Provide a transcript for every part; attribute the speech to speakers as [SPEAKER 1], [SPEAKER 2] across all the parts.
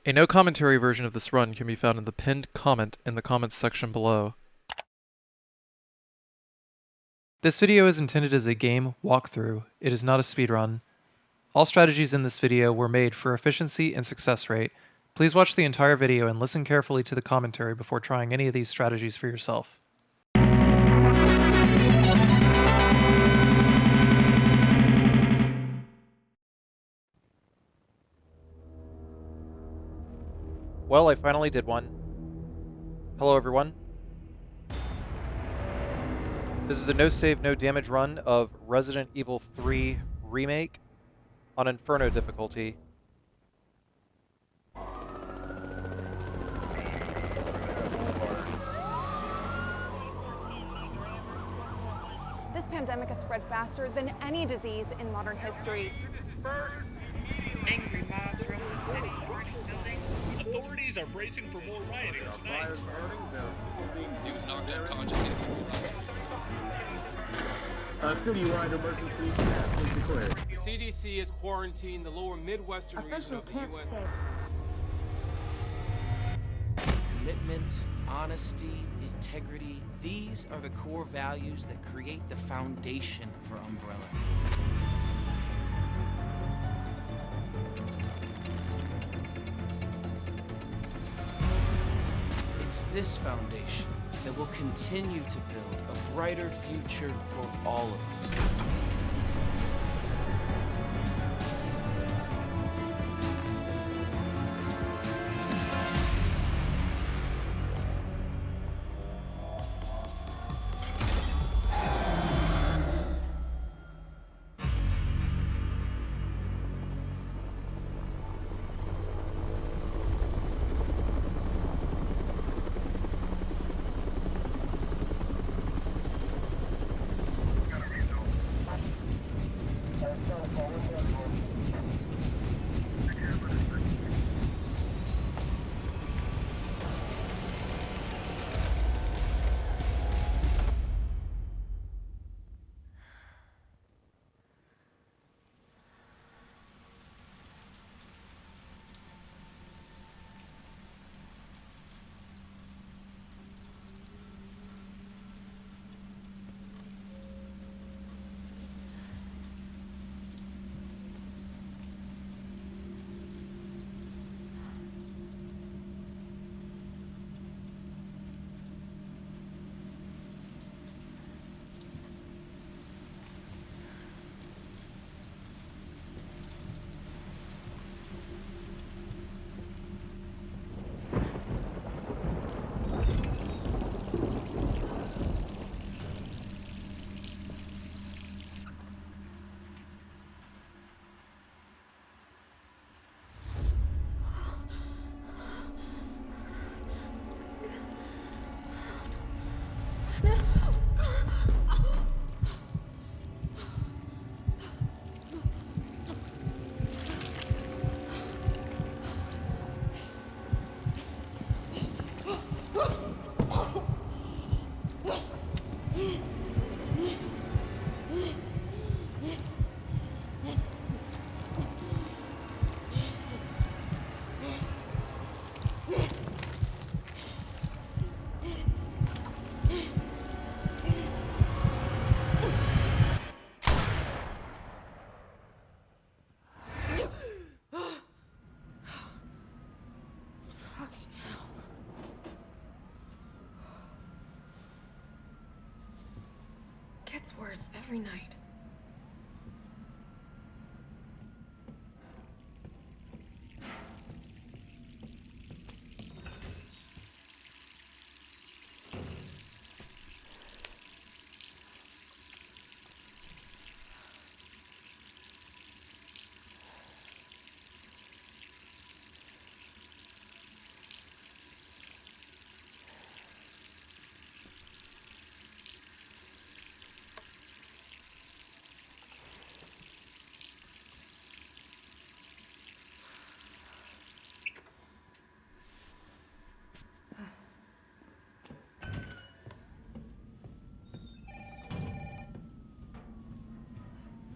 [SPEAKER 1] A no commentary version of this run can be found in the pinned comment in the comments section below. This video is intended as a game walkthrough. It is not a speedrun. All strategies in this video were made for efficiency and success rate. Please watch the entire video and listen carefully to the commentary before trying any of these strategies for yourself. Well, I finally did one. Hello everyone. This is a no save, no damage run of Resident Evil 3 Remake on Inferno difficulty.
[SPEAKER 2] This pandemic has spread faster than any disease in modern history.
[SPEAKER 3] Angry mobs roam the city, burning buildings. Authorities are bracing for more rioting tonight.
[SPEAKER 4] He was knocked unconscious. He had cerebral.
[SPEAKER 5] A citywide emergency has been declared.
[SPEAKER 6] The CDC has quarantined the lower Midwestern region of the U.S.
[SPEAKER 7] Commitment, honesty, integrity, these are the core values that create the foundation for Umbrella. It's this foundation that will continue to build a brighter future for all of us.
[SPEAKER 8] Gets worse every night.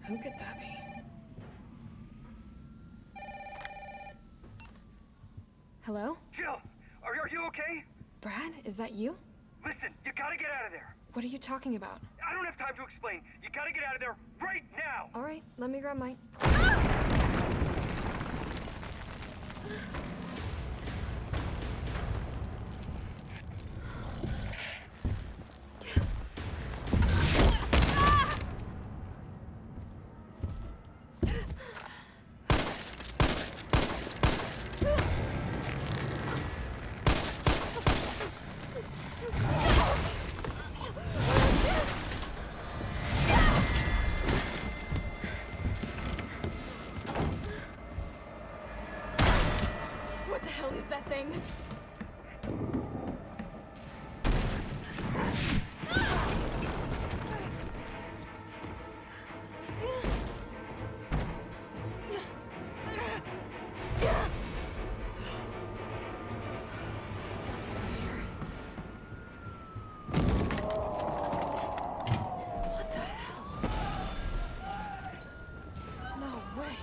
[SPEAKER 8] Who could that be? Hello?
[SPEAKER 9] Jill, are you okay?
[SPEAKER 8] Brad, is that you?
[SPEAKER 9] Listen, you gotta get out of there.
[SPEAKER 8] What are you talking about?
[SPEAKER 9] I don't have time to explain. You gotta get out of there right now.
[SPEAKER 8] All right, let me grab my... What the hell is that thing? What the hell? No way.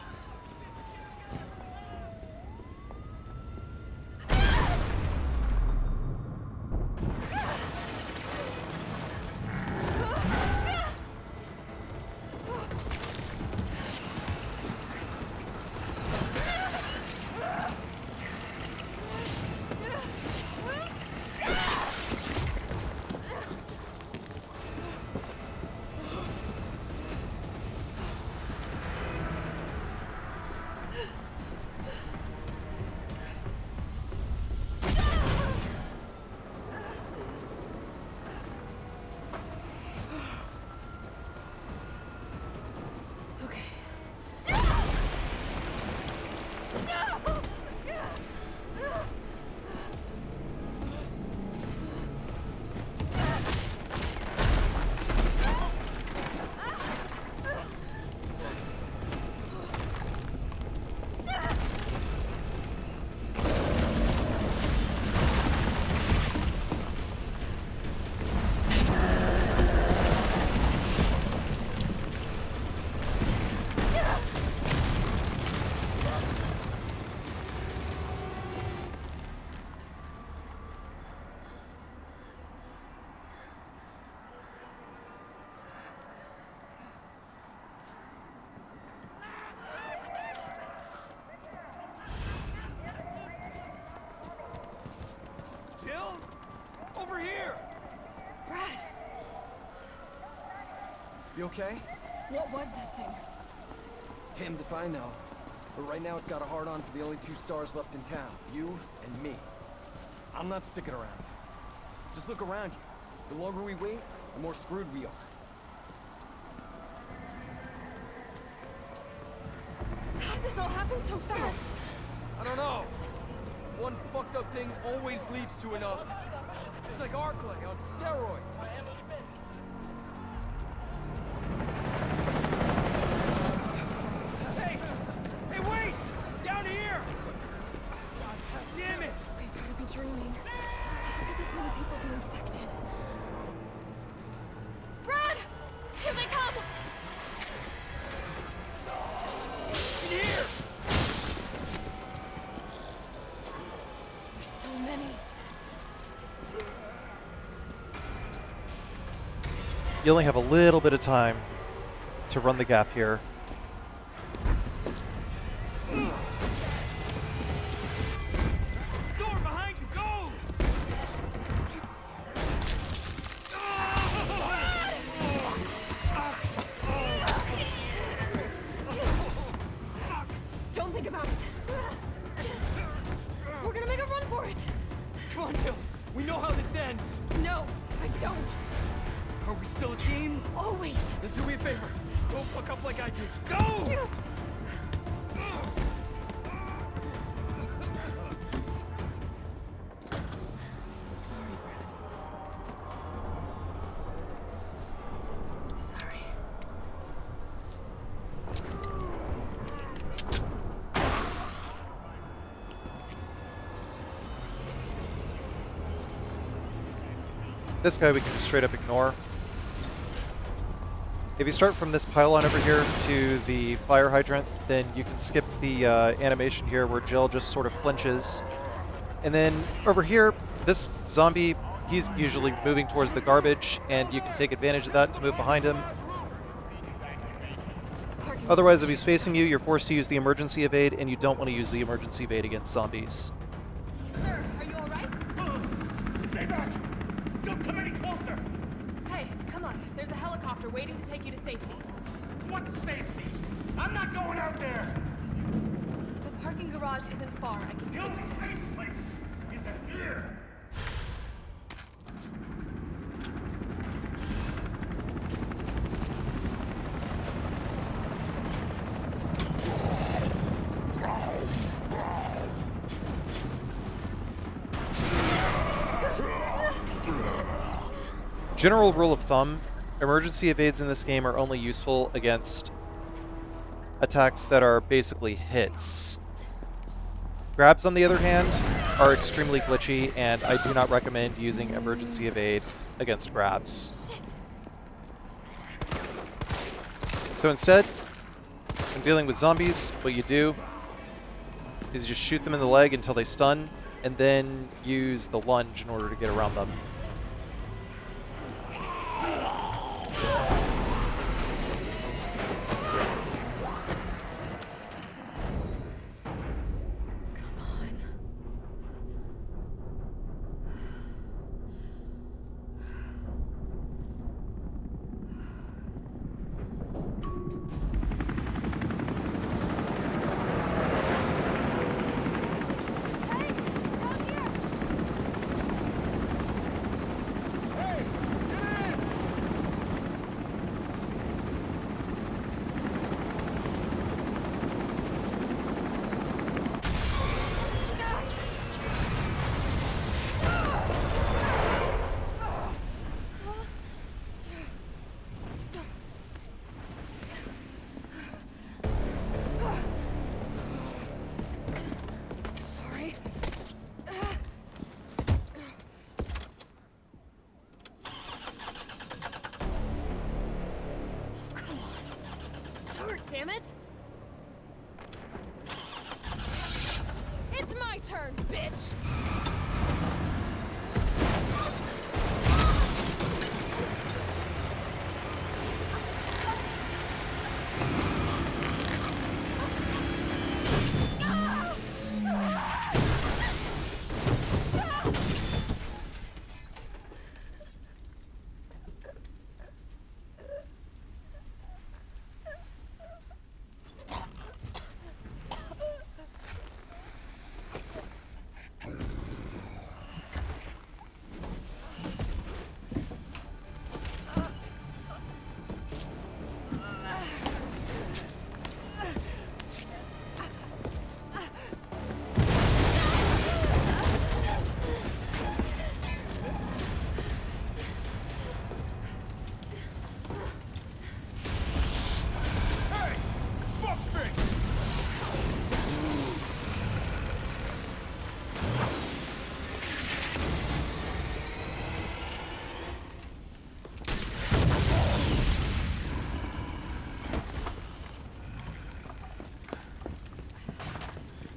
[SPEAKER 9] Jill, over here.
[SPEAKER 8] Brad,
[SPEAKER 9] You okay?
[SPEAKER 8] what was that thing?
[SPEAKER 9] Damned if I know. But right now it's got a hard-on for the only 2 stars left in town. You and me. I'm not sticking around. Just look around you. The longer we wait, the more screwed we are.
[SPEAKER 8] How'd this all happen so fast?
[SPEAKER 9] I don't know. One fucked up thing always leads to another. It's like Arclay on steroids. Hey! Hey, wait! Down here! God damn it!
[SPEAKER 8] We gotta be dreaming. How could this many people be infected? Brad! Here they come!
[SPEAKER 9] In here!
[SPEAKER 8] There's so many.
[SPEAKER 1] You only have a little bit of time to run the gap here.
[SPEAKER 9] Door behind you, go!
[SPEAKER 8] Don't think about it. We're gonna make a run for it.
[SPEAKER 9] Come on, Jill. We know how this ends.
[SPEAKER 8] No, I don't.
[SPEAKER 9] Are we still a team?
[SPEAKER 8] Always.
[SPEAKER 9] Then do me a favor. Don't fuck up like I did. Go!
[SPEAKER 8] Sorry, Brad. Sorry.
[SPEAKER 1] This guy we can just straight up ignore. If you start from this pylon over here to the fire hydrant, then you can skip the animation here where Jill just sort of flinches And then over here, this zombie, he's usually moving towards the garbage, and you can take advantage of that to move behind him. Otherwise, if he's facing you, you're forced to use the emergency evade, and you don't want to use the emergency evade against zombies.
[SPEAKER 8] Sir, are you alright?
[SPEAKER 3] Stay back! Don't come any closer!
[SPEAKER 8] Hey, come on. There's a helicopter waiting to take you to safety.
[SPEAKER 3] What safety? I'm not going out there!
[SPEAKER 8] The parking garage isn't far. I can
[SPEAKER 3] No
[SPEAKER 8] take you.
[SPEAKER 3] safe place isn't here!
[SPEAKER 1] General rule of thumb, emergency evades in this game are only useful against attacks that are basically hits. Grabs, on the other hand, are extremely glitchy, and I do not recommend using emergency evade against grabs. So instead, when dealing with zombies, what you do is you just shoot them in the leg until they stun, and then use the lunge in order to get around them.
[SPEAKER 8] Sorry. Come on. Start, damn it. It's my turn, bitch.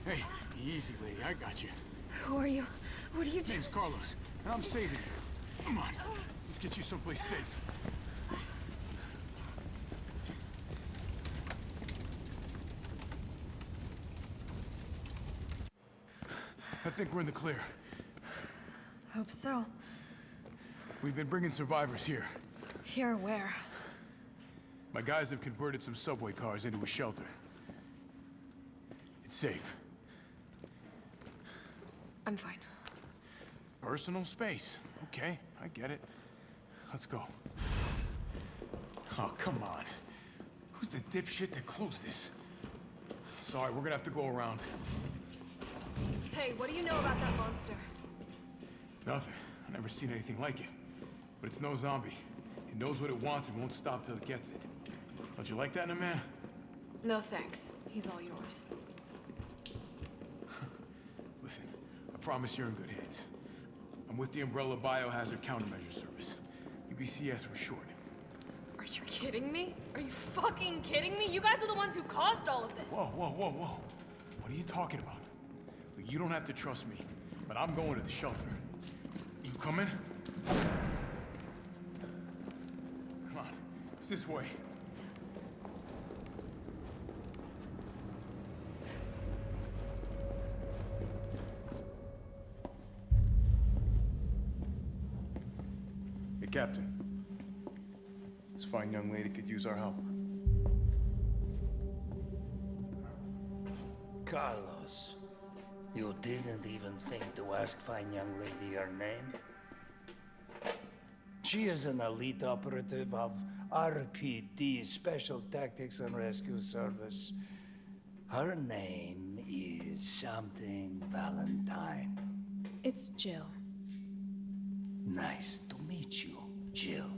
[SPEAKER 9] Hey, easy, lady. I got you.
[SPEAKER 8] Who are you? What are you doing?
[SPEAKER 9] Name's Carlos, and I'm saving you. Come on, let's get you someplace safe. I think we're in the clear.
[SPEAKER 8] Hope so.
[SPEAKER 9] We've been bringing survivors here.
[SPEAKER 8] Here, where?
[SPEAKER 9] My guys have converted some subway cars into a shelter. It's safe.
[SPEAKER 8] I'm fine.
[SPEAKER 9] Personal space. Okay, I get it. Let's go. Oh, come on. Who's the dipshit that closed this? Sorry, we're gonna have to go around.
[SPEAKER 8] Hey, what do you know about that monster?
[SPEAKER 9] Nothing. I've never seen anything like it. But it's no zombie. It knows what it wants and won't stop till it gets it. Don't you like that in a man?
[SPEAKER 8] No thanks. He's all yours.
[SPEAKER 9] Listen, I promise you're in good hands. I'm with the Umbrella Biohazard Countermeasure Service. U.B.C.S. for short.
[SPEAKER 8] Are you kidding me? Are you fucking kidding me? You guys are the ones who caused all of this.
[SPEAKER 9] Whoa, whoa, whoa, whoa. What are you talking about? Look, you don't have to trust me.
[SPEAKER 5] but I'm going to the shelter. You coming? Come on, it's this way. Hey, Captain. This fine young lady could use our help.
[SPEAKER 10] Carlos, you didn't even think to ask fine young lady her name? She is an elite operative of RPD, Special Tactics and Rescue Service. Her name is something Valentine.
[SPEAKER 8] It's Jill.
[SPEAKER 10] Nice to meet you, Jill.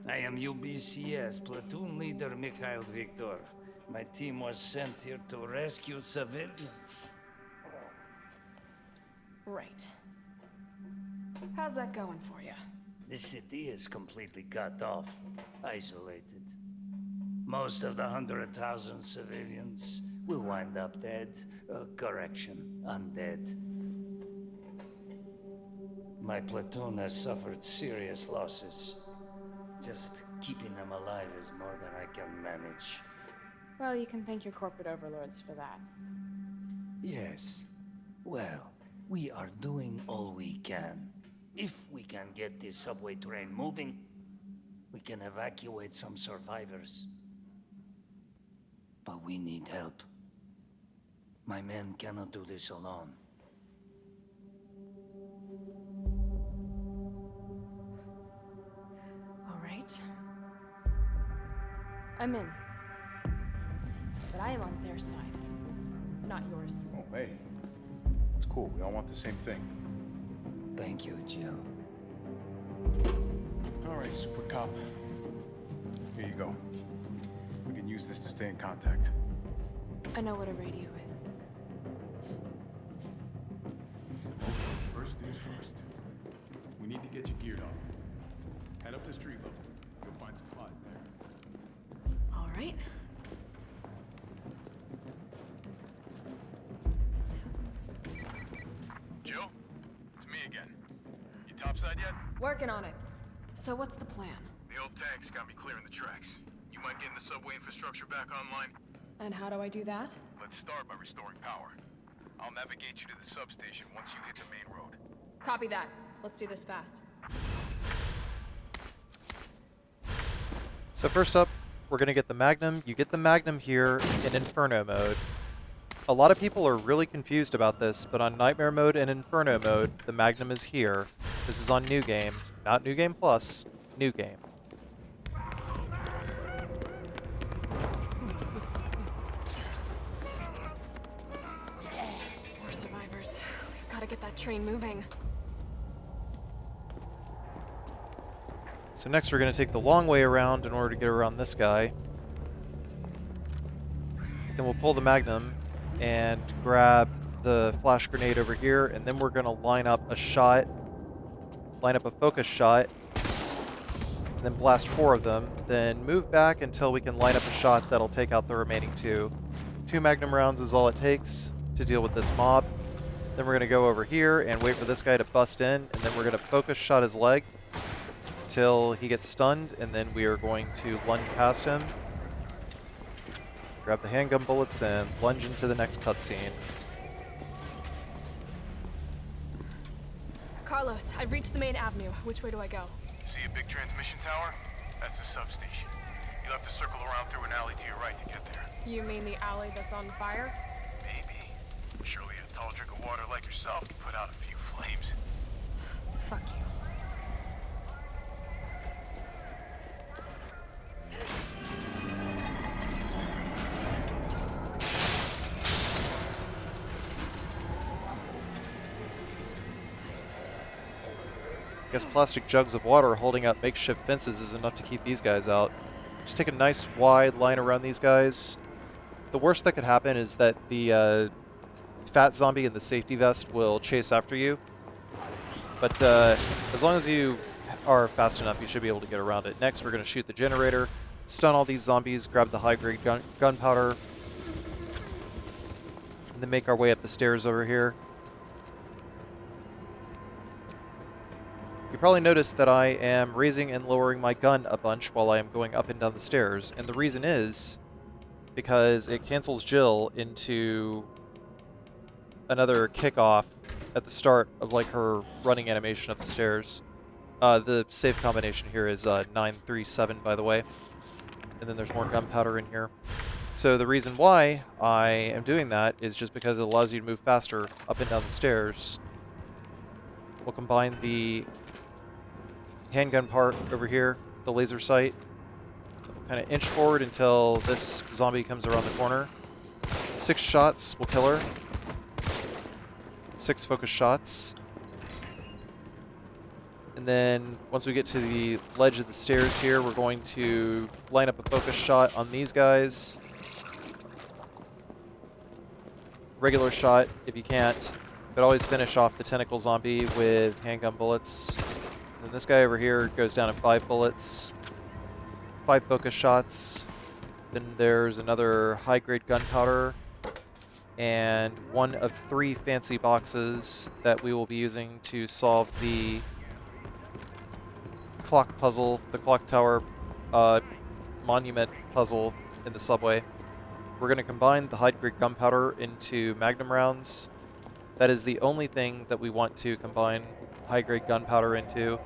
[SPEAKER 10] I am U.B.C.S. Platoon Leader Mikhail Victor. My team was sent here to rescue civilians.
[SPEAKER 8] Right. How's that going for you?
[SPEAKER 10] The city is completely cut off, isolated. Most of the 100,000 civilians will wind up dead. Correction, undead. My platoon has suffered serious losses. Just keeping them alive is more than I can manage.
[SPEAKER 8] Well, you can thank your corporate overlords for that.
[SPEAKER 10] Yes. Well, we are doing all we can. If we can get this subway train moving, we can evacuate some survivors. But we need help. My men cannot do this alone.
[SPEAKER 8] All right. I'm in. But I am on their side, not yours.
[SPEAKER 5] Oh, hey. It's cool. We all want the same thing.
[SPEAKER 10] Thank you, Jill.
[SPEAKER 5] All right, Super Cop. Here you go. We can use this to stay in contact.
[SPEAKER 8] I know what a radio is.
[SPEAKER 5] First things first. We need to get you geared up. Head up to street level. You'll find supplies there.
[SPEAKER 8] All right.
[SPEAKER 5] Jill? It's me again. You topside yet?
[SPEAKER 8] Working on it. So what's the plan?
[SPEAKER 5] The old tanks got me clearing the tracks. You mind getting the subway infrastructure back online?
[SPEAKER 8] And how do I do that?
[SPEAKER 5] Let's start by restoring power. I'll navigate you to the substation once you hit the main road.
[SPEAKER 8] Copy that. Let's do this fast.
[SPEAKER 1] So first up, we're going to get the Magnum. You get the Magnum here in Inferno mode. A lot of people are really confused about this, but on Nightmare mode and Inferno mode, the Magnum is here. This is on New Game, not New Game Plus, New Game.
[SPEAKER 8] More survivors. We've got to get that train moving.
[SPEAKER 1] So next we're going to take the long way around in order to get around this guy. Then we'll pull the Magnum and grab the flash grenade over here, and then we're going to line up a focus shot, and then blast 4 of them, then move back until we can line up a shot that'll take out the remaining 2. 2 Magnum rounds is all it takes to deal with this mob. Then we're going to go over here and wait for this guy to bust in, and then we're going to focus shot his leg until he gets stunned, and then we are going to lunge past him, grab the handgun bullets, and lunge into the next cutscene.
[SPEAKER 8] Carlos, I've reached the main avenue. Which way do I go?
[SPEAKER 5] See a big transmission tower? That's the substation. You'll have to circle around through an alley to your right to get there.
[SPEAKER 8] You mean the alley that's on fire?
[SPEAKER 5] Maybe. Surely a tall drink of water like yourself can put out a few flames.
[SPEAKER 8] Fuck you.
[SPEAKER 1] I guess plastic jugs of water holding up makeshift fences is enough to keep these guys out. Just take a nice wide line around these guys. The worst that could happen is that the fat zombie in the safety vest will chase after you. But as long as you are fast enough, you should be able to get around it. Next, we're going to shoot the generator, stun all these zombies, grab the high-grade gunpowder. and then make our way up the stairs over here. You probably noticed that I am raising and lowering my gun a bunch while I am going up and down the stairs, and the reason is because it cancels Jill into another kickoff at the start of like her running animation up the stairs. The save combination here is 937, by the way, and then there's more gunpowder in here. So the reason why I am doing that is just because it allows you to move faster up and down the stairs. We'll combine the handgun part over here, the laser sight. We'll kind of inch forward until this zombie comes around the corner. 6 shots will kill her. 6 focus shots. And then once we get to the ledge of the stairs here, we're going to line up a focus shot on these guys. Regular shot if you can't, but always finish off the tentacle zombie with handgun bullets. And this guy over here goes down in 5 bullets, 5 focus shots. Then there's another high-grade gunpowder, and 1 of 3 fancy boxes that we will be using to solve the clock puzzle, the clock tower monument puzzle in the subway. We're going to combine the high-grade gunpowder into magnum rounds. That is the only thing that we want to combine high-grade gunpowder into.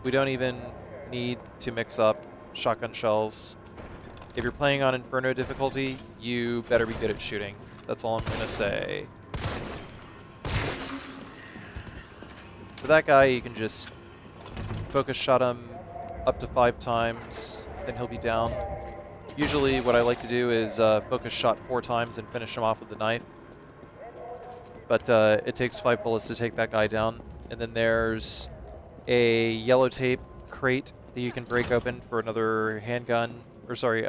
[SPEAKER 1] We don't even need to mix up shotgun shells. If you're playing on Inferno difficulty, you better be good at shooting. That's all I'm going to say. For that guy, you can just focus shot him up to 5 times, then he'll be down. Usually what I like to do is focus shot 4 times and finish him off with the knife. But it takes 5 bullets to take that guy down. And then there's a yellow tape crate that you can break open for another handgun, or sorry,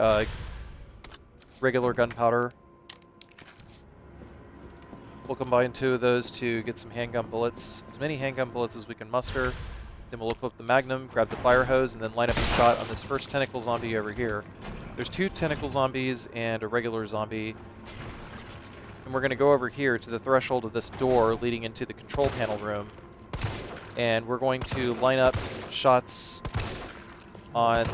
[SPEAKER 1] regular gunpowder. We'll combine 2 of those to get some handgun bullets, as many handgun bullets as we can muster. Then we'll equip the magnum, grab the fire hose, and then line up a shot on this first tentacle zombie over here. There's 2 tentacle zombies and a regular zombie. And we're going to go over here to the threshold of this door leading into the control panel room. And we're going to line up shots on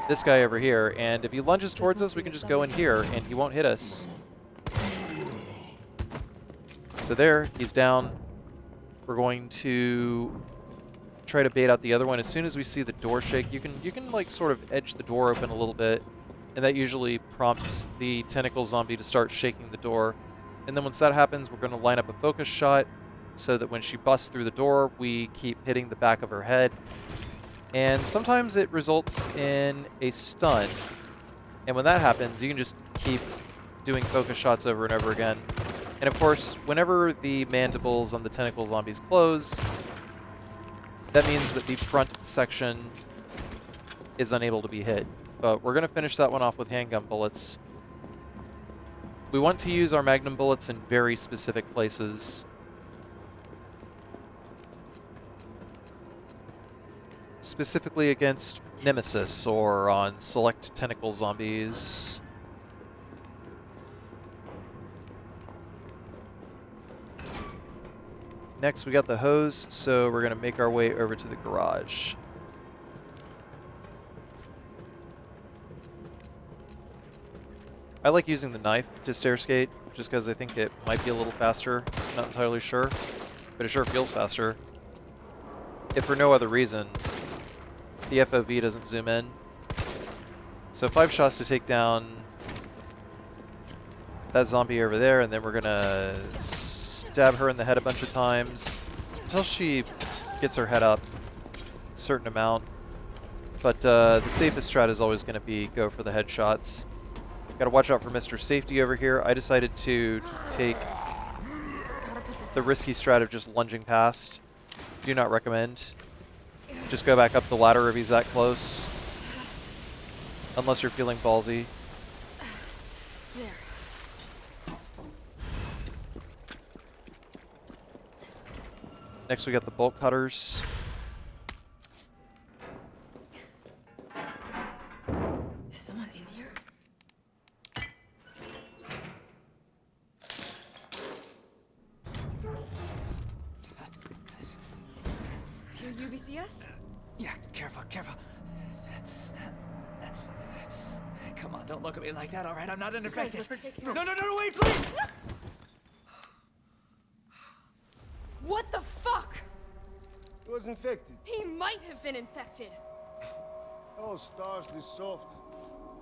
[SPEAKER 1] this guy over here. And if he lunges towards us, we can just go in here and he won't hit us. So there, he's down. We're going to try to bait out the other one. As soon as we see the door shake, you can like sort of edge the door open a little bit, and that usually prompts the tentacle zombie to start shaking the door. And then once that happens, we're going to line up a focus shot so that when she busts through the door, we keep hitting the back of her head. And sometimes it results in a stun. And when that happens, you can just keep doing focus shots over and over again. And of course, whenever the mandibles on the tentacle zombies close, that means that the front section is unable to be hit. But we're going to finish that one off with handgun bullets. We want to use our magnum bullets in very specific places. Specifically against Nemesis or on select tentacle zombies. Next, we got the hose, so we're going to make our way over to the garage. I like using the knife to stair skate, just because I think it might be a little faster. Not entirely sure, but it sure feels faster. If for no other reason, the FOV doesn't zoom in. So 5 shots to take down that zombie over there, and then we're going to stab her in the head a bunch of times until she gets her head up a certain amount. But the safest strat is always going to be go for the headshots. Got to watch out for Mr. Safety over here. I decided to take the risky strat of just lunging past. Do not recommend. Just go back up the ladder if he's that close. Unless you're feeling ballsy. Next we got the bolt cutters.
[SPEAKER 8] Is someone in here? You're U.B.C.S?
[SPEAKER 11] Yeah, careful, careful. Come on, don't look at me like that, all right? I'm not infected.
[SPEAKER 8] let's take care
[SPEAKER 11] No, no, no, wait, please!
[SPEAKER 8] What the fuck?
[SPEAKER 12] He was infected.
[SPEAKER 8] He might have been infected.
[SPEAKER 12] Oh, stars, this soft.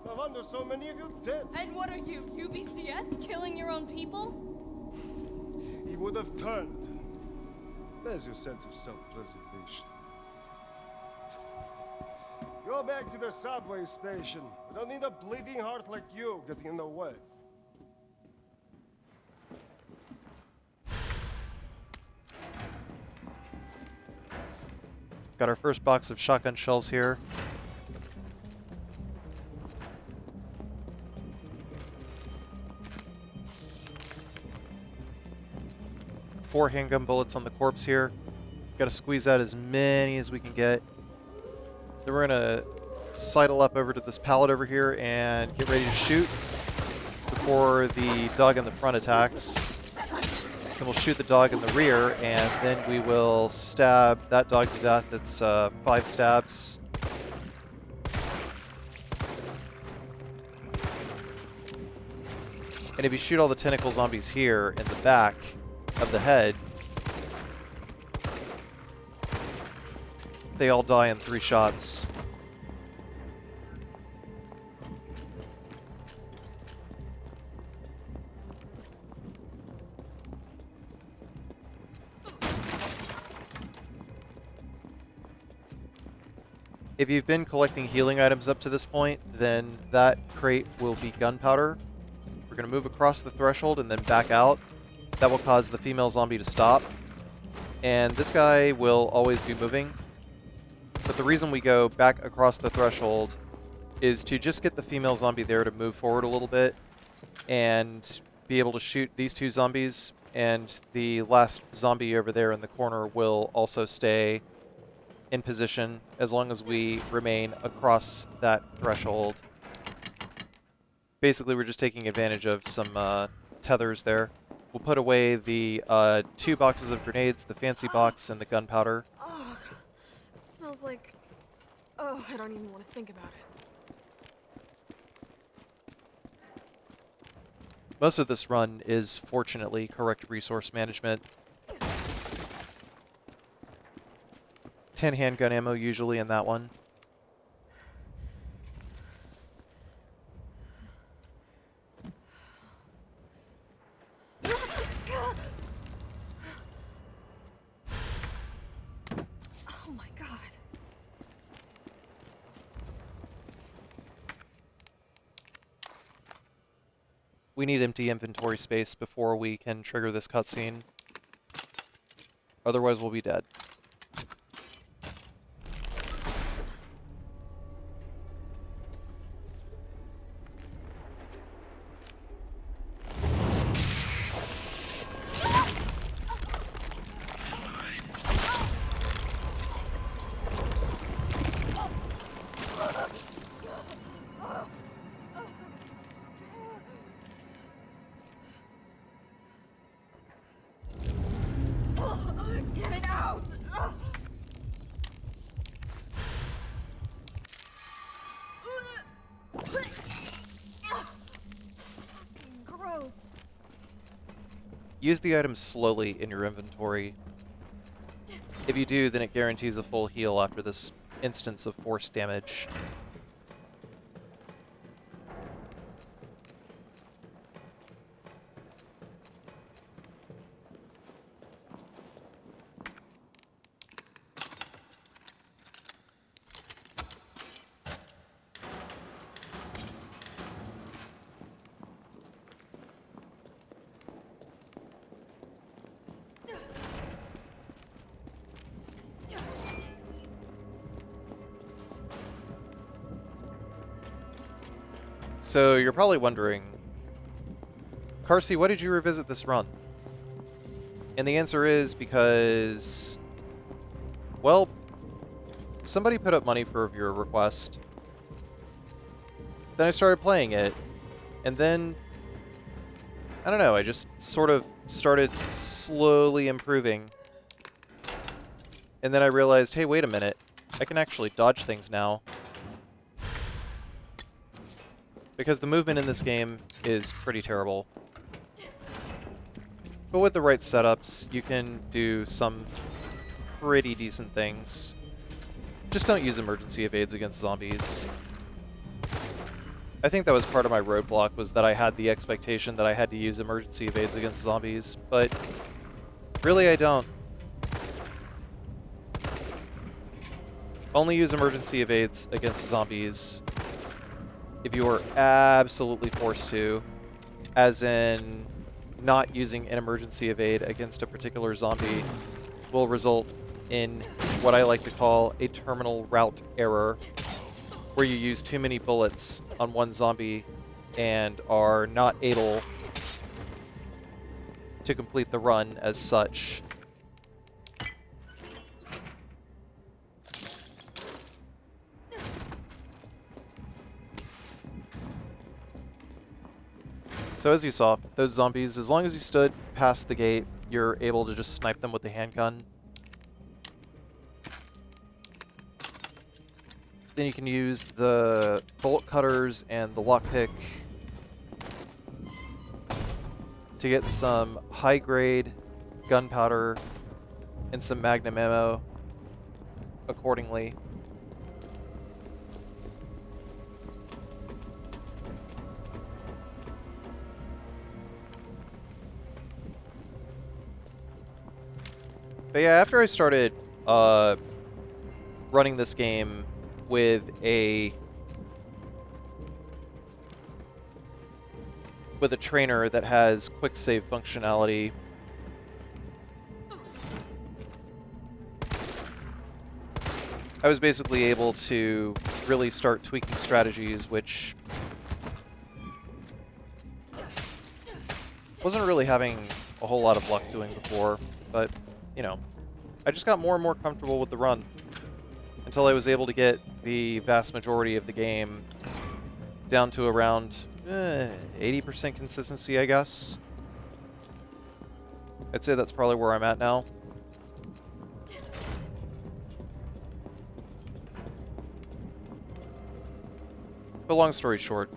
[SPEAKER 12] No wonder so many of you dead.
[SPEAKER 8] And what are you, U.B.C.S? Killing your own people?
[SPEAKER 12] He would have turned. There's your sense of self-preservation. Go back to the subway station. We don't need a bleeding heart like you getting in the way.
[SPEAKER 1] Got our first box of shotgun shells here. Four handgun bullets on the corpse here. Got to squeeze out as many as we can get. Then we're gonna sidle up over to this pallet over here and get ready to shoot before the dog in the front attacks. Then we'll shoot the dog in the rear, and then we will stab that dog to death. It's 5 stabs. And if you shoot all the tentacle zombies here in the back of the head, they all die in 3 shots. If you've been collecting healing items up to this point, then that crate will be gunpowder. We're going to move across the threshold and then back out. That will cause the female zombie to stop. And this guy will always be moving. But the reason we go back across the threshold is to just get the female zombie there to move forward a little bit and be able to shoot these 2 zombies. And the last zombie over there in the corner will also stay in position as long as we remain across that threshold. Basically, we're just taking advantage of some tethers there. We'll put away the 2 boxes of grenades, the fancy box, and the gunpowder.
[SPEAKER 8] Oh, it smells like... Oh, I don't even want to think about it.
[SPEAKER 1] Most of this run is, fortunately, correct resource management. 10 handgun ammo usually in that one.
[SPEAKER 8] Oh my god.
[SPEAKER 1] We need empty inventory space before we can trigger this cutscene. Otherwise, we'll be dead.
[SPEAKER 8] Get it out! Gross.
[SPEAKER 1] Use the items slowly in your inventory. If you do, then it guarantees a full heal after this instance of force damage. So you're probably wondering, Carcy, why did you revisit this run? And the answer is because, well, somebody put up money for a viewer request. Then I started playing it, and then I don't know, I just sort of started slowly improving. And then I realized, hey, wait a minute. I can actually dodge things now. Because the movement in this game is pretty terrible. But with the right setups, you can do some pretty decent things. Just don't use emergency evades against zombies. I think that was part of my roadblock, was that I had the expectation that I had to use emergency evades against zombies, but really I don't. Only use emergency evades against zombies if you are absolutely forced to, as in not using an emergency evade against a particular zombie will result in what I like to call a terminal route error, where you use too many bullets on one zombie and are not able to complete the run as such. So as you saw, those zombies, as long as you stood past the gate, you're able to just snipe them with the handgun. Then you can use the bolt cutters and the lockpick to get some high-grade gunpowder and some magnum ammo accordingly. But yeah, after I started running this game with a trainer that has quick save functionality, I was basically able to really start tweaking strategies, which wasn't really having a whole lot of luck doing before, but you know, I just got more and more comfortable with the run until I was able to get the vast majority of the game down to around 80% consistency, I guess. I'd say that's probably where I'm at now. But long story short,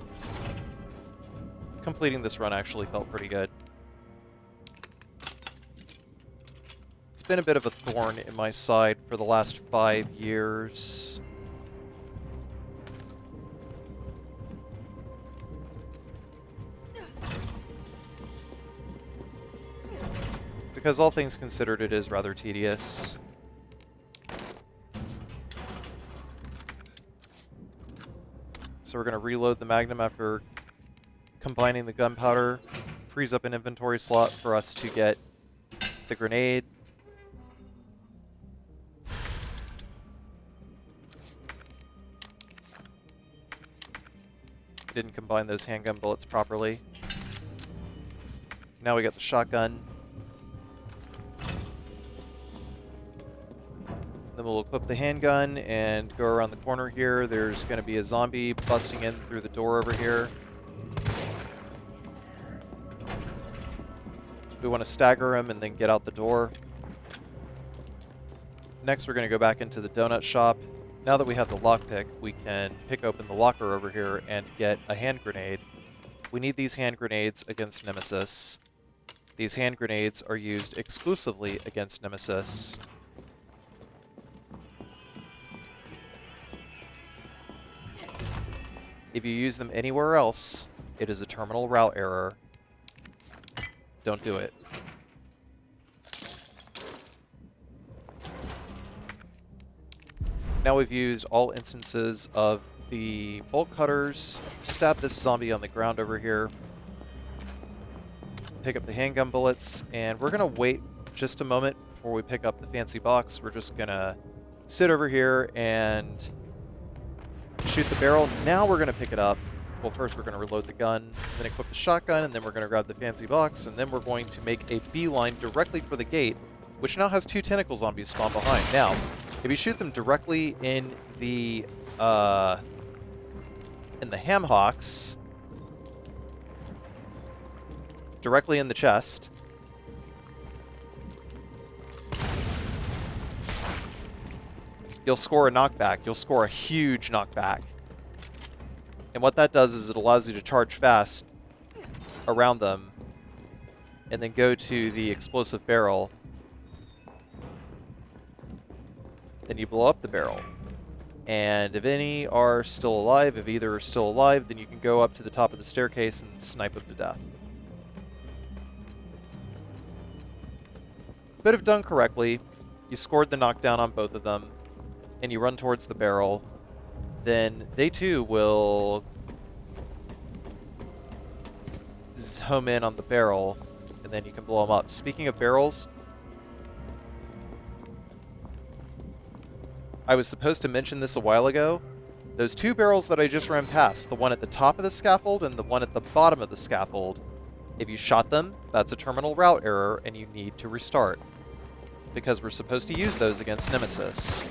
[SPEAKER 1] completing this run actually felt pretty good. It's been a bit of a thorn in my side for the last 5 years. Because all things considered, it is rather tedious. So we're going to reload the Magnum after combining the gunpowder. Frees up an inventory slot for us to get the grenade. Didn't combine those handgun bullets properly. Now we got the shotgun. Then we'll equip the handgun and go around the corner here. There's going to be a zombie busting in through the door over here. We want to stagger him and then get out the door. Next, we're going to go back into the donut shop. Now that we have the lockpick, we can pick open the locker over here and get a hand grenade. We need these hand grenades against Nemesis. These hand grenades are used exclusively against Nemesis. If you use them anywhere else, it is a terminal route error. Don't do it. Now we've used all instances of the bolt cutters. Stab this zombie on the ground over here. Pick up the handgun bullets, and we're going to wait just a moment before we pick up the fancy box. We're just going to sit over here and shoot the barrel. Now we're going to pick it up. Well, first we're going to reload the gun, then equip the shotgun, and then we're going to grab the fancy box, and then we're going to make a beeline directly for the gate, which now has 2 tentacle zombies spawn behind. Now, if you shoot them directly in the ham hocks, directly in the chest. You'll score a knockback. You'll score a huge knockback. And what that does is it allows you to charge fast around them and then go to the explosive barrel. Then you blow up the barrel. And if any are still alive, if either are still alive, then you can go up to the top of the staircase and snipe them to death. But if done correctly, you scored the knockdown on both of them, and you run towards the barrel, then they too will home in on the barrel, and then you can blow them up. Speaking of barrels, I was supposed to mention this a while ago. Those two barrels that I just ran past, the one at the top of the scaffold and the one at the bottom of the scaffold, if you shot them, that's a terminal route error and you need to restart. Because we're supposed to use those against Nemesis.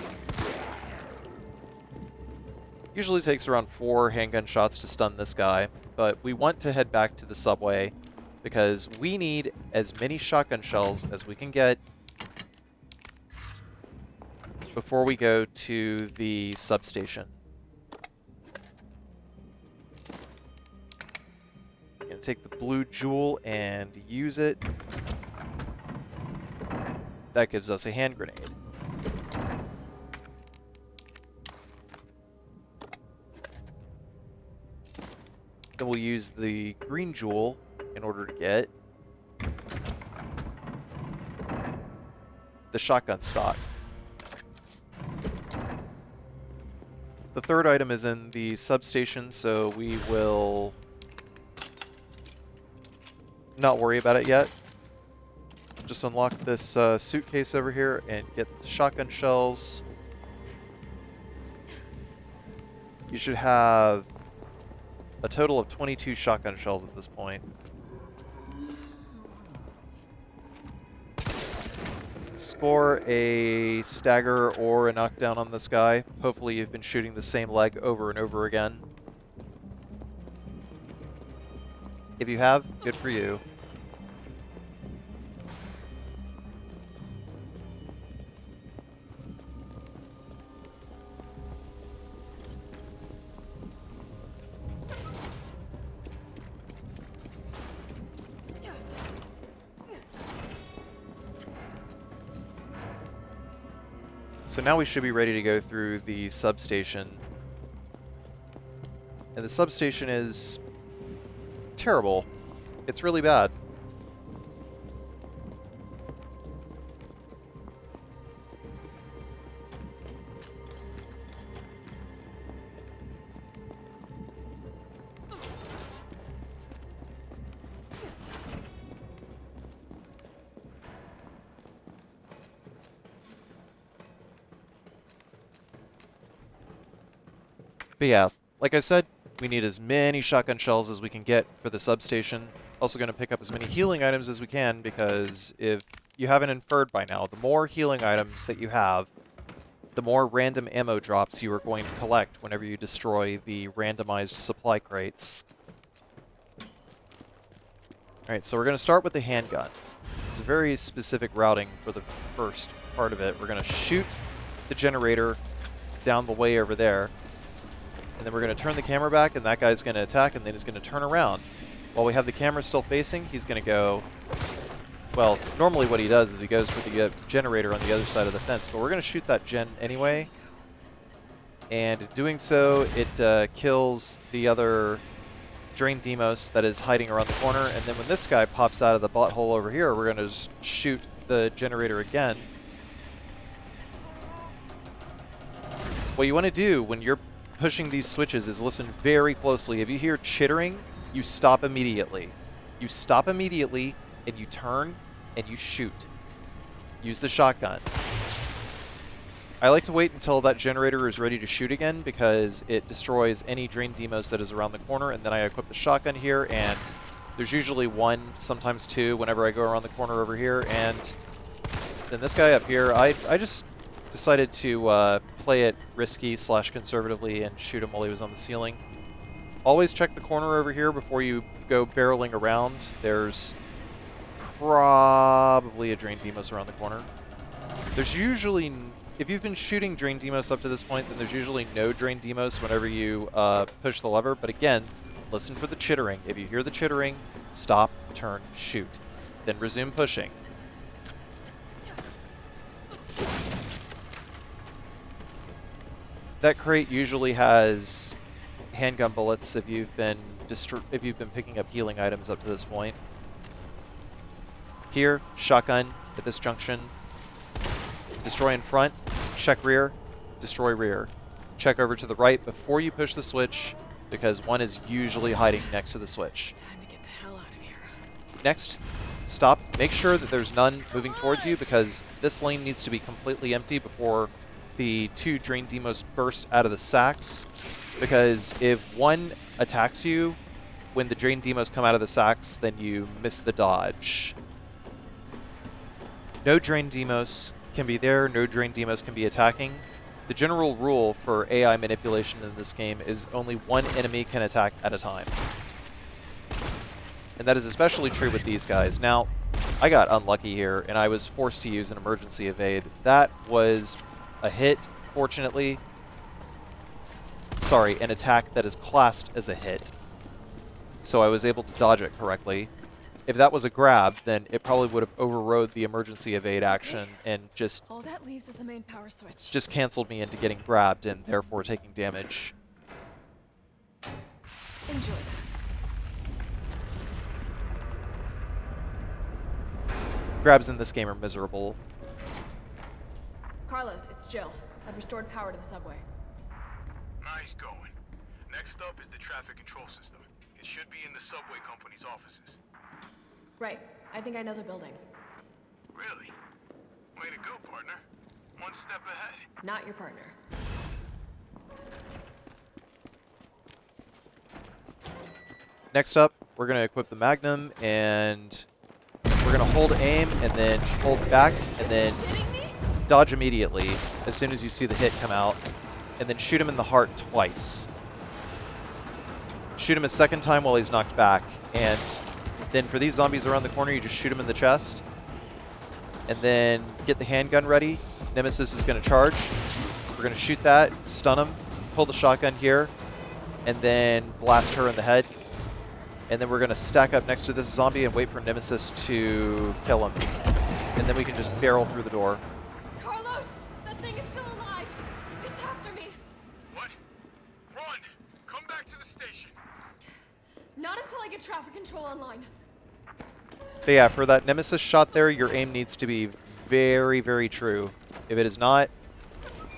[SPEAKER 1] Usually takes around 4 handgun shots to stun this guy, but we want to head back to the subway because we need as many shotgun shells as we can get before we go to the substation. I'm going to take the blue jewel and use it. That gives us a hand grenade. Then we'll use the green jewel in order to get the shotgun stock. The third item is in the substation, so we will not worry about it yet. Just unlock this suitcase over here and get the shotgun shells. You should have a total of 22 shotgun shells at this point. Score a stagger or a knockdown on this guy. Hopefully you've been shooting the same leg over and over again. If you have, good for you. So now we should be ready to go through the substation. And the substation is terrible. It's really bad. But yeah, like I said, we need as many shotgun shells as we can get for the substation. Also going to pick up as many healing items as we can, because if you haven't inferred by now, the more healing items that you have, the more random ammo drops you are going to collect whenever you destroy the randomized supply crates. Alright, so we're going to start with the handgun. It's a very specific routing for the first part of it. We're going to shoot the generator down the way over there. And then we're going to turn the camera back, and that guy's going to attack, and then he's going to turn around. While we have the camera still facing, he's going to go... Well, normally what he does is he goes for the generator on the other side of the fence, but we're going to shoot that gen anyway. And in doing so, it kills the other Drain Demos that is hiding around the corner. And then when this guy pops out of the butthole over here, we're going to just shoot the generator again. What you want to do when you're pushing these switches is listen very closely. If you hear chittering, you stop immediately. You stop immediately, and you turn, and you shoot. Use the shotgun. I like to wait until that generator is ready to shoot again, because it destroys any Drain Demos that is around the corner, and then I equip the shotgun here, and there's usually one, sometimes two, whenever I go around the corner over here, and then this guy up here, I just decided to play it risky / conservatively and shoot him while he was on the ceiling. always check the corner over here before you go barreling around. There's probably a Drain Demos around the corner. There's usually, if you've been shooting Drain Demos up to this point, then there's usually no Drain Demos whenever you push the lever. But again, listen for the chittering. If you hear the chittering, stop, turn, shoot. Then resume pushing. That crate usually has handgun bullets if you've been picking up healing items up to this point. Here, shotgun at this junction. Destroy in front, check rear, destroy rear. Check over to the right before you push the switch, because one is usually hiding next to the switch.
[SPEAKER 7] Time to get the hell out of here.
[SPEAKER 1] Next, stop. Make sure that there's none moving towards you, because this lane needs to be completely empty before the 2 Drain Demos burst out of the sacks. Because if one attacks you when the Drain Demos come out of the sacks, then you miss the dodge. No Drain Demos can be there, no Drain Demos can be attacking. The general rule for AI manipulation in this game is only one enemy can attack at a time. And that is especially true with these guys. Now, I got unlucky here, and I was forced to use an emergency evade. That was a hit, fortunately. Sorry, an attack that is classed as a hit. So I was able to dodge it correctly. If that was a grab, then it probably would have overrode the emergency evade action and just
[SPEAKER 8] All that leaves is the main power switch.
[SPEAKER 1] just canceled me into getting grabbed and therefore taking damage.
[SPEAKER 8] Enjoy that.
[SPEAKER 1] Grabs in this game are miserable.
[SPEAKER 8] Carlos, it's Jill. I've restored power to the subway.
[SPEAKER 5] Nice going. Next up is the traffic control system. It should be in the subway company's offices.
[SPEAKER 8] Right. I think I know the building.
[SPEAKER 5] Really? Way to go, partner. One step ahead.
[SPEAKER 8] Not your partner.
[SPEAKER 1] Next up, we're going to equip the Magnum, and we're going to hold aim, and then hold back, and then dodge immediately as soon as you see the hit come out, and then shoot him in the heart twice. Shoot him a second time while he's knocked back, and then for these zombies around the corner, you just shoot him in the chest, and then get the handgun ready. Nemesis is going to charge. We're going to shoot that, stun him, pull the shotgun here, and then blast her in the head. And then we're going to stack up next to this zombie and wait for Nemesis to kill him. And then we can just barrel through the door.
[SPEAKER 8] Carlos! That thing is still alive! It's after me!
[SPEAKER 5] What? Run! Come back to the station!
[SPEAKER 8] Not until I get traffic control online.
[SPEAKER 1] But yeah, for that Nemesis shot there, your aim needs to be very, very true. If it is not,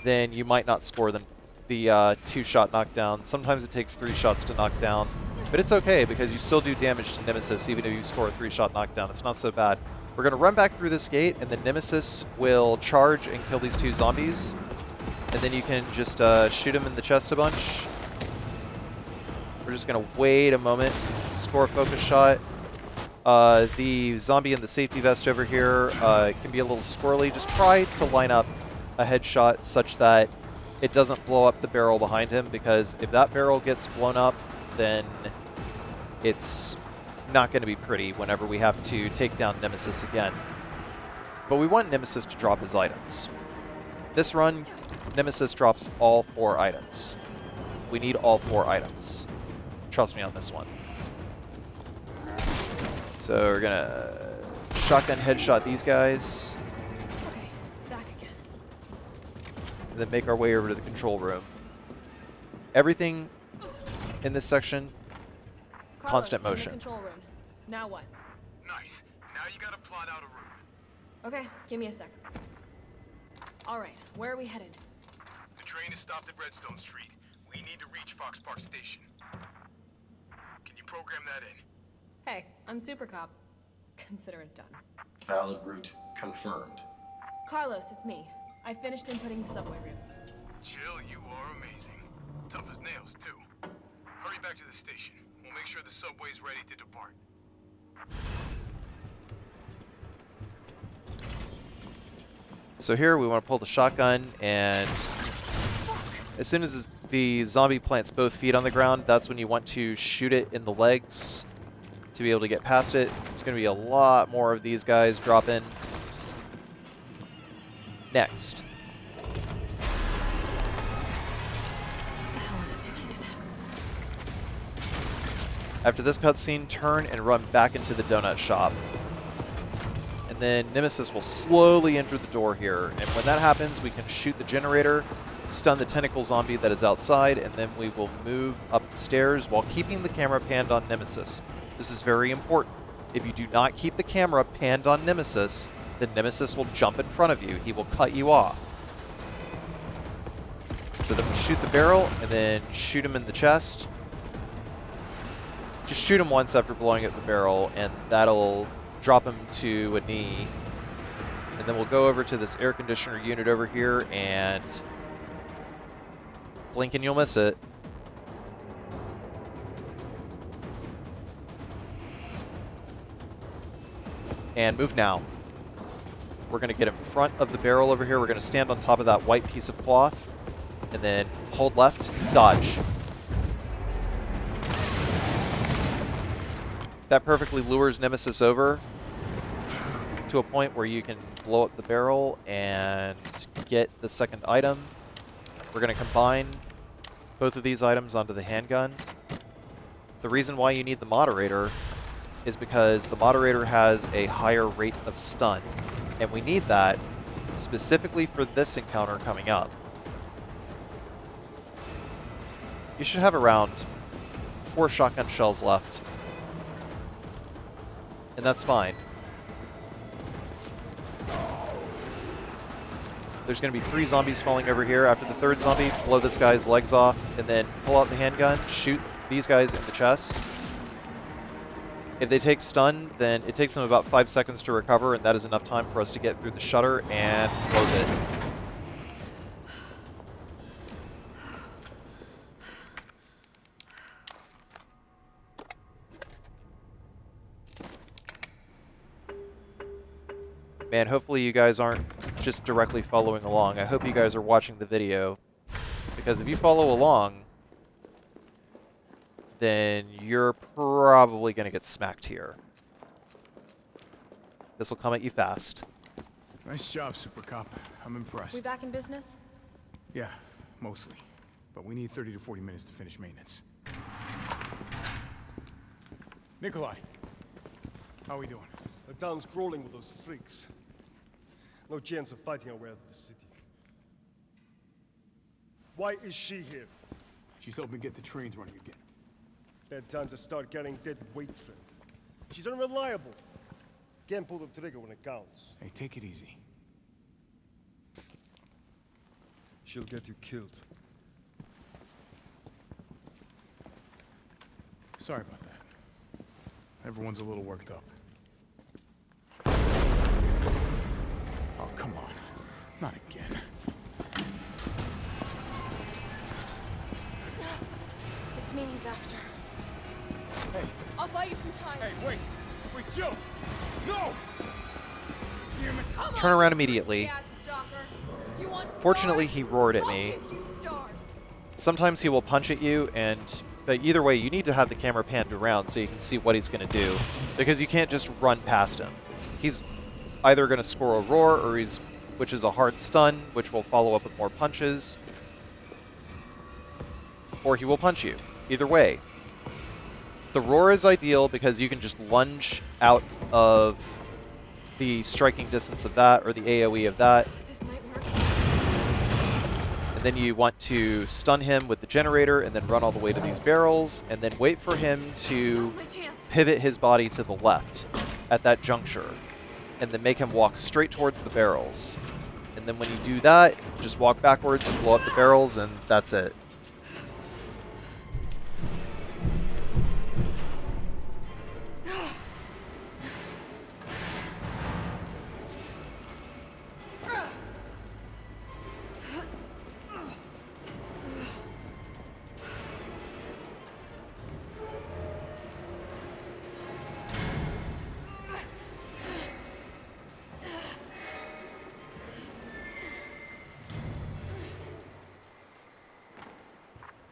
[SPEAKER 1] then you might not score the 2-shot knockdown. Sometimes it takes 3 shots to knock down. But it's okay, because you still do damage to Nemesis even if you score a 3-shot knockdown. It's not so bad. We're going to run back through this gate, and then Nemesis will charge and kill these 2 zombies. And then you can just shoot him in the chest a bunch. We're just going to wait a moment, score a focus shot. The zombie in the safety vest over here can be a little squirrely. Just try to line up a headshot such that it doesn't blow up the barrel behind him, because if that barrel gets blown up, then it's not going to be pretty whenever we have to take down Nemesis again. But we want Nemesis to drop his items. This run, Nemesis drops all 4 items. We need all 4 items. Trust me on this one. So we're going to shotgun headshot these guys.
[SPEAKER 8] Okay, back again.
[SPEAKER 1] And then make our way over to the control room. Everything in this section,
[SPEAKER 8] Carlos,
[SPEAKER 1] constant
[SPEAKER 8] I'm in the
[SPEAKER 1] motion.
[SPEAKER 8] control room. Now what?
[SPEAKER 5] Nice. Now you gotta plot out a route.
[SPEAKER 8] Okay, give me a sec. Alright, where are we headed?
[SPEAKER 5] The train is stopped at Redstone Street. We need to reach Fox Park Station. Can you program that in?
[SPEAKER 8] Hey, I'm Super Cop. Consider it done.
[SPEAKER 13] Valid route confirmed.
[SPEAKER 8] Carlos, it's me. I finished inputting the subway route.
[SPEAKER 5] Jill, you are amazing. Tough as nails, too. Hurry back to the station. We'll make sure the subway's ready to depart.
[SPEAKER 1] So here we want to pull the shotgun, and as soon as the zombie plants both feet on the ground, that's when you want to shoot it in the legs to be able to get past it. There's going to be a lot more of these guys drop in. Next. After this cutscene, turn and run back into the donut shop. And then Nemesis will slowly enter the door here. And when that happens, we can shoot the generator, stun the tentacle zombie that is outside, and then we will move up the stairs while keeping the camera panned on Nemesis. This is very important. If you do not keep the camera panned on Nemesis, then Nemesis will jump in front of you. He will cut you off. So then we shoot the barrel, and then shoot him in the chest. Just shoot him once after blowing up the barrel, and that'll drop him to a knee. And then we'll go over to this air conditioner unit over here, and blink and you'll miss it. And move now. We're going to get in front of the barrel over here. We're going to stand on top of that white piece of cloth, and then hold left, dodge. That perfectly lures Nemesis over to a point where you can blow up the barrel and get the second item. We're going to combine both of these items onto the handgun. The reason why you need the moderator is because the moderator has a higher rate of stun, and we need that specifically for this encounter coming up. You should have around 4 shotgun shells left. And that's fine. There's going to be 3 zombies falling over here. After the 3rd zombie, blow this guy's legs off, and then pull out the handgun, shoot these guys in the chest. If they take stun, then it takes them about 5 seconds to recover, and that is enough time for us to get through the shutter and close it. Man, hopefully you guys aren't just directly following along. I hope you guys are watching the video, because if you follow along, then you're probably going to get smacked here. This will come at you fast.
[SPEAKER 5] Nice job, Super Cop. I'm impressed.
[SPEAKER 8] We back in business?
[SPEAKER 5] Yeah, mostly. But we need 30 to 40 minutes to finish maintenance. Nikolai, how are we doing?
[SPEAKER 12] The town's crawling with those freaks. No chance of fighting our way out of the city. Why is she here?
[SPEAKER 5] She's helping get the trains running again.
[SPEAKER 12] Bad time to start carrying dead weight, friend. She's unreliable. Can't pull the trigger when it counts.
[SPEAKER 5] Hey, take it easy.
[SPEAKER 12] She'll get you killed.
[SPEAKER 5] Sorry about that. Everyone's a little worked up. Oh, come on. Not again.
[SPEAKER 8] It's me he's after.
[SPEAKER 5] Hey.
[SPEAKER 8] I'll buy you some time.
[SPEAKER 5] Hey, wait! Wait, Jill! No! Damn it!
[SPEAKER 1] Turn around immediately.
[SPEAKER 8] Yeah, stalker. You want
[SPEAKER 1] Fortunately,
[SPEAKER 8] stars?
[SPEAKER 1] he roared at
[SPEAKER 8] I'll
[SPEAKER 1] me.
[SPEAKER 8] give you stars.
[SPEAKER 1] Sometimes he will punch at you, but either way, you need to have the camera panned around so you can see what he's going to do, because you can't just run past him. He's either going to score a roar, which is a hard stun, which will follow up with more punches, or he will punch you. Either way. The roar is ideal because you can just lunge out of the striking distance of that, or the AoE of that.
[SPEAKER 8] This might work.
[SPEAKER 1] And then you want to stun him with the generator and then run all the way to these barrels and then wait for him to pivot his body to the left at that juncture and then make him walk straight towards the barrels. And then when you do that, just walk backwards and blow up the barrels, and that's it.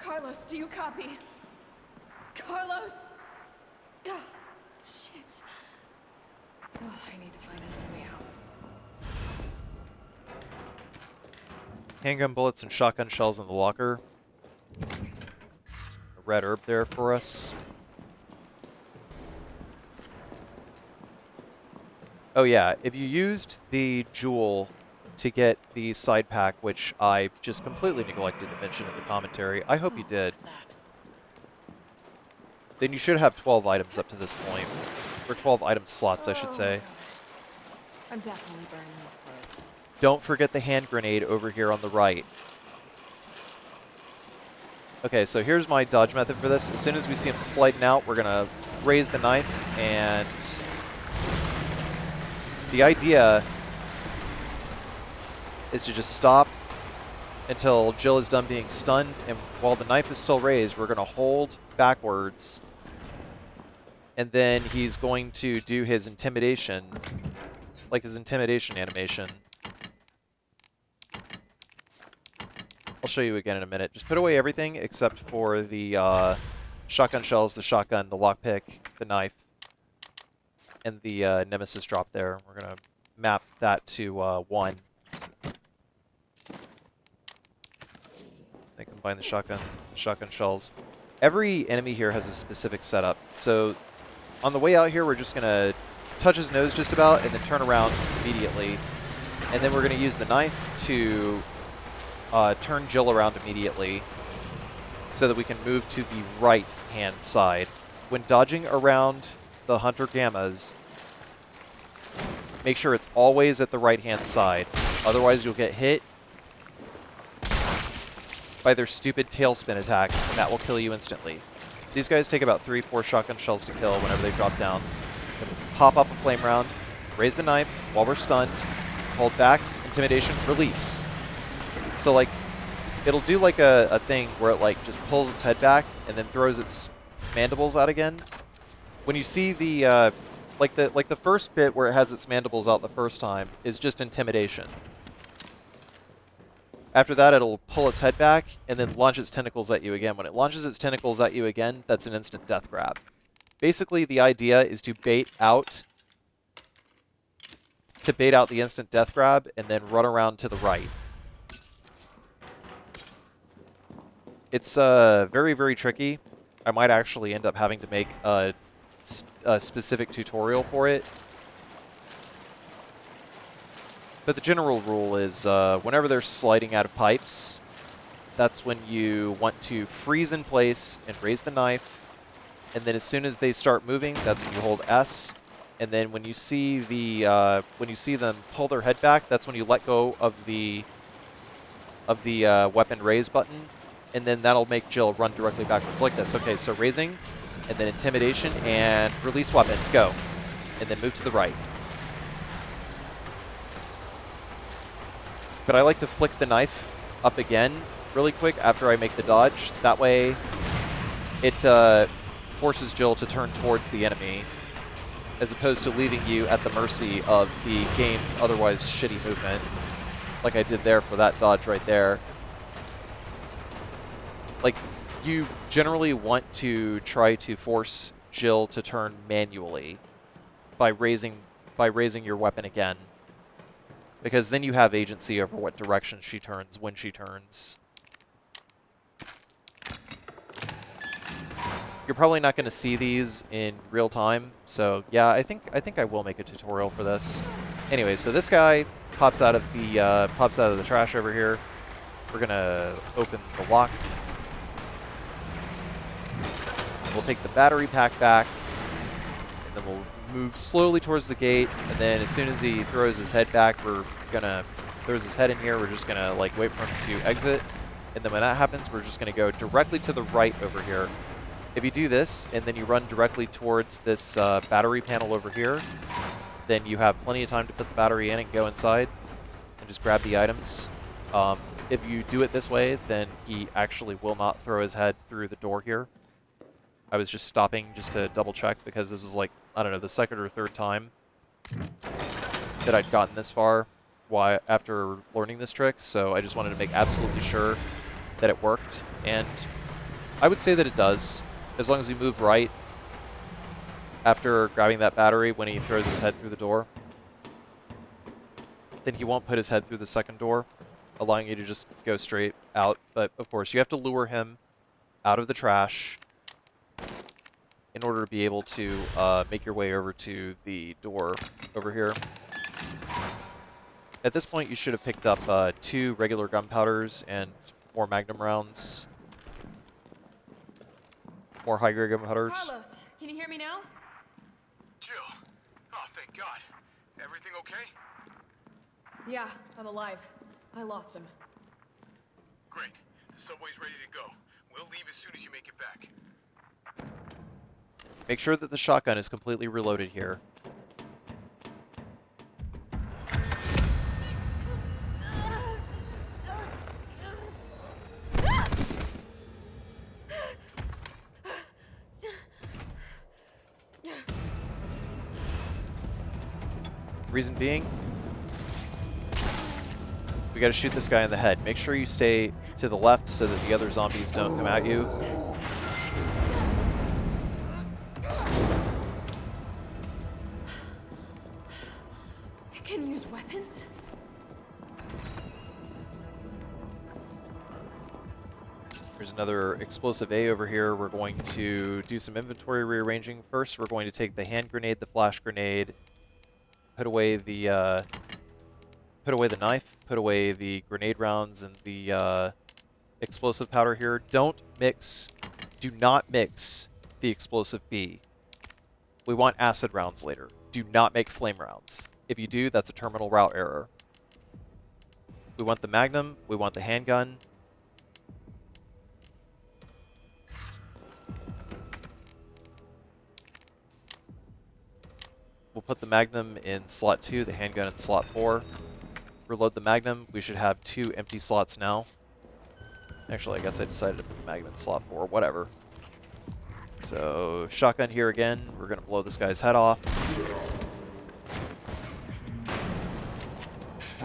[SPEAKER 8] Carlos, do you copy? Carlos! Oh, shit. Oh, I need to find another way out.
[SPEAKER 1] Handgun bullets and shotgun shells in the locker. A red herb there for us. Oh yeah, if you used the jewel to get the side pack, which I just completely neglected to mention in the commentary, I hope you did. Then you should have 12 items up to this point. Or 12 item slots, I should say.
[SPEAKER 8] I'm definitely burning this first.
[SPEAKER 1] Don't forget the hand grenade over here on the right. Okay, so here's my dodge method for this. As soon as we see him sliding out, we're going to raise the knife, and the idea is to just stop until Jill is done being stunned, and while the knife is still raised, we're going to hold backwards, and then he's going to do his intimidation, like his intimidation animation. I'll show you again in a minute. Just put away everything except for the shotgun shells, the shotgun, the lockpick, the knife, and the Nemesis drop there. We're going to map that to 1. Then combine the shotgun shells. Every enemy here has a specific setup. So on the way out here, we're just going to touch his nose just about and then turn around immediately. And then we're going to use the knife to turn Jill around immediately so that we can move to the right-hand side. When dodging around the Hunter Gammas, make sure it's always at the right-hand side. Otherwise, you'll get hit by their stupid tailspin attack, and that will kill you instantly. These guys take about 3-4 shotgun shells to kill whenever they drop down. Pop up a flame round, raise the knife while we're stunned, hold back, intimidation, release. So, like, it'll do, like, a thing where it, like, just pulls its head back and then throws its mandibles out again. When you see the, like the first bit where it has its mandibles out the first time is just intimidation. After that, it'll pull its head back and then launch its tentacles at you again. When it launches its tentacles at you again, that's an instant death grab. Basically, the idea is to bait out the instant death grab and then run around to the right. It's very, very tricky. I might actually end up having to make a specific tutorial for it. But the general rule is whenever they're sliding out of pipes, that's when you want to freeze in place and raise the knife. And then as soon as they start moving, that's when you hold S. And then when you see them pull their head back, that's when you let go of the weapon raise button. And then that'll make Jill run directly backwards like this. Okay, so raising, and then intimidation, and release weapon, go. And then move to the right. But I like to flick the knife up again really quick after I make the dodge. That way it forces Jill to turn towards the enemy, as opposed to leaving you at the mercy of the game's otherwise shitty movement, like I did there for that dodge right there. Like, you generally want to try to force Jill to turn manually by raising your weapon again, because then you have agency over what direction she turns when she turns. You're probably not going to see these in real time, so yeah, I think I will make a tutorial for this. Anyway, so this guy pops out of the trash over here. We're gonna open the lock. We'll take the battery pack back, and then we'll move slowly towards the gate, and then as soon as he throws his head back, we're gonna throws his head in here, we're just gonna like wait for him to exit, and then when that happens, we're just gonna go directly to the right over here. If you do this, and then you run directly towards this battery panel over here, then you have plenty of time to put the battery in and go inside, and just grab the items. If you do it this way, then he actually will not throw his head through the door here. I was just stopping just to double check because this was like, I don't know, the second or third time that I'd gotten this far after learning this trick, so I just wanted to make absolutely sure that it worked. And I would say that it does, as long as you move right after grabbing that battery when he throws his head through the door. Then he won't put his head through the second door, allowing you to just go straight out. But, of course, you have to lure him out of the trash in order to be able to make your way over to the door over here. At this point, you should have picked up 2 regular gunpowders and more magnum rounds. More high-grade gunpowders.
[SPEAKER 8] Carlos, can you hear me now?
[SPEAKER 5] Jill. Oh, thank God. Everything okay?
[SPEAKER 8] Yeah, I'm alive. I lost him.
[SPEAKER 5] Great. The subway's ready to go. We'll leave as soon as you make it back.
[SPEAKER 1] Make sure that the shotgun is completely reloaded here. Reason being, we gotta shoot this guy in the head. Make sure you stay to the left so that the other zombies don't come at you.
[SPEAKER 8] I can use weapons?
[SPEAKER 1] There's another explosive A over here. We're going to do some inventory rearranging. First, we're going to take the hand grenade, the flash grenade, put away the knife, put away the grenade rounds and the explosive powder here. Don't mix, do not mix the explosive B. We want acid rounds later. Do not make flame rounds. If you do, that's a terminal route error. We want the magnum, we want the handgun. We'll put the magnum in slot 2, the handgun in slot 4. Reload the magnum. We should have 2 empty slots now. Actually, I guess I decided to put the magnum in slot 4. Whatever. So, shotgun here again. We're going to blow this guy's head off.
[SPEAKER 8] I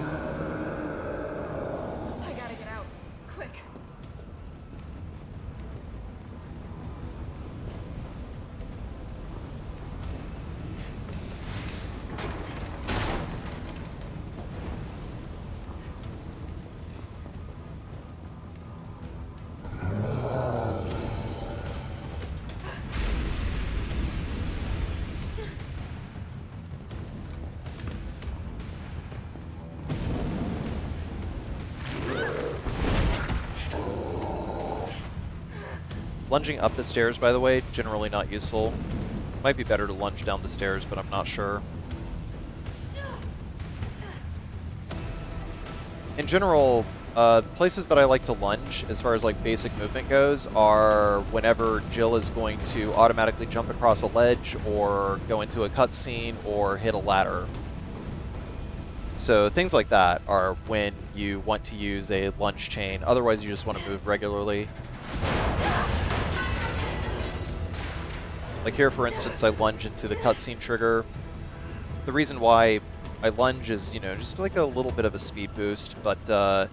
[SPEAKER 8] gotta get out. Quick.
[SPEAKER 1] Lunging up the stairs, by the way, generally not useful. Might be better to lunge down the stairs, but I'm not sure. In general, places that I like to lunge, as far as like basic movement goes, are whenever Jill is going to automatically jump across a ledge, or go into a cutscene, or hit a ladder. So things like that are when you want to use a lunge chain. Otherwise, you just want to move regularly. Like here, for instance, I lunge into the cutscene trigger. The reason why I lunge is, you know, just like a little bit of a speed boost, but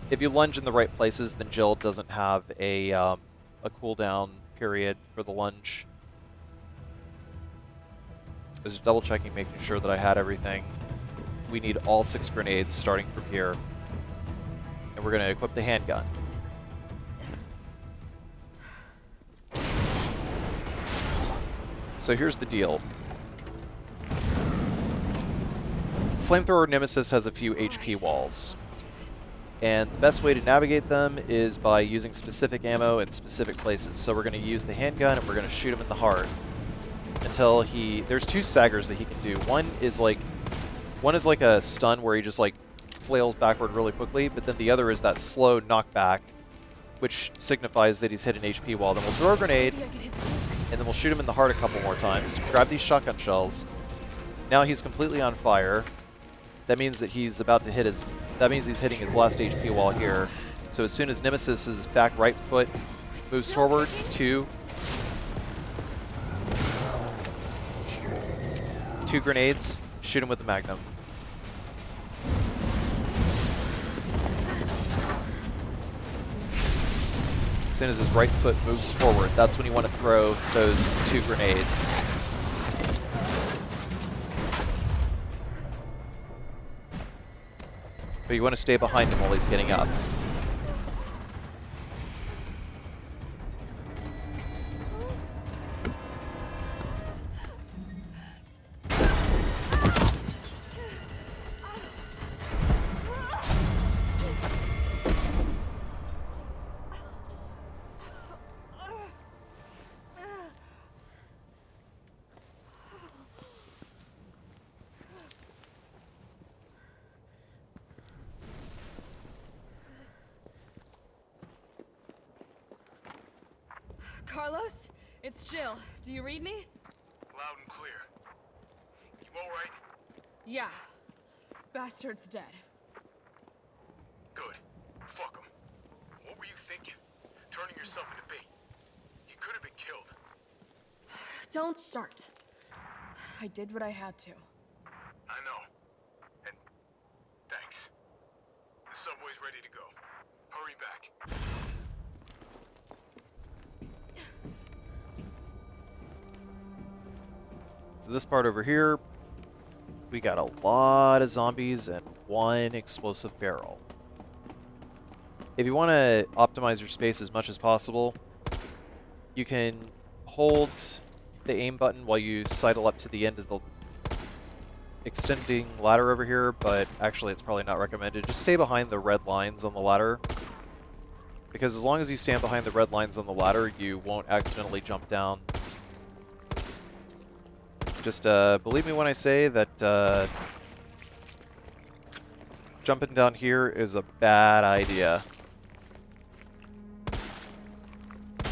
[SPEAKER 1] if you lunge in the right places, then Jill doesn't have a cooldown period for the lunge. I was just double checking, making sure that I had everything. We need all 6 grenades starting from here. And we're going to equip the handgun. So here's the deal. Flamethrower Nemesis has a few HP walls. And the best way to navigate them is by using specific ammo in specific places. So we're going to use the handgun and we're going to shoot him in the heart until he... There's 2 staggers that he can do. One is like a stun where he just like flails backward really quickly, but then the other is that slow knockback, which signifies that he's hit an HP wall. Then we'll throw a grenade, and then we'll shoot him in the heart a couple more times. Grab these shotgun shells. Now he's completely on fire. That means that he's about to hit his... That means he's hitting his last HP wall here. So as soon as Nemesis' back right foot moves forward, 2 grenades, shoot him with the magnum. soon as his right foot moves forward, that's when you want to throw those 2 grenades. But you want to stay behind him while he's getting up.
[SPEAKER 8] Carlos, it's Jill. Do you read me?
[SPEAKER 5] Loud and clear. You alright?
[SPEAKER 8] Yeah. Bastard's dead.
[SPEAKER 5] Good. Fuck him. What were you thinking? Turning yourself into bait. You could have been killed.
[SPEAKER 8] Don't start. I did what I had to.
[SPEAKER 5] I know. And thanks. The subway's ready to go. Hurry back.
[SPEAKER 1] So this part over here, we got a lot of zombies and 1 explosive barrel. If you want to optimize your space as much as possible, you can hold the aim button while you sidle up to the end of the extending ladder over here, but actually it's probably not recommended. Just stay behind the red lines on the ladder, because as long as you stand behind the red lines on the ladder, you won't accidentally jump down. Just believe me when I say that jumping down here is a bad idea.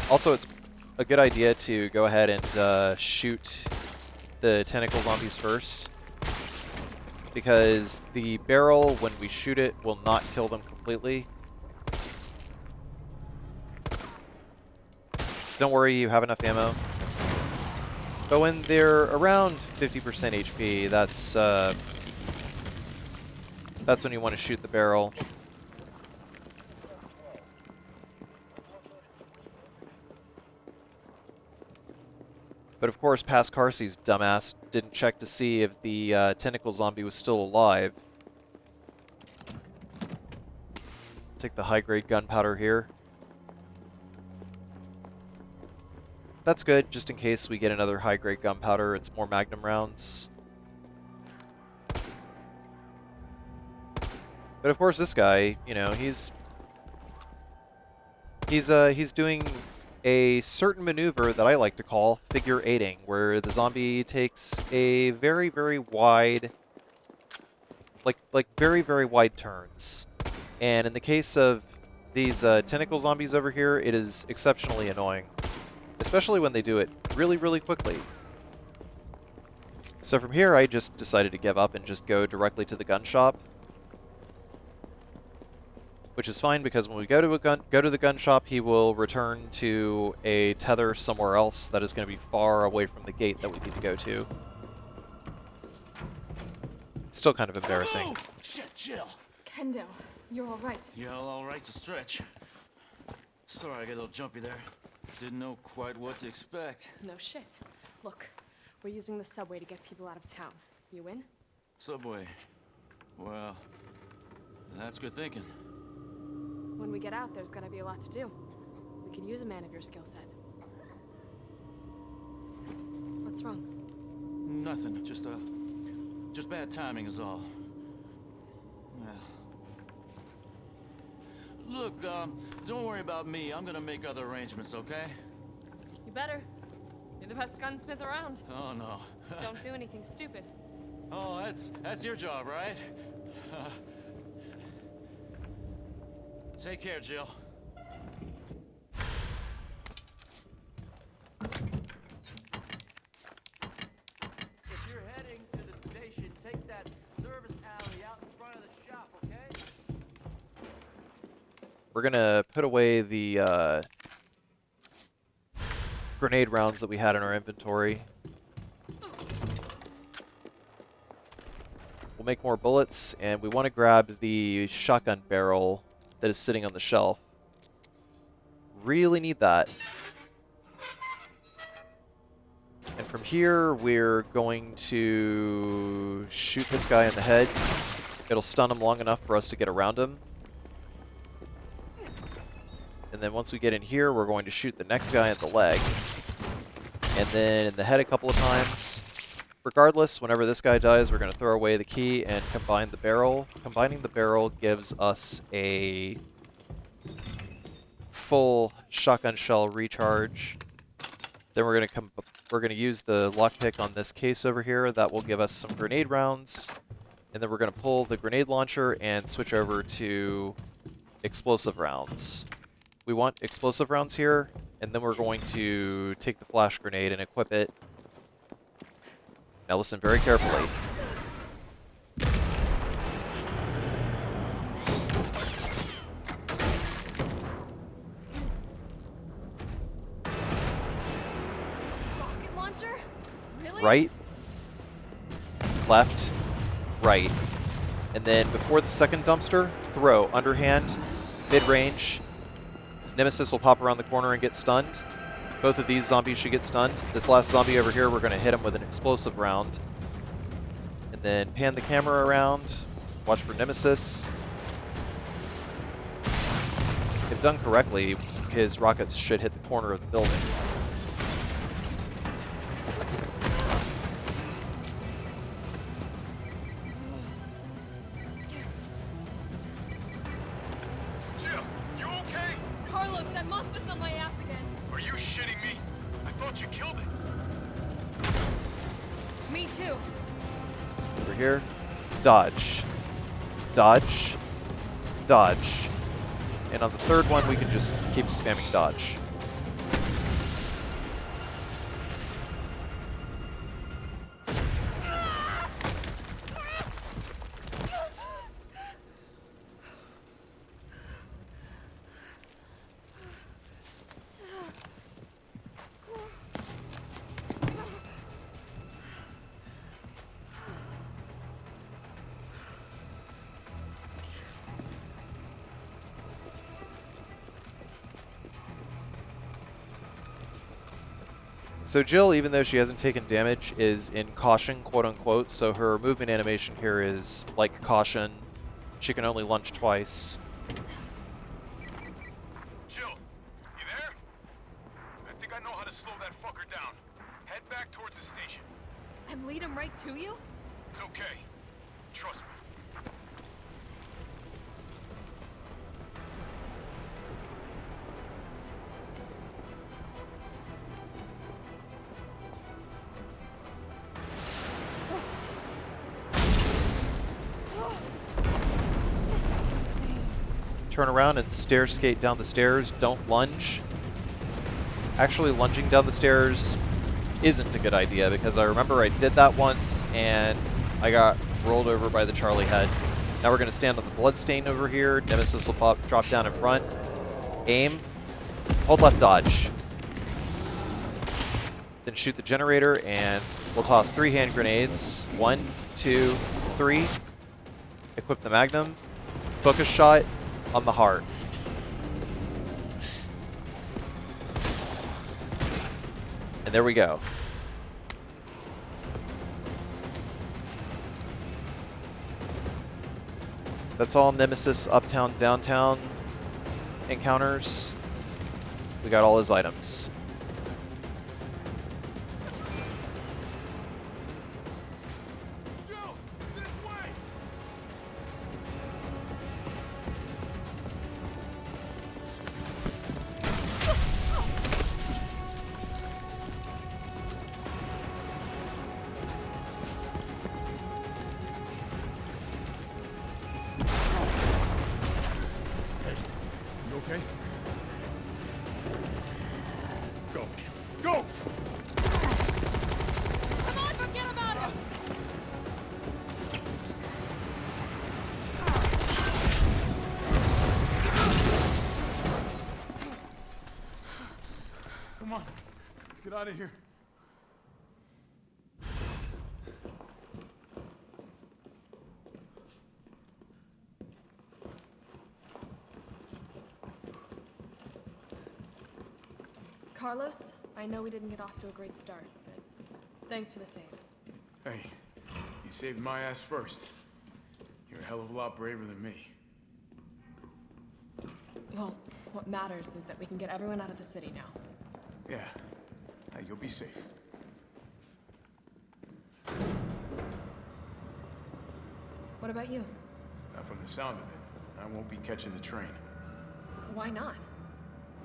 [SPEAKER 1] Also, it's a good idea to go ahead and shoot the tentacle zombies first, because the barrel, when we shoot it, will not kill them completely. Don't worry, you have enough ammo. But when they're around 50% HP, that's when you want to shoot the barrel. But of course, past Carsey's dumbass didn't check to see if the tentacle zombie was still alive. Take the high-grade gunpowder here. That's good, just in case we get another high-grade gunpowder. It's more Magnum rounds. But of course, this guy, you know, he's doing a certain maneuver that I like to call figure eighting, where the zombie takes a very, very wide, like very, very wide turns. And in the case of these tentacle zombies over here, it is exceptionally annoying. Especially when they do it really, really quickly. So from here, I just decided to give up and just go directly to the gun shop. Which is fine, because when we go to the gun shop, he will return to a tether somewhere else that is going to be far away from the gate that we need to go to. Still kind of embarrassing.
[SPEAKER 11] Oh, shit, Jill.
[SPEAKER 8] Kendo, you're all right.
[SPEAKER 14] Yeah, all right's a stretch. Sorry, I got a little jumpy there. Didn't know quite what to expect.
[SPEAKER 8] No shit. Look, we're using the subway to get people out of town. You in?
[SPEAKER 14] Subway. Well, that's good thinking.
[SPEAKER 8] When we get out, there's gonna be a lot to do. We could use a man of your skill set. What's wrong?
[SPEAKER 14] Nothing. Just bad timing is all. Well. Look, don't worry about me. I'm gonna make other arrangements, okay?
[SPEAKER 8] You better. You're the best gunsmith around.
[SPEAKER 14] Oh, no.
[SPEAKER 8] Don't do anything stupid.
[SPEAKER 14] Oh, that's your job, right? Take care, Jill.
[SPEAKER 15] If you're heading to the station, take that service alley out in front of the shop, okay?
[SPEAKER 1] We're gonna put away the grenade rounds that we had in our inventory. We'll make more bullets, and we want to grab the shotgun barrel that is sitting on the shelf
[SPEAKER 16] Really need that. And from here, we're going to shoot this guy in the head. It'll stun him long enough for us to get around him. And then once we get in here, we're going to shoot the next guy in the leg. And then in the head a couple of times. Regardless, whenever this guy dies, we're going to throw away the key and combine the barrel. Combining the barrel gives us a full shotgun shell recharge. Then we're going to use the lockpick on this case over here. That will give us some grenade rounds. And then we're going to pull the grenade launcher and switch over to explosive rounds. We want explosive rounds here, and then we're going to take the flash grenade and equip it. Now listen very carefully.
[SPEAKER 8] Rocket launcher? Really?
[SPEAKER 16] Right, left, right. And then before the second dumpster, throw underhand, mid-range. Nemesis will pop around the corner and get stunned. Both of these zombies should get stunned. This last zombie over here, we're going to hit him with an explosive round. And then pan the camera around. Watch for Nemesis. If done correctly, his rockets should hit the corner of the building.
[SPEAKER 3] Jill, you okay?
[SPEAKER 8] Carlos, that monster's on my ass again.
[SPEAKER 3] Are you shitting me? I thought you killed it.
[SPEAKER 8] Me too.
[SPEAKER 16] Over here. Dodge. Dodge. Dodge. And on the third one, we can just keep spamming dodge. So Jill, even though she hasn't taken damage, is in caution, quote-unquote, so her movement animation here is like caution. She can only lunge twice.
[SPEAKER 3] Jill, you there? I think I know how to slow that fucker down. Head back towards the station.
[SPEAKER 8] And lead him right to you?
[SPEAKER 3] It's okay. Trust me.
[SPEAKER 16] Turn around and stair skate down the stairs. Don't lunge. Actually, lunging down the stairs isn't a good idea because I remember I did that once and I got rolled over by the Charlie head. Now we're going to stand on the bloodstain over here. Nemesis will drop down in front. Aim. Hold left dodge. Then shoot the generator and we'll toss 3 hand grenades. 1, 2, 3. Equip the magnum. Focus shot on the heart. And there we go. That's all Nemesis uptown, downtown encounters. We got all his items.
[SPEAKER 5] Okay? Go. Go!
[SPEAKER 8] Come on, forget about him!
[SPEAKER 5] Come on. Let's get out of here.
[SPEAKER 8] Carlos, I know we didn't get off to a great start, but thanks for the save.
[SPEAKER 5] Hey, you saved my ass first. You're a hell of a lot braver than me.
[SPEAKER 8] Well, what matters is that we can get everyone out of the city now.
[SPEAKER 5] Yeah. Hey, you'll be safe.
[SPEAKER 8] What about you?
[SPEAKER 5] Now, from the sound of it, I won't be catching the train.
[SPEAKER 8] Why not?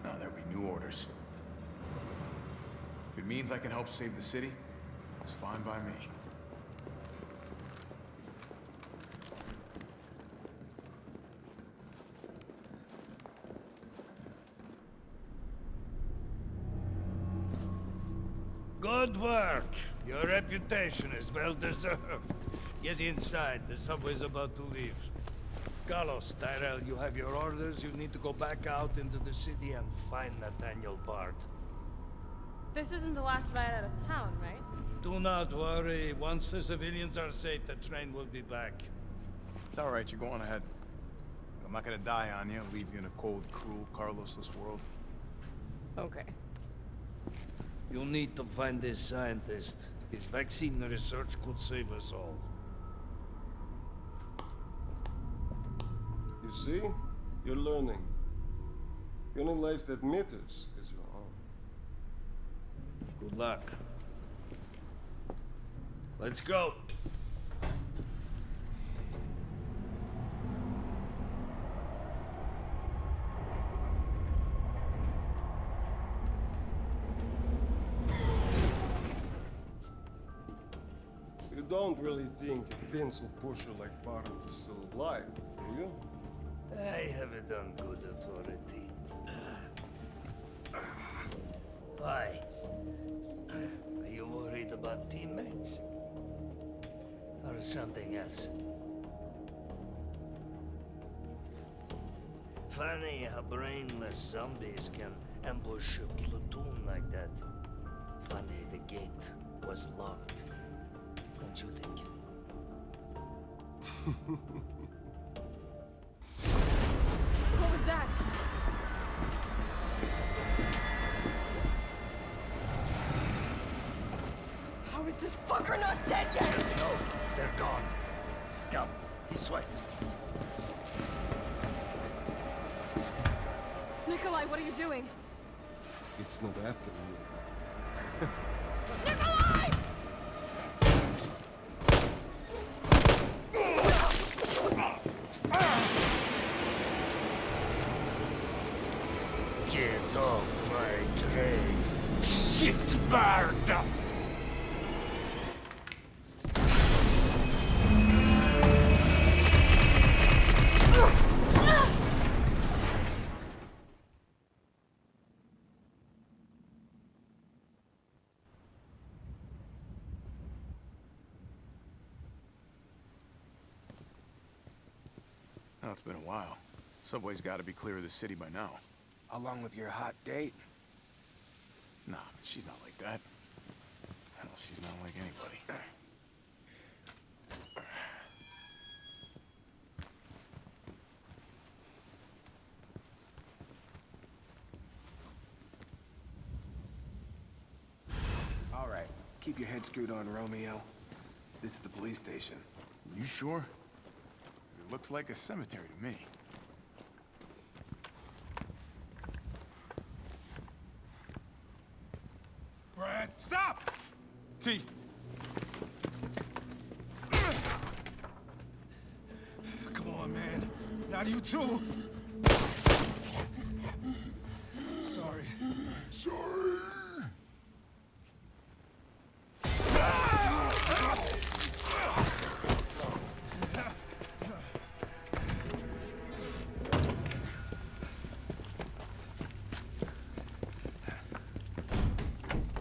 [SPEAKER 5] No, there'll be new orders. If it means I can help save the city, it's fine by me.
[SPEAKER 17] Good work. Your reputation is well deserved. Get inside. The subway's about to leave. Carlos, Tyrell, you have your orders. You need to go back out into the city and find Nathaniel Bard.
[SPEAKER 18] This isn't the last ride out of town, right?
[SPEAKER 17] Do not worry. Once the civilians are safe, the train will be back.
[SPEAKER 5] It's all right. You're going ahead. I'm not gonna die on you, leave you in a cold, cruel, Carlosless world.
[SPEAKER 18] Okay.
[SPEAKER 17] You'll need to find this scientist. His vaccine research could save us all.
[SPEAKER 12] You see? You're learning. The only life that matters is your own.
[SPEAKER 17] Good luck. Let's go.
[SPEAKER 12] You don't really think a pencil pusher like Bard is still alive, do you?
[SPEAKER 17] I have it on good authority. Why? Are you worried about teammates? Or something else? Funny how brainless zombies can ambush a platoon like that. Funny the gate was locked. Don't you think?
[SPEAKER 8] What was that? How is this fucker not dead yet?
[SPEAKER 17] No, they're gone. Come, this way.
[SPEAKER 8] Nikolai, what are you doing?
[SPEAKER 12] It's not after you.
[SPEAKER 8] Nikolai!
[SPEAKER 17] Get off my train, shit bird!
[SPEAKER 5] Oh, it's been a while. Subway's got to be clear of the city by now.
[SPEAKER 6] Along with your hot date?
[SPEAKER 5] Nah, she's not like that. Hell, she's not like anybody.
[SPEAKER 6] All right. Keep your head screwed on, Romeo. This is the police station.
[SPEAKER 5] You sure? It looks like a cemetery to me. Brad, stop! T.
[SPEAKER 6] Come on, man. Not you too. Sorry.
[SPEAKER 5] Sorry.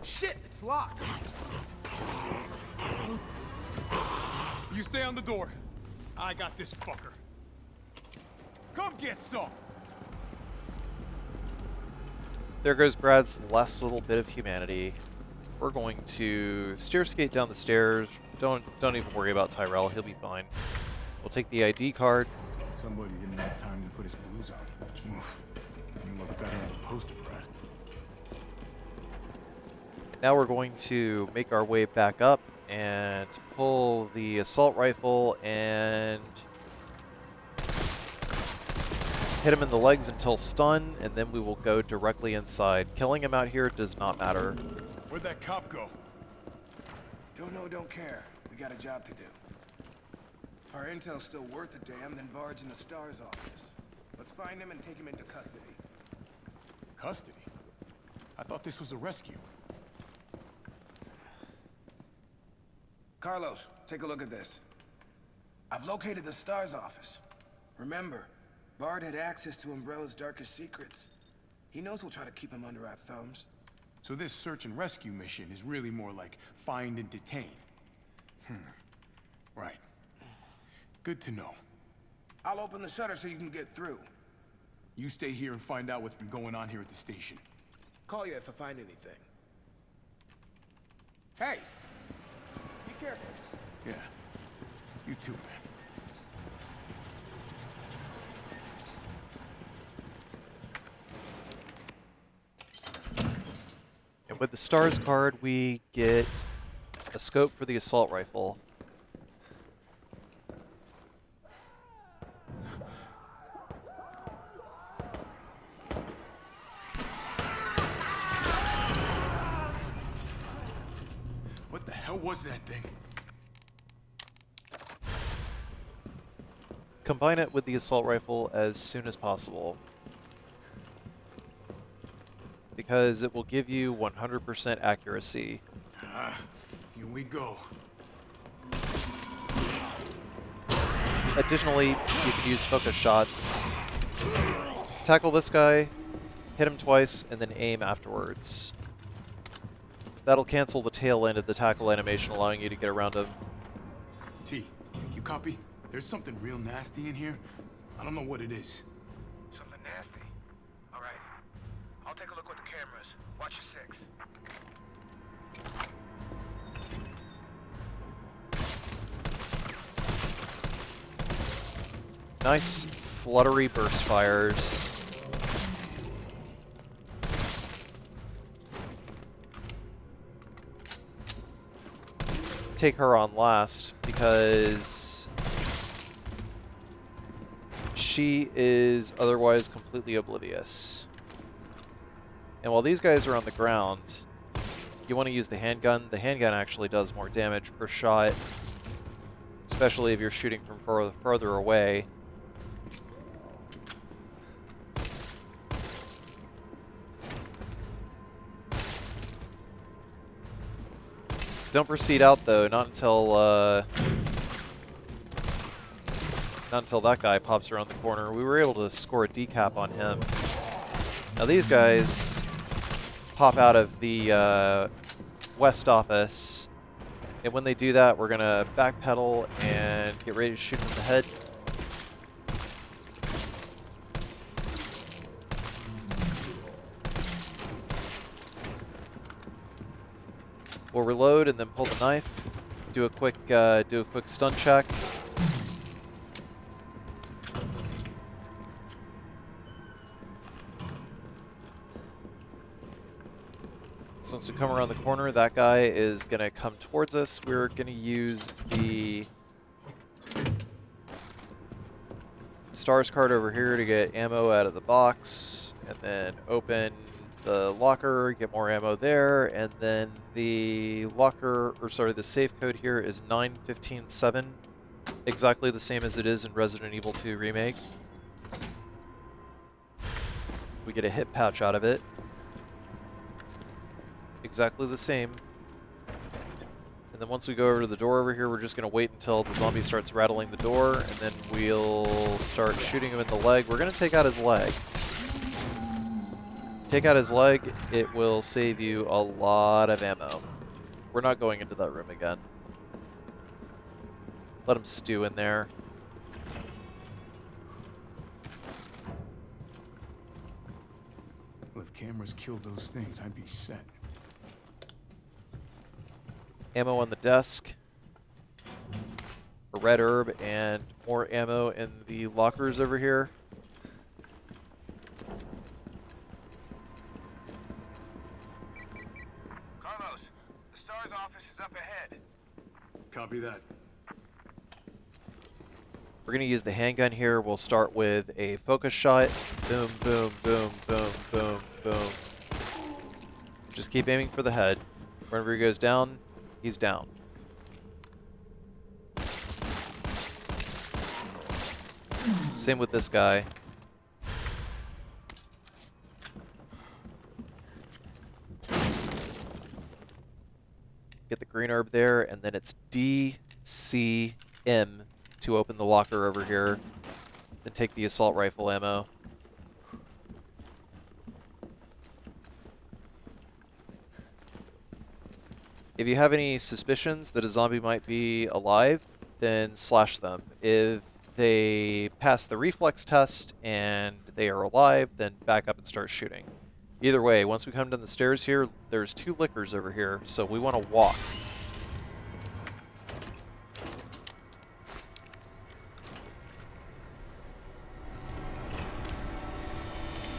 [SPEAKER 6] Shit, it's locked.
[SPEAKER 5] You stay on the door. I got this fucker. Come get some.
[SPEAKER 16] There goes Brad's last little bit of humanity. We're going to steer skate down the stairs. Don't even worry about Tyrell. He'll be fine. We'll take the ID card.
[SPEAKER 5] Somebody didn't have time to put his blues on. Oof. You look better on the poster, Brad.
[SPEAKER 16] Now we're going to make our way back up and pull the assault rifle and hit him in the legs until stunned, and then we will go directly inside. Killing him out here does not matter.
[SPEAKER 5] Where'd that cop go?
[SPEAKER 6] Don't know, don't care. We got a job to do. If our intel's still worth a damn, then Bard's in the STARS office. Let's find him and take him into custody.
[SPEAKER 5] Custody? I thought this was a rescue.
[SPEAKER 6] Carlos, take a look at this. I've located the STARS office. Remember, Bard had access to Umbrella's darkest secrets. He knows we'll try to keep him under our thumbs.
[SPEAKER 5] So this search and rescue mission is really more like find and detain. Right. Good to know.
[SPEAKER 6] I'll open the shutter so you can get through.
[SPEAKER 5] You stay here and find out what's been going on here at the station.
[SPEAKER 6] Call you if I find anything. Hey! Be careful.
[SPEAKER 5] Yeah. You too, man.
[SPEAKER 16] And with the STARS card, we get a scope for the assault rifle.
[SPEAKER 5] What the hell was that thing?
[SPEAKER 16] Combine it with the assault rifle as soon as possible, because it will give you 100% accuracy.
[SPEAKER 5] Here we go.
[SPEAKER 16] Additionally, you can use focus shots. Tackle this guy, hit him twice, and then aim afterwards. That'll cancel the tail end of the tackle animation, allowing you to get around him.
[SPEAKER 5] T, you copy? There's something real nasty in here. I don't know what it is.
[SPEAKER 6] Something nasty. All right. I'll take a look with the cameras. Watch your six.
[SPEAKER 16] Nice fluttery burst fires. Take her on last because she is otherwise completely oblivious. And while these guys are on the ground, you want to use the handgun. The handgun actually does more damage per shot, especially if you're shooting from further away. Don't proceed out though, not until that guy pops around the corner. We were able to score a decap on him. Now these guys pop out of the west office, and when they do that, we're gonna backpedal and get ready to shoot them in the head. We'll reload and then pull the knife. Do a quick stun check. So once we come around the corner, that guy is gonna come towards us. We're gonna use the STARS card over here to get ammo out of the box, and then open the locker, get more ammo there, and then the locker, or sorry, the safe code here is 9157, exactly the same as it is in Resident Evil 2 Remake. We get a hip pouch out of it. Exactly the same. And then once we go over to the door over here, we're just going to wait until the zombie starts rattling the door, and then we'll start shooting him in the leg. We're going to take out his leg. Take out his leg, it will save you a lot of ammo. We're not going into that room again. Let him stew in there.
[SPEAKER 5] Well, if cameras killed those things, I'd be set.
[SPEAKER 16] Ammo on the desk. A red herb and more ammo in the lockers over here.
[SPEAKER 6] Carlos,
[SPEAKER 3] is up ahead.
[SPEAKER 5] Copy that.
[SPEAKER 16] We're going to use the handgun here. We'll start with a focus shot. Boom, boom, boom, boom, boom, boom. Just keep aiming for the head. Whenever he goes down, he's down. Same with this guy. Get the green herb there, and then it's D, C, M to open the locker over here. Then take the assault rifle ammo. If you have any suspicions that a zombie might be alive, then slash them. If they pass the reflex test and they are alive, then back up and start shooting. Either way, once we come down the stairs here, there's 2 lickers over here, so we want to walk.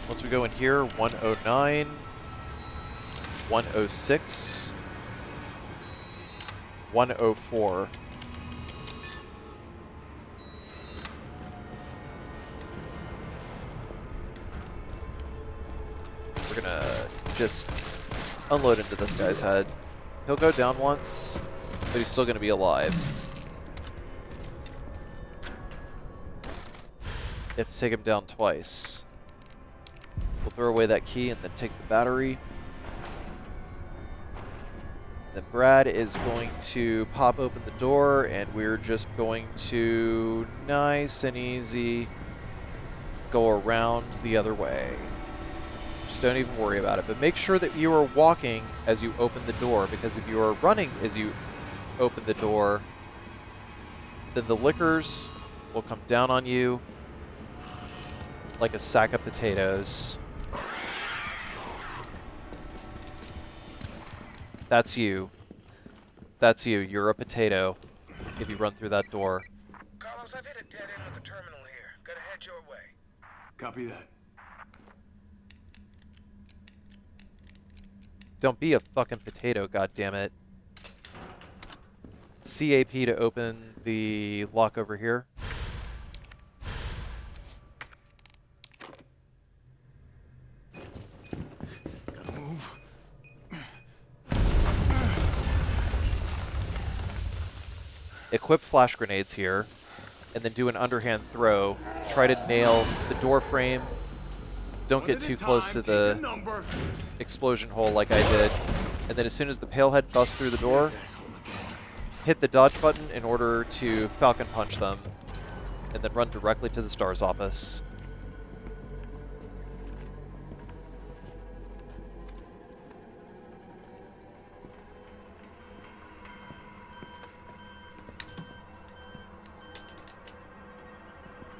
[SPEAKER 16] Once we go in here, 109, 106, 104. We're gonna just unload into this guy's head. He'll go down once, but he's still gonna be alive. You have to take him down twice. We'll throw away that key and then take the battery. Then Brad is going to pop open the door, and we're just going to, nice and easy, go around the other way. Just don't even worry about it. But make sure that you are walking as you open the door, because if you are running as you open the door, then the lickers will come down on you like a sack of potatoes. That's you. That's you. You're a potato if you run through that door.
[SPEAKER 6] Carlos, I've hit a dead end with the terminal here. Gotta head your way.
[SPEAKER 5] Copy that.
[SPEAKER 16] Don't be a fucking potato, goddammit. CAP to open the lock over here.
[SPEAKER 5] Gotta move.
[SPEAKER 16] Equip flash grenades here, and then do an underhand throw. Try to nail the door frame. Don't get too close to the explosion hole like I did. And then as soon as the pale head busts through the door, hit the dodge button in order to falcon punch them, and then run directly to the STARS office.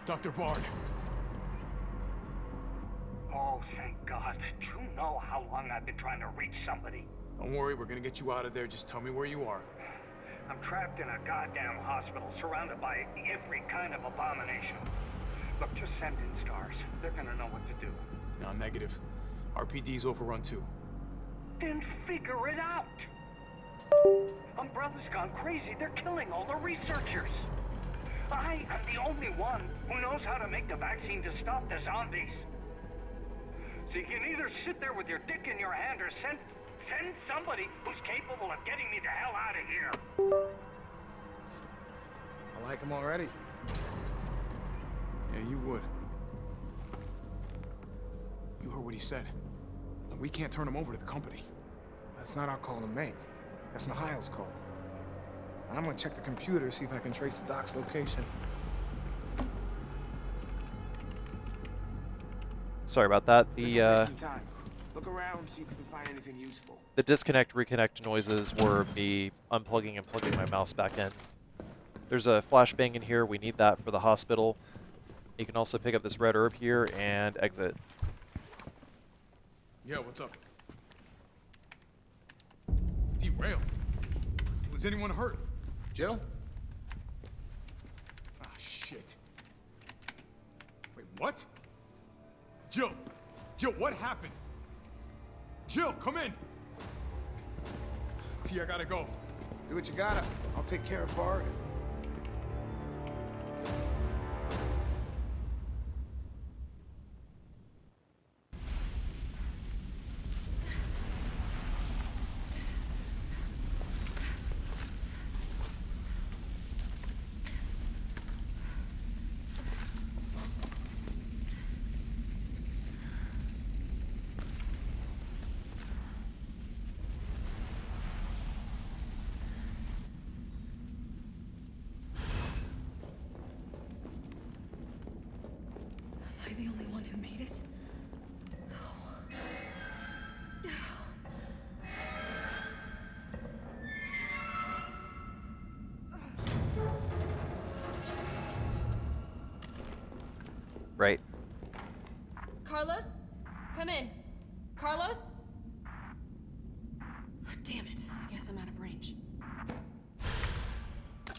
[SPEAKER 5] Dr. Bard.
[SPEAKER 10] Oh, thank God. Do you know how long I've been trying to reach somebody?
[SPEAKER 5] Don't worry, we're gonna get you out of there. Just tell me where you are.
[SPEAKER 10] I'm trapped in a goddamn hospital, surrounded by every kind of abomination. Look, just send in STARS. They're gonna know what to do.
[SPEAKER 5] No, negative. RPD's overrun too.
[SPEAKER 10] Then figure it out! Umbrella's gone crazy. They're killing all the researchers. I am the only one who knows how to make the vaccine to stop the zombies. So you can either sit there with your dick in your hand or send somebody who's capable of getting me the hell out of here.
[SPEAKER 6] I like him already.
[SPEAKER 5] Yeah, you would. You heard what he said. We can't turn him over to the company.
[SPEAKER 6] That's not our call to make. That's Mikhail's call. I'm gonna check the computer, see if I can trace the doc's location.
[SPEAKER 16] Sorry about that.
[SPEAKER 6] Look around, see if you can find anything useful.
[SPEAKER 16] The disconnect, reconnect noises were me unplugging and plugging my mouse back in. There's a flashbang in here. We need that for the hospital. You can also pick up this red herb here and exit.
[SPEAKER 5] Yeah, what's up? Derailed. Was anyone hurt?
[SPEAKER 6] Jill?
[SPEAKER 5] Ah, shit. Wait, what? Jill! Jill, what happened? Jill, come in! T, I gotta go.
[SPEAKER 6] Do what you gotta. I'll take care of Bard.
[SPEAKER 8] Am I the only one who made it?
[SPEAKER 16] Right.
[SPEAKER 18] Carlos? Come in. Carlos?
[SPEAKER 8] Damn it. I guess I'm out of range.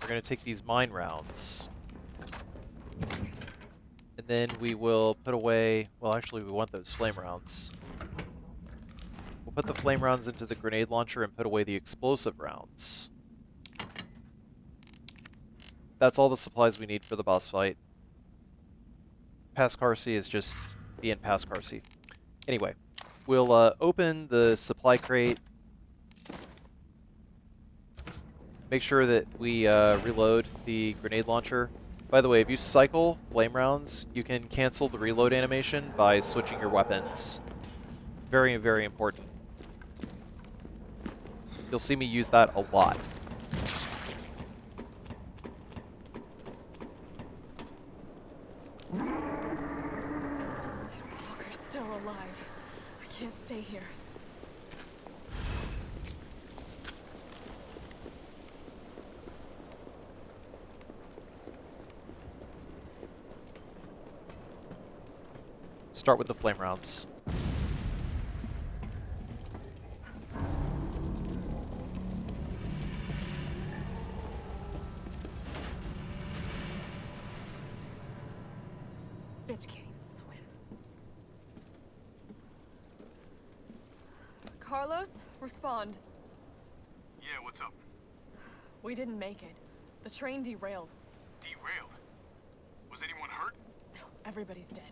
[SPEAKER 16] We're going to take these mine rounds. And then we will put away... Well, actually, we want those flame rounds. We'll put the flame rounds into the grenade launcher and put away the explosive rounds. That's all the supplies we need for the boss fight. Past Carcy is just being past Carcy. Anyway, we'll open the supply crate. Make sure that we reload the grenade launcher. By the way, if you cycle flame rounds, you can cancel the reload animation by switching your weapons. Very, very important. You'll see me use that a lot.
[SPEAKER 8] Walker's still alive. I can't stay here.
[SPEAKER 16] Start with the flame rounds.
[SPEAKER 8] Bitch can't even swim.
[SPEAKER 18] Carlos, respond.
[SPEAKER 3] Yeah, what's up?
[SPEAKER 18] We didn't make it. The train derailed.
[SPEAKER 3] Derailed? Was anyone hurt?
[SPEAKER 18] No, everybody's dead.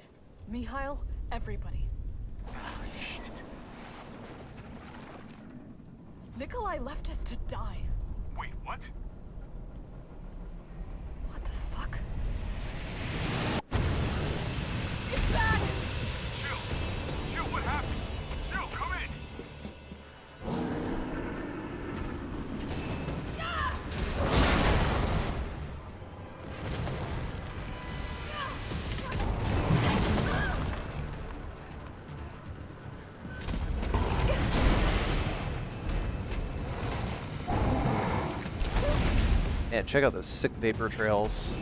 [SPEAKER 18] Mikhail, everybody.
[SPEAKER 3] Shit.
[SPEAKER 18] Nikolai left us to die.
[SPEAKER 3] Wait, what?
[SPEAKER 18] What the fuck? It's back!
[SPEAKER 3] Jill! Jill, what happened? Jill, come in!
[SPEAKER 16] Man, check out those sick vapor trails.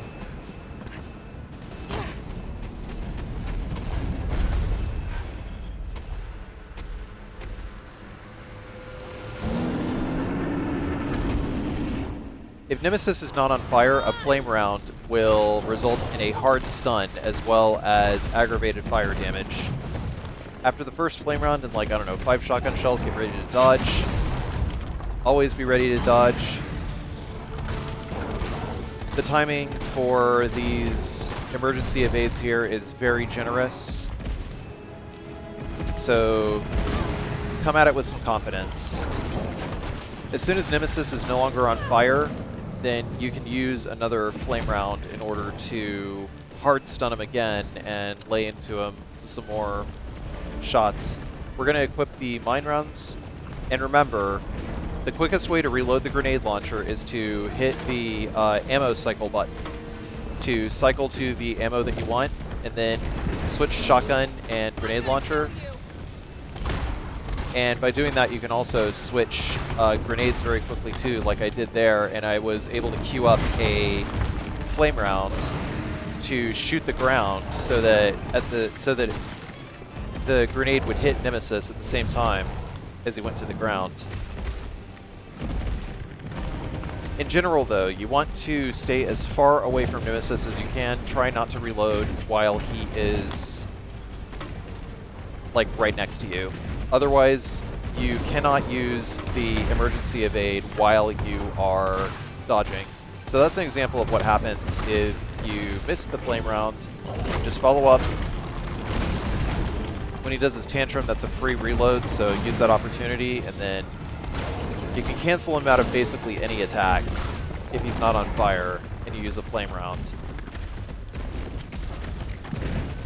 [SPEAKER 16] If Nemesis is not on fire, a flame round will result in a hard stun as well as aggravated fire damage. After the first flame round and, like, I don't know, 5 shotgun shells, get ready to dodge. Always be ready to dodge. The timing for these emergency evades here is very generous. So come at it with some confidence. As soon as Nemesis is no longer on fire, then you can use another flame round in order to hard stun him again and lay into him some more shots. We're going to equip the mine rounds. And remember, the quickest way to reload the grenade launcher is to hit the ammo cycle button to cycle to the ammo that you want, and then switch shotgun and grenade launcher. And by doing that, you can also switch grenades very quickly too, like I did there, and I was able to queue up a flame round to shoot the ground so that the grenade would hit Nemesis at the same time as he went to the ground. In general, though, you want to stay as far away from Nemesis as you can. Try not to reload while he is, like, right next to you. Otherwise, you cannot use the emergency evade while you are dodging. So that's an example of what happens if you miss the flame round. Just follow up. When he does his tantrum, that's a free reload, so use that opportunity, and then you can cancel him out of basically any attack if he's not on fire and you use a flame round.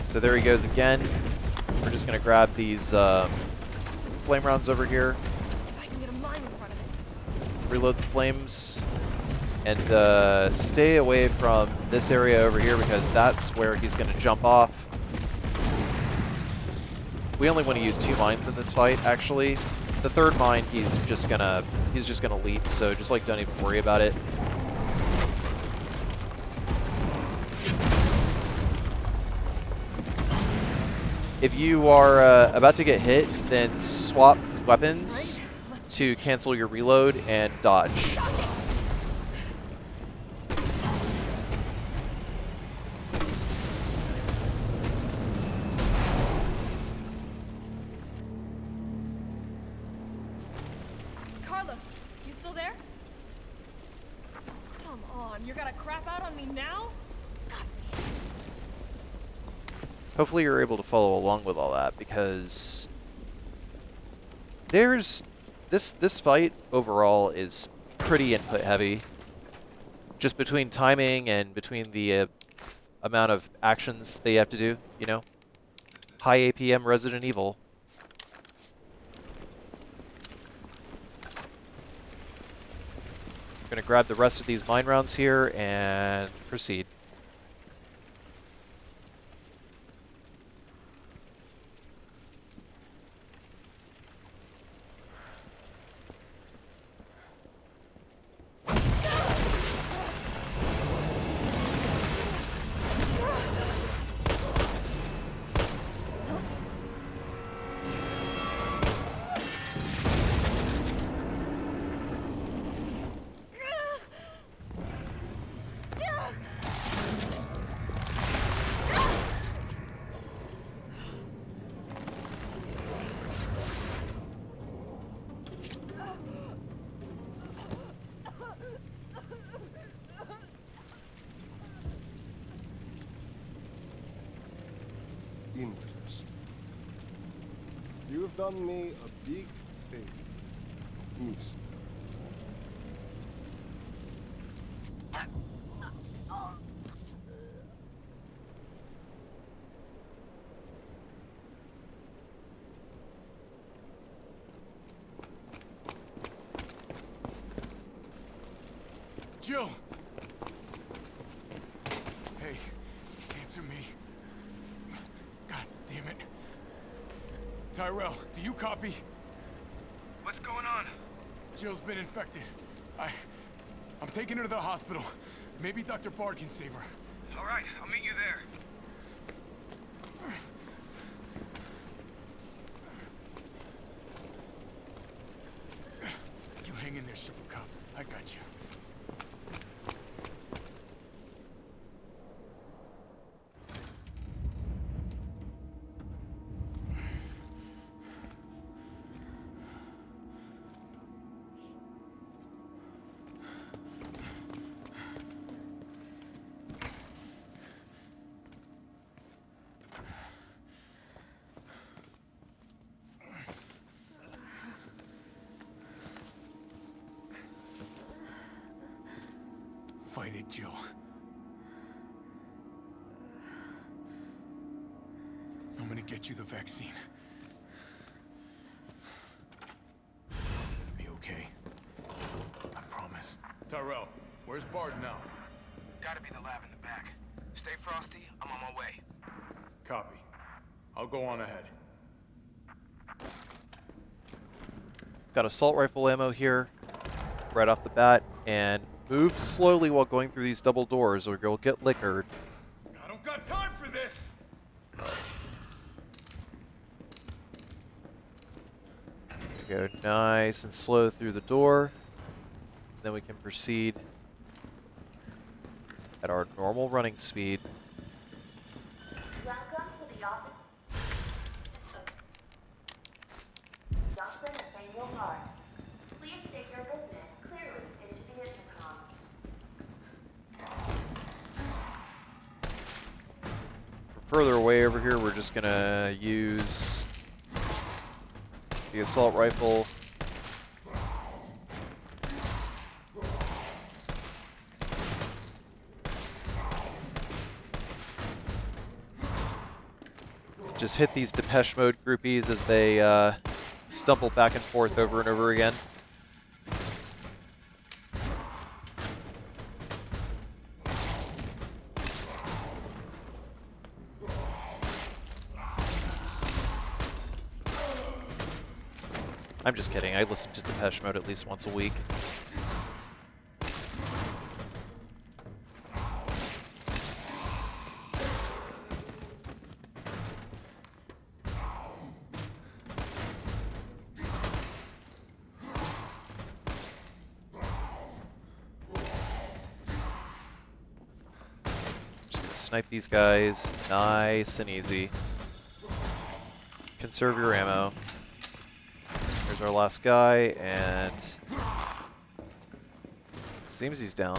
[SPEAKER 16] So there he goes again. We're just going to grab these flame rounds over here.
[SPEAKER 8] If I can get a mine in front of it.
[SPEAKER 16] Reload the flames. And stay away from this area over here because that's where he's going to jump off. We only want to use 2 mines in this fight, actually. The third mine, he's just gonna leap, so just like don't even worry about it. If you are about to get hit, then swap weapons to cancel your reload and dodge.
[SPEAKER 18] Carlos, you still there? Come on, you're gonna crap out on me now?
[SPEAKER 16] Hopefully you're able to follow along with all that, because there's this fight overall is pretty input heavy. Just between timing and between the amount of actions they have to do, you know? High APM Resident Evil. We're gonna grab the rest of these mine rounds here and proceed.
[SPEAKER 12] Interest. You have done me a big favor, Miss.
[SPEAKER 5] Jill! Hey, answer me. God damn it. Tyrell, do you copy?
[SPEAKER 3] What's going on?
[SPEAKER 5] Jill's been infected. I'm taking her to the hospital. Maybe Dr. Bard can save her.
[SPEAKER 3] All right, I'll meet you there.
[SPEAKER 5] You hang in there, Super Cop. I got you. Fight it, Jill. I'm gonna get you the vaccine. It'll be okay. I promise. Tyrell, where's Bard now?
[SPEAKER 6] Gotta be the lab in the back. Stay frosty, I'm on my way.
[SPEAKER 5] Copy. I'll go on ahead.
[SPEAKER 16] Got assault rifle ammo here right off the bat, and move slowly while going through these double doors or you'll get liquored.
[SPEAKER 5] I don't got time for this!
[SPEAKER 16] Go nice and slow through the door. Then we can proceed at our normal running speed.
[SPEAKER 19] Welcome to the office. Johnson and
[SPEAKER 16] further away over here, we're just gonna use the assault rifle. Just hit these Depeche Mode groupies as they stumble back and forth over and over again. I'm just kidding. I listen to Depeche Mode at least once a week. Just gonna snipe these guys nice and easy. Conserve your ammo. Here's our last guy, and it seems he's down.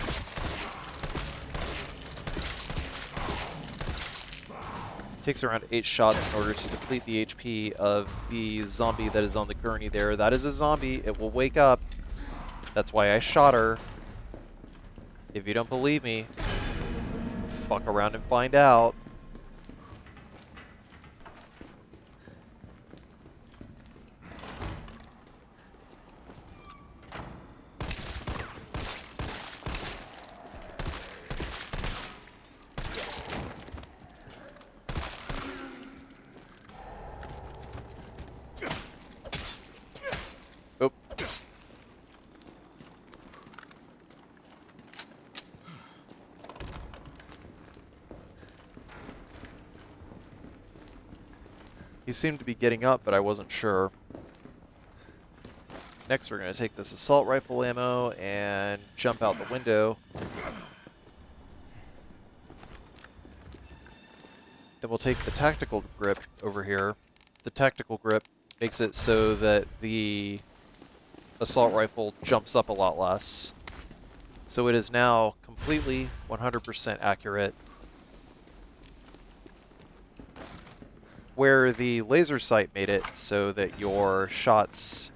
[SPEAKER 16] Takes around 8 shots in order to deplete the HP of the zombie that is on the gurney there. That is a zombie. It will wake up. That's why I shot her. If you don't believe me, fuck around and find out. He seemed to be getting up, but I wasn't sure. Next, we're going to take this assault rifle ammo and jump out the window. Then we'll take the tactical grip over here. The tactical grip makes it so that the assault rifle jumps up a lot less. So it is now completely 100% accurate. Where the laser sight made it so that your shots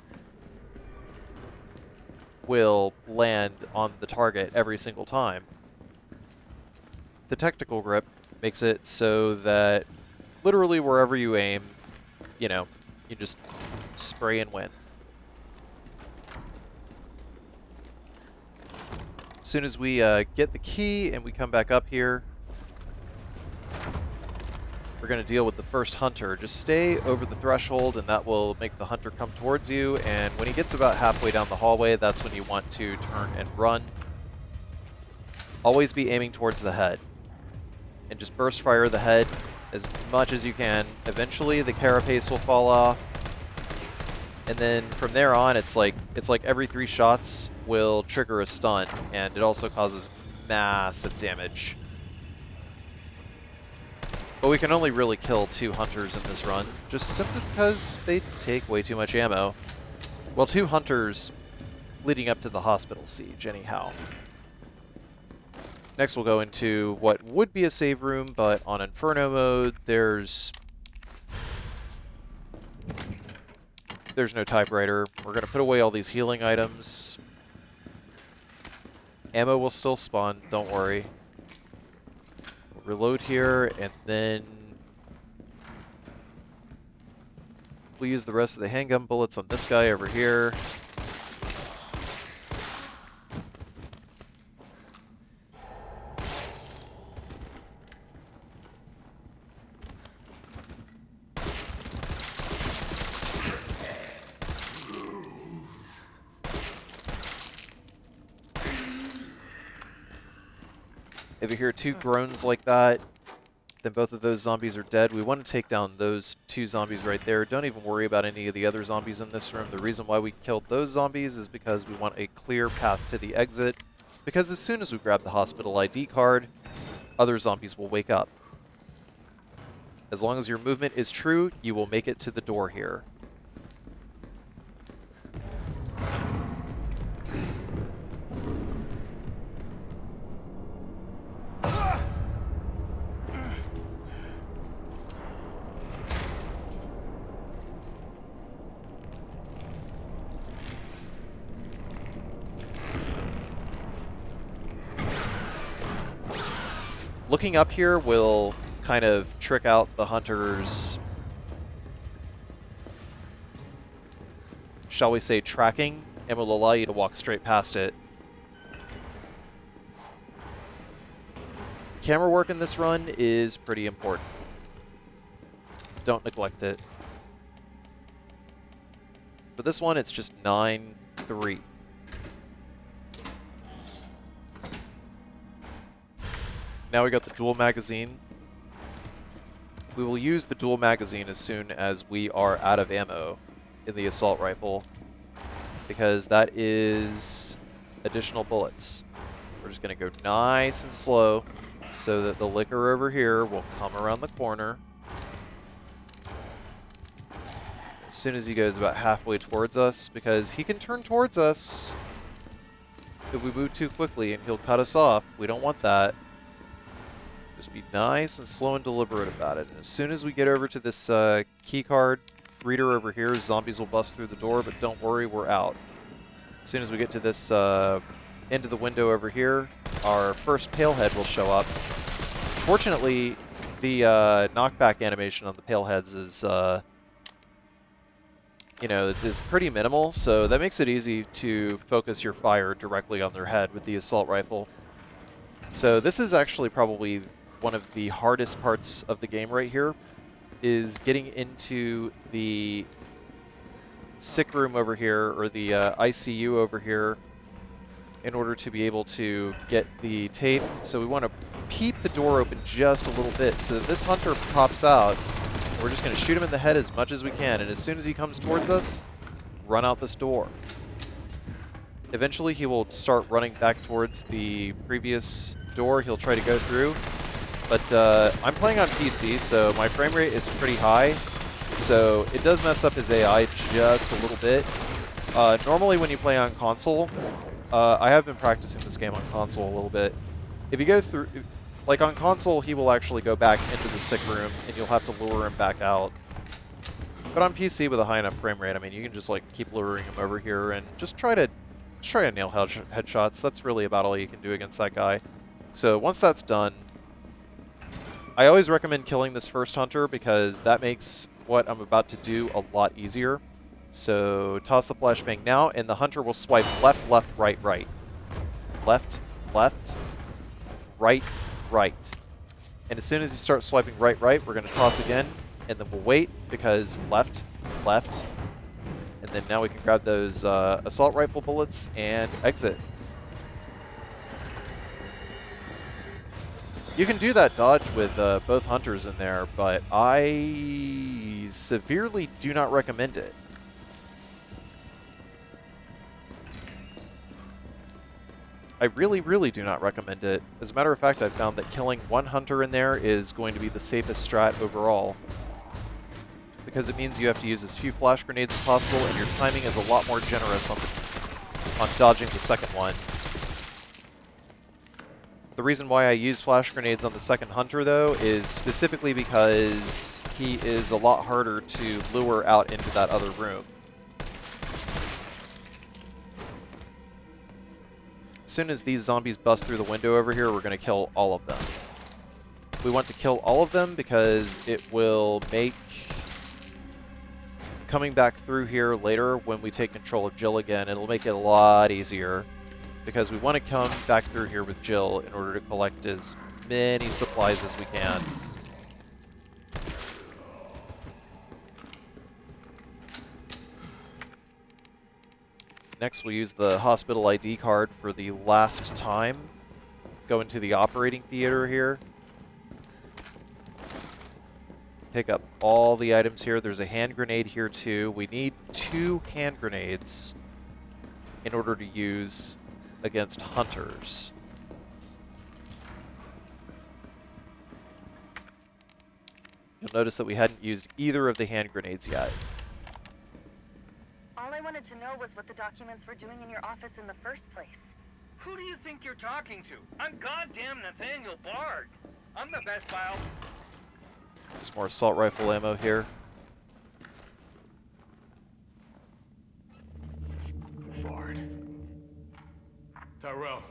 [SPEAKER 16] will land on the target every single time. The tactical grip makes it so that literally wherever you aim, you know, you just spray and win. As soon as we get the key and we come back up here, we're going to deal with the first hunter. Just stay over the threshold and that will make the hunter come towards you, and when he gets about halfway down the hallway, that's when you want to turn and run. Always be aiming towards the head. And just burst fire the head as much as you can. Eventually the carapace will fall off. And then from there on, it's like every 3 shots will trigger a stun, and it also causes massive damage. But we can only really kill 2 hunters in this run, just simply because they take way too much ammo. Well, 2 hunters leading up to the hospital siege, anyhow. Next we'll go into what would be a save room, but on Inferno mode, there's no typewriter. We're going to put away all these healing items. Ammo will still spawn, don't worry. Reload here, and then we'll use the rest of the handgun bullets on this guy over here. If you hear 2 groans like that, then both of those zombies are dead. We want to take down those 2 zombies right there. Don't even worry about any of the other zombies in this room. The reason why we killed those zombies is because we want a clear path to the exit. Because as soon as we grab the hospital ID card, other zombies will wake up. As long as your movement is true, you will make it to the door here. Looking up here will kind of trick out the hunters, shall we say, tracking, and will allow you to walk straight past it. Camera work in this run is pretty important. Don't neglect it. For this one, it's just 9-3. Now we got the dual magazine. We will use the dual magazine as soon as we are out of ammo in the assault rifle, because that is additional bullets. We're just going to go nice and slow so that the liquor over here will come around the corner. As soon as he goes about halfway towards us, because he can turn towards us if we move too quickly and he'll cut us off. We don't want that. Just be nice and slow and deliberate about it. And as soon as we get over to this key card reader over here, zombies will bust through the door, but don't worry, we're out. As soon as we get to this end of the window over here, our first palehead will show up. Fortunately, the knockback animation on the paleheads is, you know, it's pretty minimal, so that makes it easy to focus your fire directly on their head with the assault rifle. So this is actually probably one of the hardest parts of the game right here, is getting into the sick room over here, or the ICU over here, in order to be able to get the tape. So we want to peep the door open just a little bit so that this hunter pops out. We're just going to shoot him in the head as much as we can, and as soon as he comes towards us, run out this door. Eventually he will start running back towards the previous door he'll try to go through. But I'm playing on PC, so my frame rate is pretty high, so it does mess up his AI just a little bit. Normally when you play on console, I have been practicing this game on console a little bit. If you go through, like on console, he will actually go back into the sick room, and you'll have to lure him back out. But on PC with a high enough frame rate, I mean, you can just like keep luring him over here and just try to nail headshots. That's really about all you can do against that guy. So once that's done, I always recommend killing this first hunter, because that makes what I'm about to do a lot easier. So toss the flashbang now, and the hunter will swipe left, left, right, right. Left, left, right, right. And as soon as he starts swiping right, right, we're going to toss again, and then we'll wait, because left, left. And then now we can grab those assault rifle bullets and exit. You can do that dodge with both hunters in there, but I severely do not recommend it. I really, really do not recommend it. As a matter of fact, I've found that killing one hunter in there is going to be the safest strat overall, because it means you have to use as few flash grenades as possible, and your timing is a lot more generous on dodging the second one. The reason why I use flash grenades on the second hunter, though, is specifically because he is a lot harder to lure out into that other room. As soon as these zombies bust through the window over here, we're going to kill all of them. We want to kill all of them because it will make coming back through here later when we take control of Jill again, it'll make it a lot easier, because we want to come back through here with Jill in order to collect as many supplies as we can. Next, we'll use the hospital ID card for the last time. Go into the operating theater here. Pick up all the items here. There's a hand grenade here too. We need 2 hand grenades in order to use against hunters. You'll notice that we hadn't used either of the hand grenades yet.
[SPEAKER 19] All I wanted to know was what the documents were doing in your office in the first place.
[SPEAKER 15] Who do you think you're talking to? I'm goddamn Nathaniel Bard. I'm the best bio.
[SPEAKER 16] There's more assault rifle ammo here.
[SPEAKER 5] Bard. Tyrell,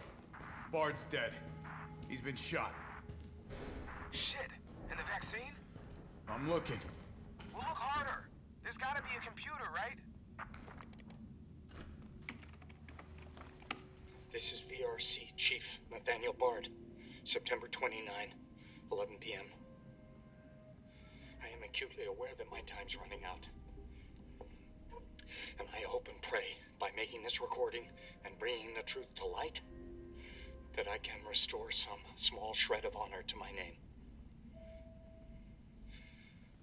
[SPEAKER 5] Bard's dead. He's been shot.
[SPEAKER 6] Shit, and the vaccine?
[SPEAKER 5] I'm looking.
[SPEAKER 6] Well, look harder. There's gotta be a computer, right?
[SPEAKER 20] This is VRC Chief Nathaniel Bard, September 29, 11 p.m. I am acutely aware that my time's running out. And I hope and pray, by making this recording and bringing the truth to light, that I can restore some small shred of honor to my name.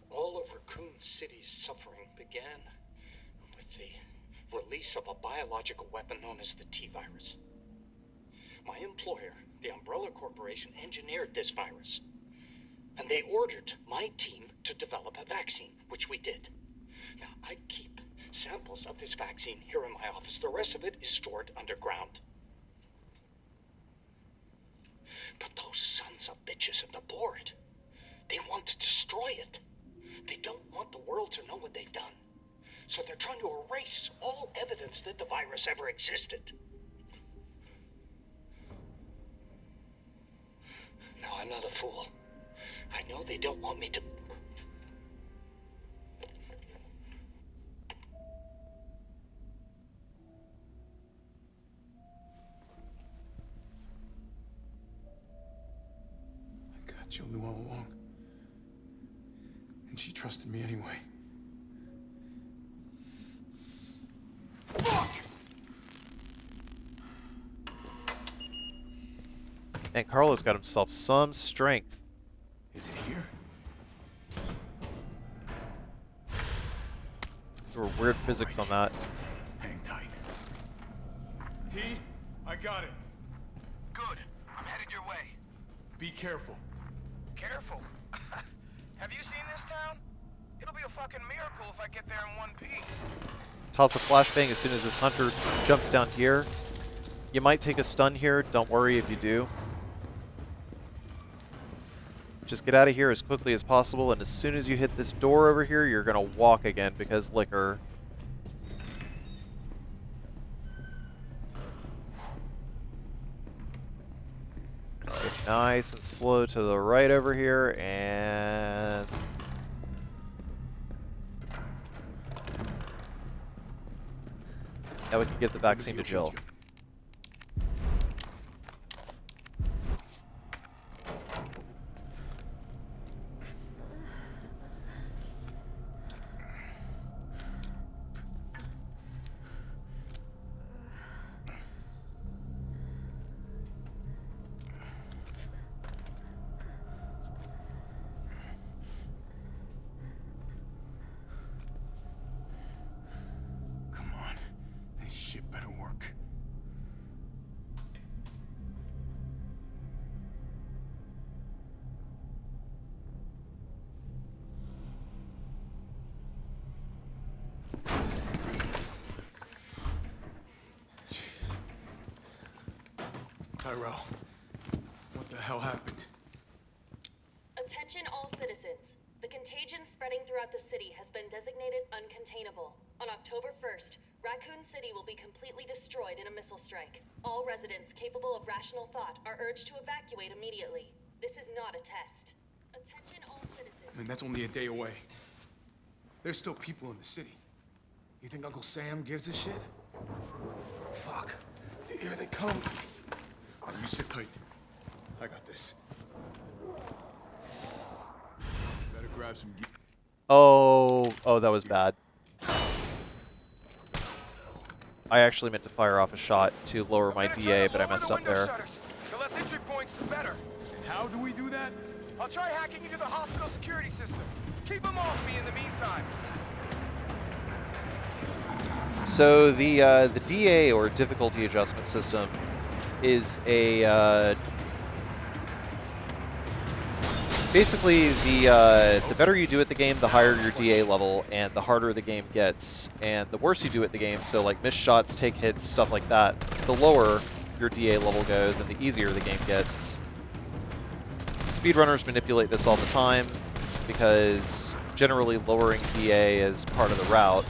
[SPEAKER 20] All of Raccoon City's suffering began with the release of a biological weapon known as the T-virus. My employer, the Umbrella Corporation, engineered this virus. And they ordered my team to develop a vaccine, which we did. Now, I keep samples of this vaccine here in my office. The rest of it is stored underground. But those sons of bitches in the board, they want to destroy it. They don't want the world to know what they've done. So they're trying to erase all evidence that the virus ever existed. Now, I'm not a fool. I know they don't want me to...
[SPEAKER 5] Jill knew all along. And she trusted me anyway. Fuck!
[SPEAKER 16] And Carlos got himself some strength.
[SPEAKER 5] Is it here?
[SPEAKER 16] There were weird physics on that.
[SPEAKER 5] Hang tight. T, I got it.
[SPEAKER 6] Good. I'm headed your way.
[SPEAKER 5] Be careful.
[SPEAKER 6] Careful. Have you seen this town? It'll be a fucking miracle if I get there in one piece.
[SPEAKER 16] Toss a flashbang as soon as this hunter jumps down here. You might take a stun here. Don't worry if you do. Just get out of here as quickly as possible, and as soon as you hit this door over here, you're going to walk again because liquor. Just get nice and slow to the right over here, and... now we can give the vaccine to Jill.
[SPEAKER 5] Tyrell, what the hell happened?
[SPEAKER 19] Attention all citizens. The contagion spreading throughout the city has been designated uncontainable. On October 1st, Raccoon City will be completely destroyed in a missile strike. All residents capable of rational thought are urged to evacuate immediately. This is not a test. Attention all citizens.
[SPEAKER 5] I mean, that's only a day away. There's still people in the city. You think Uncle Sam gives a shit? Fuck. Here they come. You sit tight. I got this. Better grab some gear.
[SPEAKER 16] Oh, that was bad. I actually meant to fire off a shot to lower my DA, but I messed up there.
[SPEAKER 6] The less entry points, the better.
[SPEAKER 5] And how do we do that?
[SPEAKER 6] I'll try hacking into the hospital security system. Keep them off me in the meantime.
[SPEAKER 16] So the DA, or difficulty adjustment system, is a basically the better you do at the game, the higher your DA level, and the harder the game gets. And the worse you do at the game, so like missed shots, take hits, stuff like that, the lower your DA level goes, and the easier the game gets. Speedrunners manipulate this all the time because generally lowering DA is part of the route.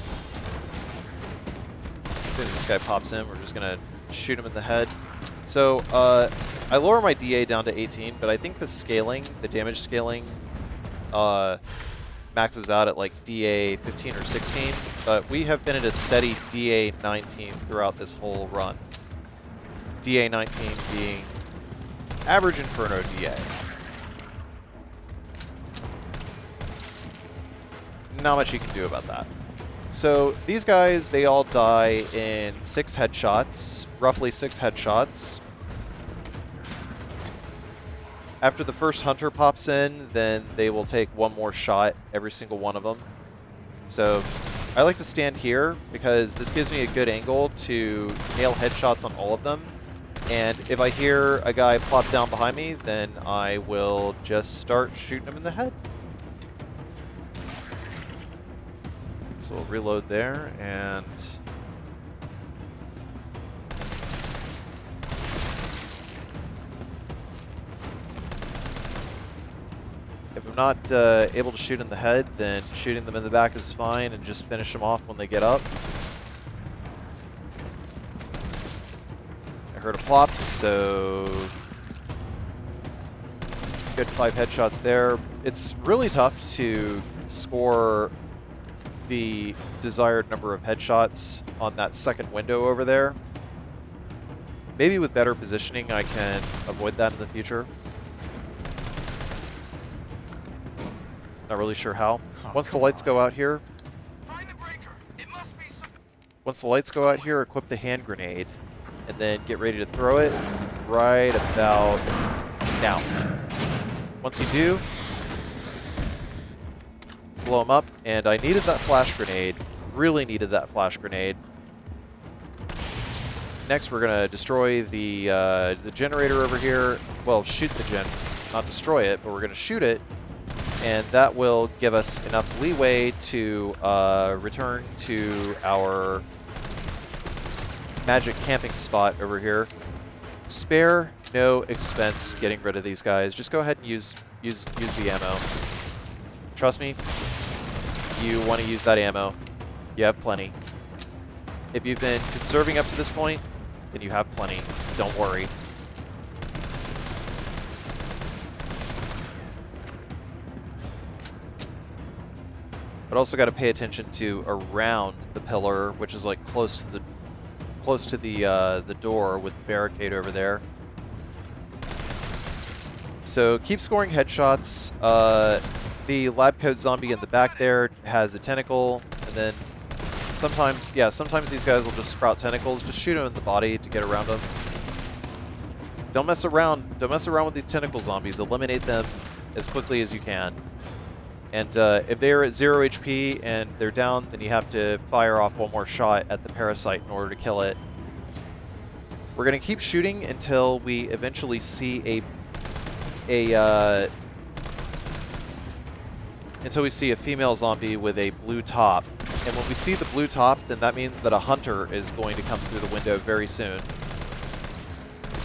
[SPEAKER 16] As soon as this guy pops in, we're just gonna shoot him in the head. So, I lower my DA down to 18, but I think the scaling, the damage scaling, maxes out at like DA 15 or 16, but we have been at a steady DA 19 throughout this whole run. DA 19 being average Inferno DA. Not much you can do about that. So these guys, they all die in 6 headshots, roughly 6 headshots. After the first hunter pops in, then they will take one more shot, every single one of them. So I like to stand here because this gives me a good angle to nail headshots on all of them. And if I hear a guy plop down behind me, then I will just start shooting him in the head. So we'll reload there, and if I'm not able to shoot in the head, then shooting them in the back is fine, and just finish them off when they get up. I heard a plop, so good 5 headshots there. It's really tough to score the desired number of headshots on that second window over there. Maybe with better positioning I can avoid that in the future. Not really sure how. Once the lights go out here, equip the hand grenade, and then get ready to throw it right about now. Once you do, blow them up, and I needed that flash grenade. Really needed that flash grenade. Next, we're gonna destroy the generator over here. Well, shoot the gen, not destroy it, but we're gonna shoot it, and that will give us enough leeway to return to our magic camping spot over here. Spare no expense getting rid of these guys. Just go ahead and use the ammo. Trust me, you want to use that ammo. You have plenty. If you've been conserving up to this point, then you have plenty. Don't worry. But also got to pay attention to around the pillar, which is like close to the door with the barricade over there. So keep scoring headshots. The lab coat zombie in the back there has a tentacle, and then sometimes these guys will just sprout tentacles. Just shoot them in the body to get around them. Don't mess around. Don't mess around with these tentacle zombies. Eliminate them as quickly as you can. And if they're at 0 HP and they're down, then you have to fire off one more shot at the parasite in order to kill it. We're going to keep shooting until we eventually see until we see a female zombie with a blue top. And when we see the blue top, then that means that a hunter is going to come through the window very soon.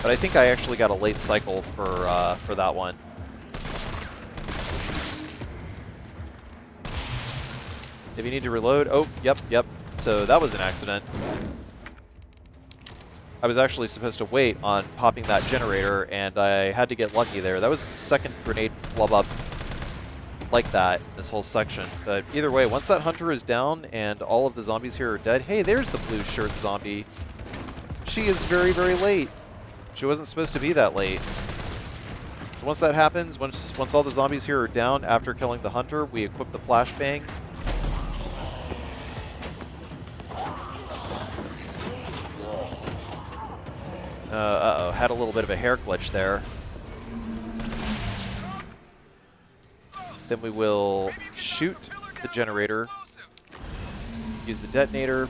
[SPEAKER 16] But I think I actually got a late cycle for that one. If you need to reload, oh, yep. So that was an accident. I was actually supposed to wait on popping that generator, and I had to get lucky there. That was the second grenade flub up like that in this whole section. But either way, once that hunter is down and all of the zombies here are dead, hey, there's the blue shirt zombie. She is very, very late. She wasn't supposed to be that late. So once that happens, once all the zombies here are down after killing the hunter, we equip the flashbang. Uh-oh, had a little bit of a hair glitch there. Then we will shoot the generator, use the detonator.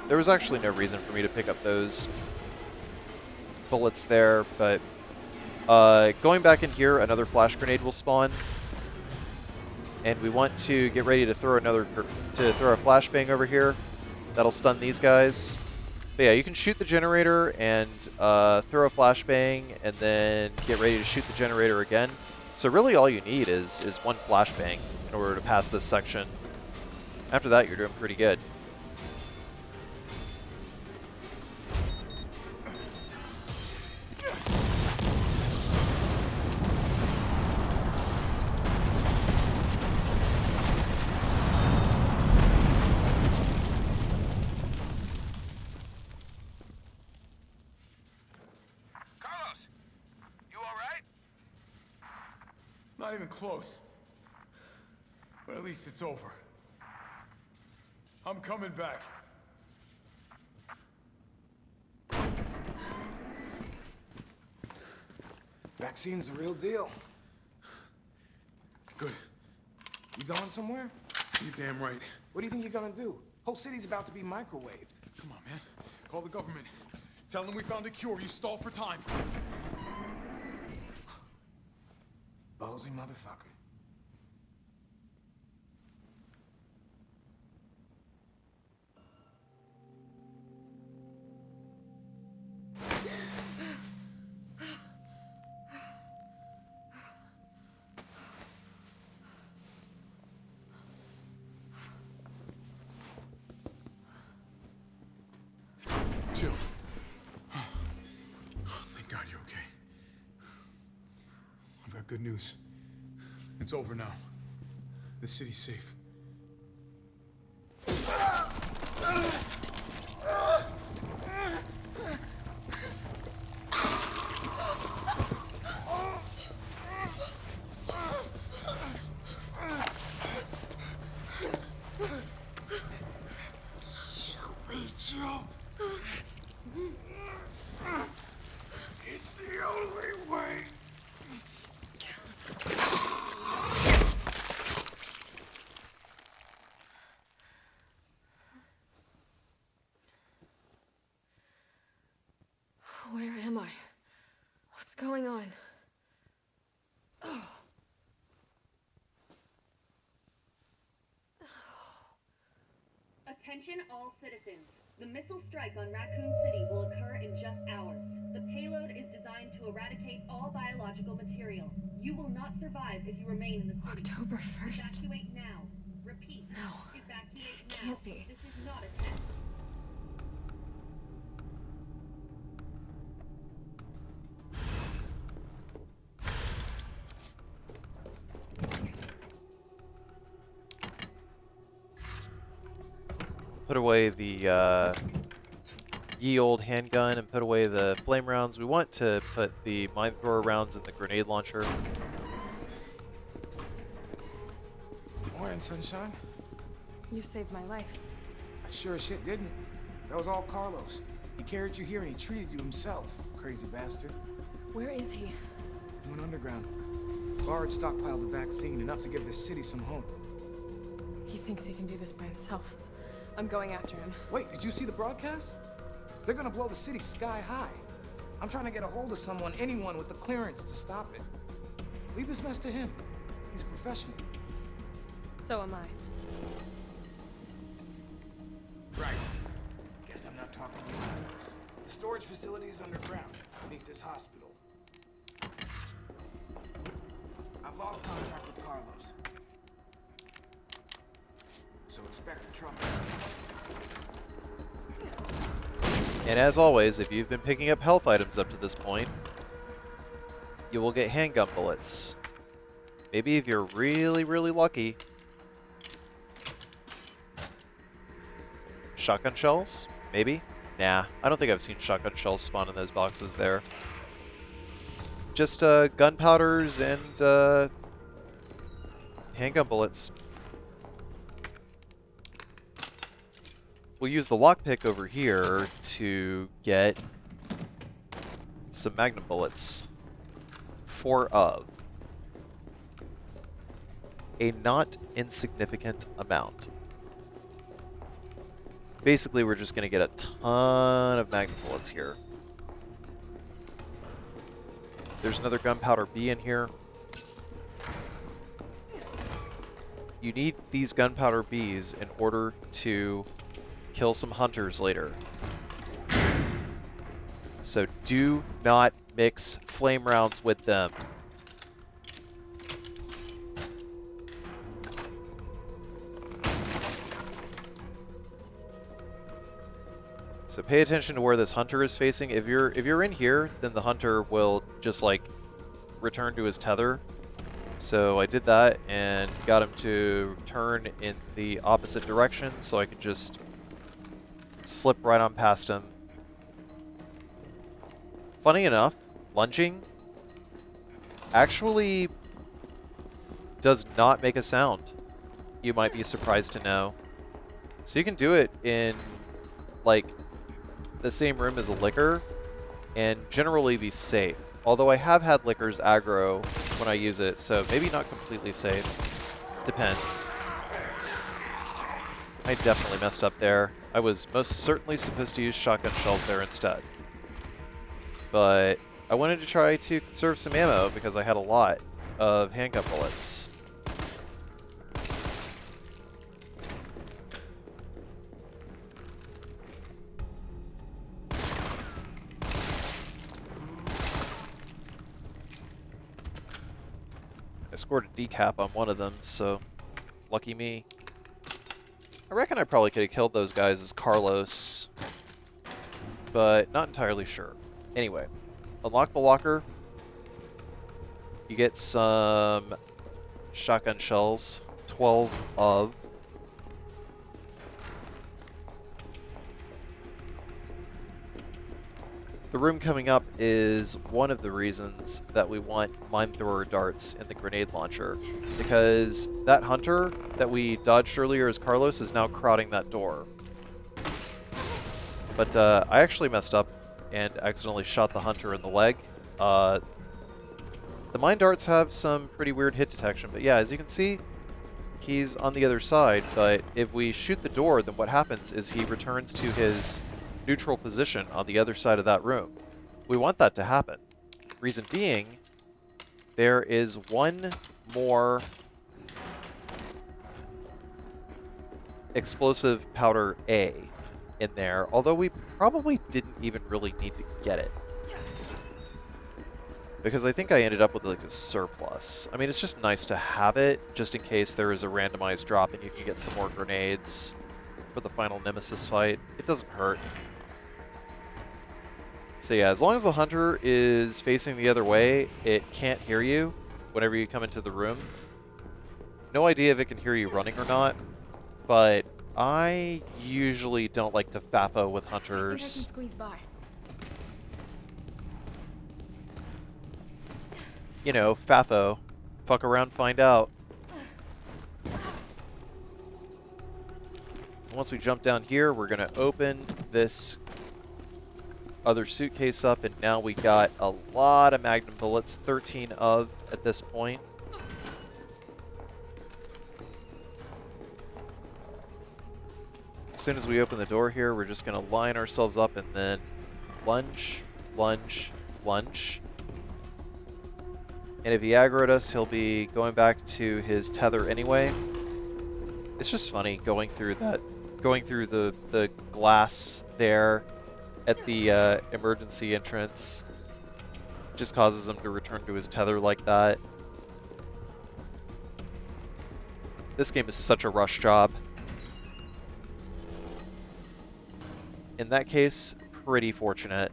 [SPEAKER 16] There was actually no reason for me to pick up those bullets there, but going back in here, another flash grenade will spawn. And we want to get ready to throw a flashbang over here. That'll stun these guys. But yeah, you can shoot the generator and throw a flashbang, and then get ready to shoot the generator again. So really all you need is one flashbang in order to pass this section. After that, you're doing pretty good.
[SPEAKER 5] close. But at least it's over. I'm coming back.
[SPEAKER 6] Vaccine's the real deal.
[SPEAKER 5] Good.
[SPEAKER 6] You going somewhere?
[SPEAKER 5] You damn right.
[SPEAKER 6] What do you think you're gonna do? Whole city's about to be microwaved.
[SPEAKER 5] Come on, man. Call the government. Tell them we found a cure. You stall for time.
[SPEAKER 6] Ballsy motherfucker.
[SPEAKER 5] Jill. Thank God you're okay. I've got good news. It's over now. The city's safe. Jill. It's the only way.
[SPEAKER 8] Where am I? What's going on? Oh.
[SPEAKER 19] Attention all citizens. The missile strike on Raccoon City will occur in just hours. The payload is designed to eradicate all biological material. You will not survive if you remain in the city.
[SPEAKER 8] October 1st.
[SPEAKER 19] Evacuate now. Repeat.
[SPEAKER 8] No.
[SPEAKER 19] Evacuate now.
[SPEAKER 8] Can't be.
[SPEAKER 19] This is not a test.
[SPEAKER 16] Put away the ye old handgun and put away the flame rounds. We want to put the mine thrower rounds in the grenade launcher.
[SPEAKER 6] Morning, sunshine.
[SPEAKER 8] You saved my life.
[SPEAKER 6] I sure as shit didn't. That was all Carlos. He carried you here and he treated you himself. Crazy bastard.
[SPEAKER 8] Where is he?
[SPEAKER 6] He went underground. Bard stockpiled the vaccine, enough to give this city some hope.
[SPEAKER 8] He thinks he can do this by himself. I'm going after him.
[SPEAKER 6] Wait, did you see the broadcast? They're gonna blow the city sky high. I'm trying to get a hold of someone, anyone with the clearance to stop it. Leave this mess to him. He's a professional.
[SPEAKER 8] So am I.
[SPEAKER 6] Right. Guess I'm not talking to you. The storage facility is underground, beneath this hospital. I've lost contact with Carlos. So expect trouble.
[SPEAKER 16] And as always, if you've been picking up health items up to this point, you will get handgun bullets. Maybe if you're really, really lucky. Shotgun shells? Maybe? Nah, I don't think I've seen shotgun shells spawn in those boxes there. Just gunpowders and handgun bullets. We'll use the lockpick over here to get some magnum bullets. 4 of a not insignificant amount. Basically, we're just going to get a ton of magnum bullets here. There's another gunpowder B in here. You need these gunpowder Bs in order to kill some hunters later. So do not mix flame rounds with them. So pay attention to where this hunter is facing. If you're in here, then the hunter will just like return to his tether. So I did that and got him to turn in the opposite direction so I could just slip right on past him. Funny enough, lunging actually does not make a sound. You might be surprised to know. So you can do it in, like, the same room as a liquor and generally be safe. Although I have had liquors aggro when I use it, so maybe not completely safe. Depends. I definitely messed up there. I was most certainly supposed to use shotgun shells there instead. But I wanted to try to conserve some ammo because I had a lot of handgun bullets. I scored a decap on one of them, so lucky me. I reckon I probably could have killed those guys as Carlos, but not entirely sure. Anyway, unlock the locker. You get some shotgun shells, 12 of. The room coming up is one of the reasons that we want mine-thrower darts in the grenade launcher, because that hunter that we dodged earlier as Carlos is now crowding that door. But I actually messed up and accidentally shot the hunter in the leg. The mine darts have some pretty weird hit detection, but yeah, as you can see, he's on the other side, but if we shoot the door, then what happens is he returns to his neutral position on the other side of that room. We want that to happen. Reason being, there is one more explosive powder A in there, although we probably didn't even really need to get it. Because I think I ended up with like a surplus. I mean, it's just nice to have it, just in case there is a randomized drop and you can get some more grenades for the final Nemesis fight. It doesn't hurt. So yeah, as long as the hunter is facing the other way, it can't hear you whenever you come into the room. No idea if it can hear you running or not, but I usually don't like to faffo with hunters.
[SPEAKER 8] I can squeeze by.
[SPEAKER 16] You know, faffo. Fuck around, find out. Once we jump down here, we're going to open this other suitcase up, and now we got a lot of magnum bullets, 13 of at this point. As soon as we open the door here, we're just going to line ourselves up and then lunge, lunge, lunge. And if he aggroed us, he'll be going back to his tether anyway. It's just funny going through the glass there at the emergency entrance. Just causes him to return to his tether like that. This game is such a rush job. In that case, pretty fortunate.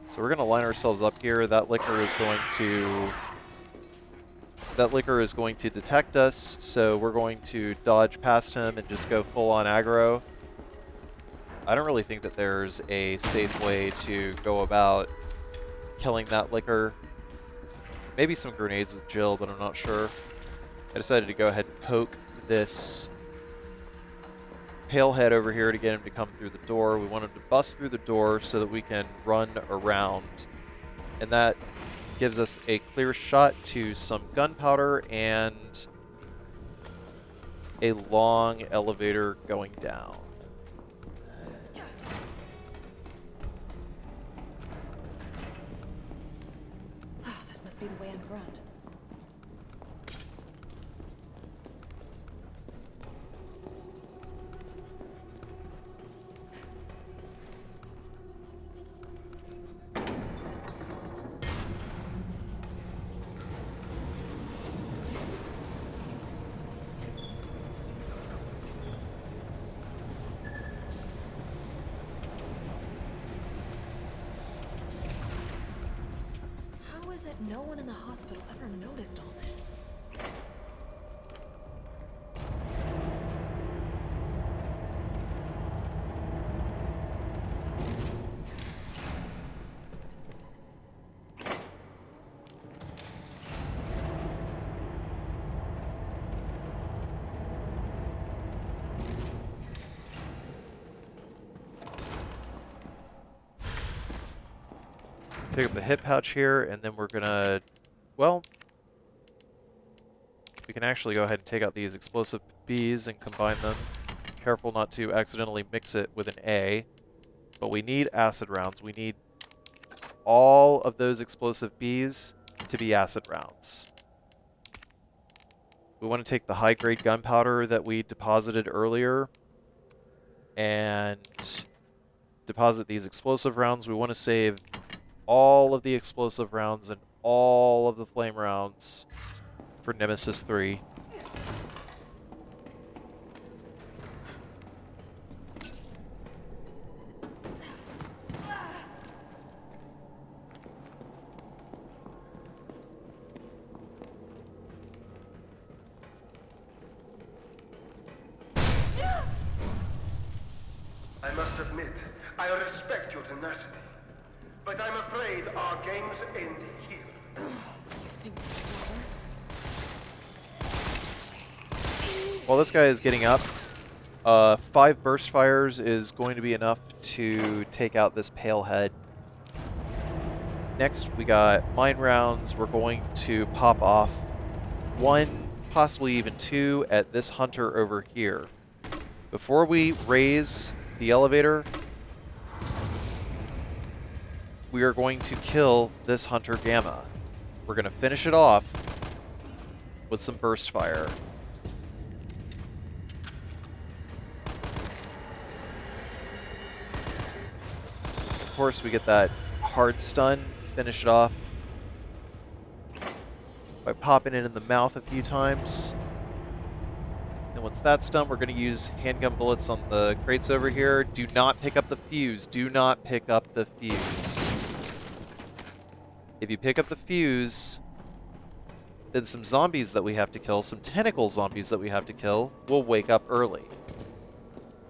[SPEAKER 16] So we're going to line ourselves up here. That liquor is going to detect us, so we're going to dodge past him and just go full on aggro. I don't really think that there's a safe way to go about killing that liquor. Maybe some grenades with Jill, but I'm not sure. I decided to go ahead and poke this pale head over here to get him to come through the door. We want him to bust through the door so that we can run around. And that gives us a clear shot to some gunpowder and a long elevator going down.
[SPEAKER 8] This must be the way underground. How is it no one in the hospital ever noticed all this?
[SPEAKER 16] Pick up the hip pouch here, and then we're gonna, well, we can actually go ahead and take out these explosive Bs and combine them. Careful not to accidentally mix it with an A. But we need acid rounds. We need all of those explosive Bs to be acid rounds. We want to take the high-grade gunpowder that we deposited earlier and deposit these explosive rounds. We want to save all of the explosive rounds and all of the flame rounds for Nemesis 3.
[SPEAKER 21] I must admit, I respect your tenacity, but I'm afraid our games end here.
[SPEAKER 16] While this guy is getting up, 5 burst fires is going to be enough to take out this pale head. Next, we got mine rounds. We're going to pop off 1, possibly even 2 at this hunter over here. Before we raise the elevator, we are going to kill this hunter Gamma. We're going to finish it off with some burst fire. Of course, we get that hard stun, finish it off by popping it in the mouth a few times. And once that's done, we're going to use handgun bullets on the crates over here. Do not pick up the fuse. Do not pick up the fuse. If you pick up the fuse, then some zombies that we have to kill, some tentacle zombies that we have to kill, will wake up early.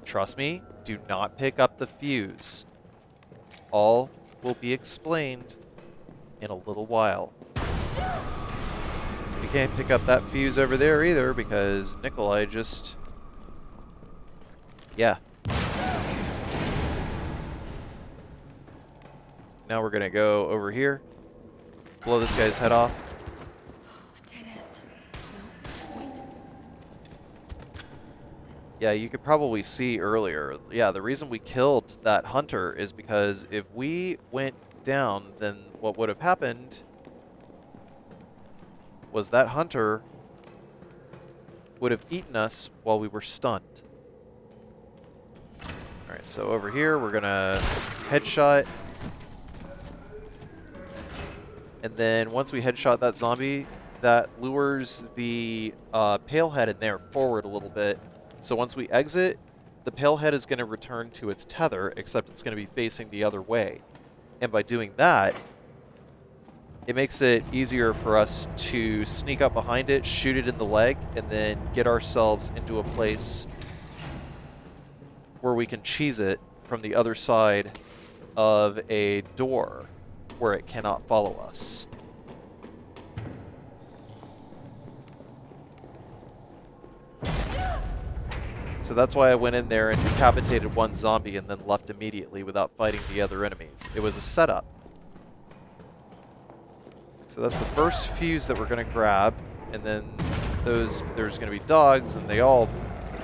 [SPEAKER 16] Trust me, do not pick up the fuse. All will be explained in a little while. You can't pick up that fuse over there either because Nikolai just... yeah. Now we're going to go over here, blow this guy's head off. Yeah, you could probably see earlier. Yeah, the reason we killed that hunter is because if we went down, then what would have happened was that hunter would have eaten us while we were stunned. Alright, so over here we're gonna headshot. And then once we headshot that zombie, that lures the pale head in there forward a little bit. So once we exit, the pale head is going to return to its tether, except it's going to be facing the other way. And by doing that, it makes it easier for us to sneak up behind it, shoot it in the leg, and then get ourselves into a place where we can cheese it from the other side of a door where it cannot follow us. So that's why I went in there and decapitated one zombie and then left immediately without fighting the other enemies. It was a setup. So that's the first fuse that we're going to grab, and then there's going to be dogs, and they all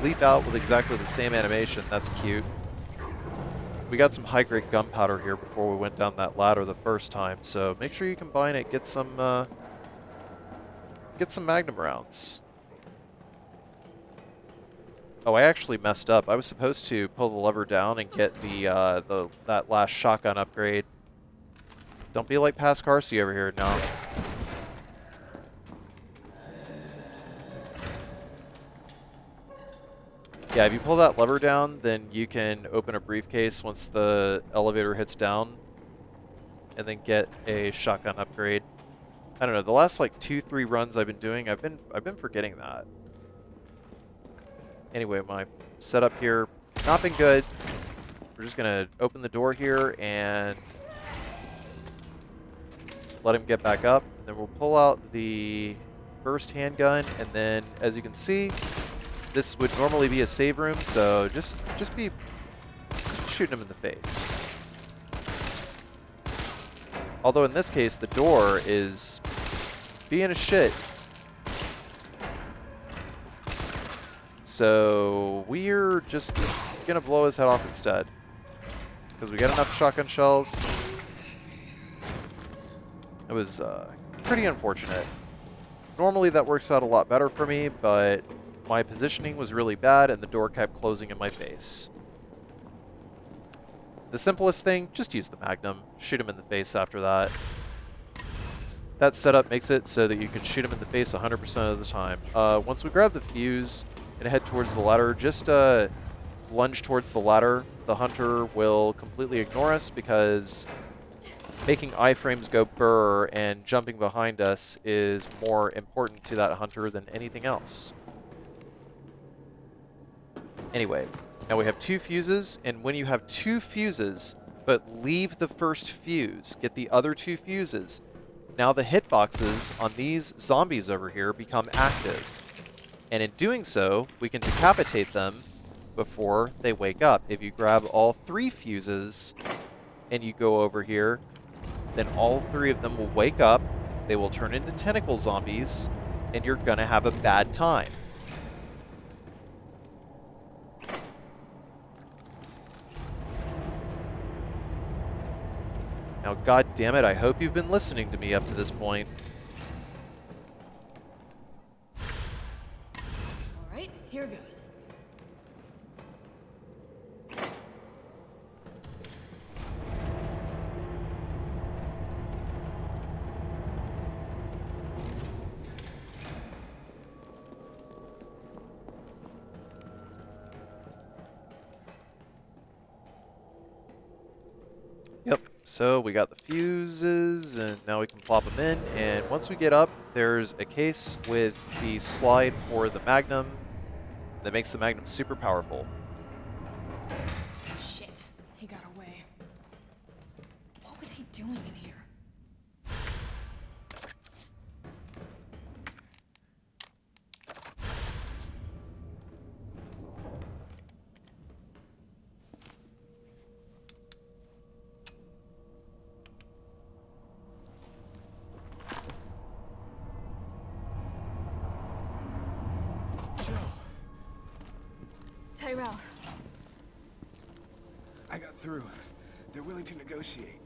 [SPEAKER 16] leap out with exactly the same animation. That's cute. We got some high-grade gunpowder here before we went down that ladder the first time, so make sure you combine it. Get some Magnum rounds. Oh, I actually messed up. I was supposed to pull the lever down and get that last shotgun upgrade. Don't be like past Carcy over here, no. Yeah, if you pull that lever down, then you can open a briefcase once the elevator hits down, and then get a shotgun upgrade. I don't know. The last like 2-3 runs I've been doing, I've been forgetting that. Anyway, my setup here not been good. We're just gonna open the door here and let him get back up. Then we'll pull out the burst handgun, and then as you can see, this would normally be a save room, so just be shooting him in the face. Although in this case, the door is being a shit. So we're just gonna blow his head off instead. Because we got enough shotgun shells. It was pretty unfortunate. Normally that works out a lot better for me, but my positioning was really bad and the door kept closing in my face. The simplest thing, just use the Magnum. Shoot him in the face after that. That setup makes it so that you can shoot him in the face 100% of the time. Once we grab the fuse and head towards the ladder, just lunge towards the ladder. The hunter will completely ignore us because making iframes go burr and jumping behind us is more important to that hunter than anything else. Anyway, now we have 2 fuses, and when you have 2 fuses, but leave the first fuse, get the other 2 fuses, now the hitboxes on these zombies over here become active. And in doing so, we can decapitate them before they wake up. If you grab all 3 fuses and you go over here, then all 3 of them will wake up, they will turn into tentacle zombies, and you're gonna have a bad time. Now, god damn it, I hope you've been listening to me up to this point.
[SPEAKER 8] Alright, here goes.
[SPEAKER 16] Yep, so we got the fuses, and now we can plop them in, and once we get up, there's a case with the slide for the Magnum that makes the Magnum super powerful.
[SPEAKER 8] Shit, he got away. What was he doing in here? Tyrell.
[SPEAKER 6] I got through. They're willing to negotiate.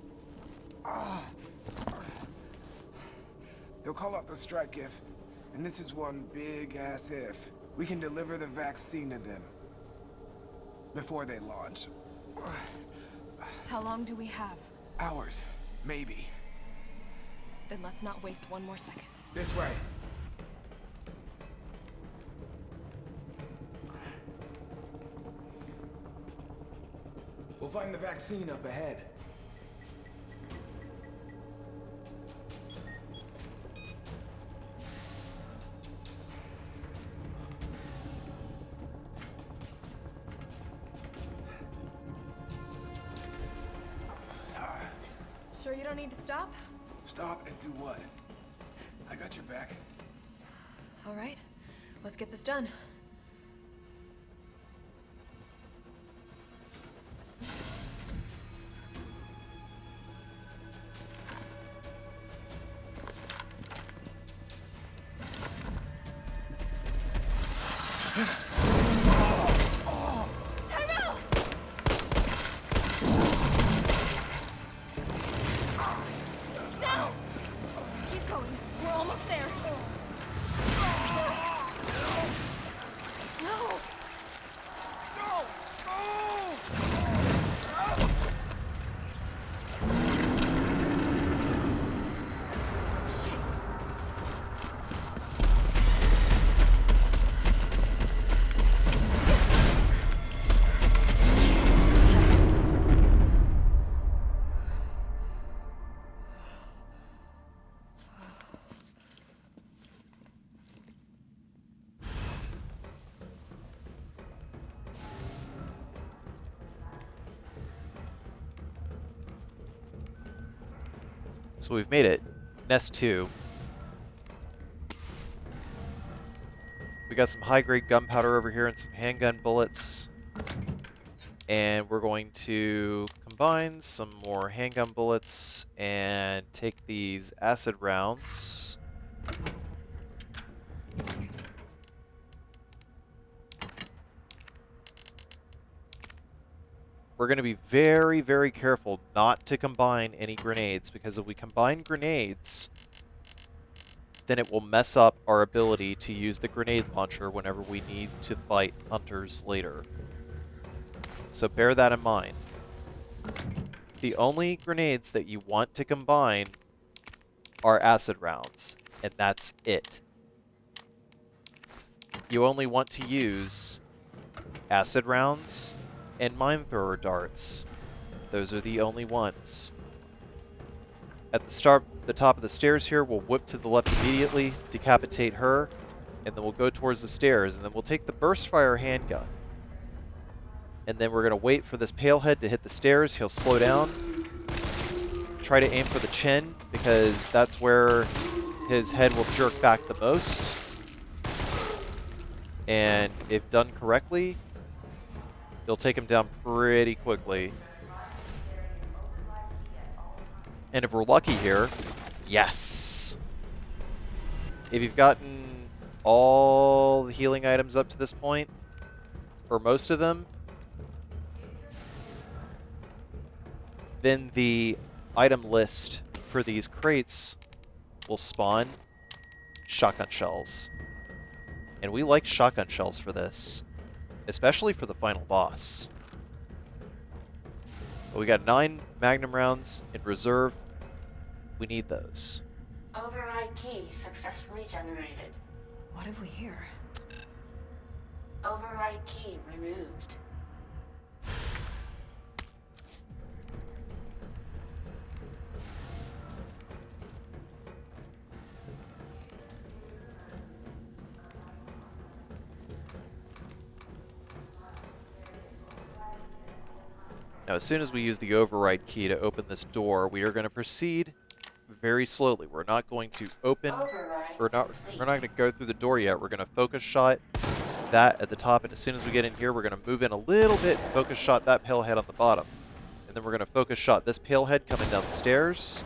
[SPEAKER 6] They'll call off the strike if, and this is one big-ass if, we can deliver the vaccine to them before they launch.
[SPEAKER 8] How long do we have?
[SPEAKER 6] Hours, maybe.
[SPEAKER 8] Then let's not waste one more second.
[SPEAKER 6] This way. We'll find the vaccine up ahead.
[SPEAKER 8] Sure you don't need to stop?
[SPEAKER 6] Stop and do what? I got your back.
[SPEAKER 8] All right, let's get this done.
[SPEAKER 16] So we've made it. Nest 2. We got some high-grade gunpowder over here and some handgun bullets. And we're going to combine combine, some more handgun bullets, and take these acid rounds. We're going to be very, very careful not to combine any grenades, because if we combine grenades, then it will mess up our ability to use the grenade launcher whenever we need to fight hunters later. So bear that in mind. The only grenades that you want to combine are acid rounds, and that's it. You only want to use acid rounds and mine thrower darts. Those are the only ones. At the top of the stairs here, we'll whip to the left immediately, decapitate her, and then we'll go towards the stairs, and then we'll take the burst fire handgun. And then we're going to wait for this pale head to hit the stairs. He'll slow down. Try to aim for the chin, because that's where his head will jerk back the most. And if done correctly, you'll take him down pretty quickly. And if we're lucky here, yes! If you've gotten all the healing items up to this point, or most of them, then the item list for these crates will spawn shotgun shells. And we like shotgun shells for this, especially for the final boss. But we got 9 magnum rounds in reserve. We need those.
[SPEAKER 2] Override key successfully generated.
[SPEAKER 8] What have we here?
[SPEAKER 2] Override key removed.
[SPEAKER 16] Now, as soon as we use the override key to open this door, we are going to proceed very slowly. We're not going to open, we're not going to go through the door yet. We're going to focus shot that at the top, and as soon as we get in here, we're going to move in a little bit, focus shot that pale head on the bottom. And then we're going to focus shot this pale head coming down the stairs.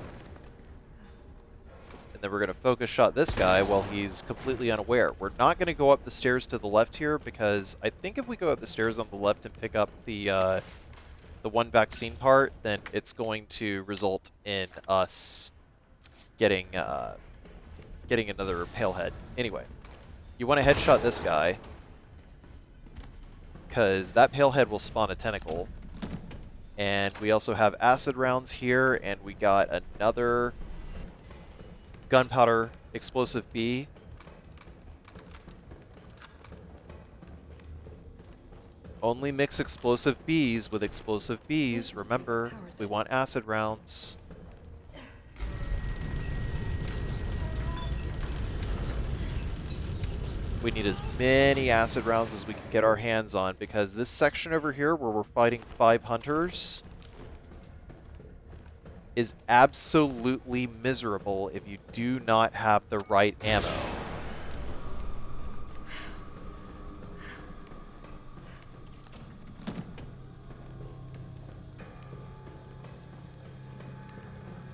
[SPEAKER 16] And then we're going to focus shot this guy while he's completely unaware. We're not going to go up the stairs to the left here, because I think if we go up the stairs on the left and pick up the one vaccine part, then it's going to result in us getting another pale head. Anyway, you want to headshot this guy, because that pale head will spawn a tentacle. And we also have acid rounds here, and we got another gunpowder explosive B. Only mix explosive Bs with explosive Bs. Remember, we want acid rounds. We need as many acid rounds as we can get our hands on, because this section over here where we're fighting 5 hunters is absolutely miserable if you do not have the right ammo.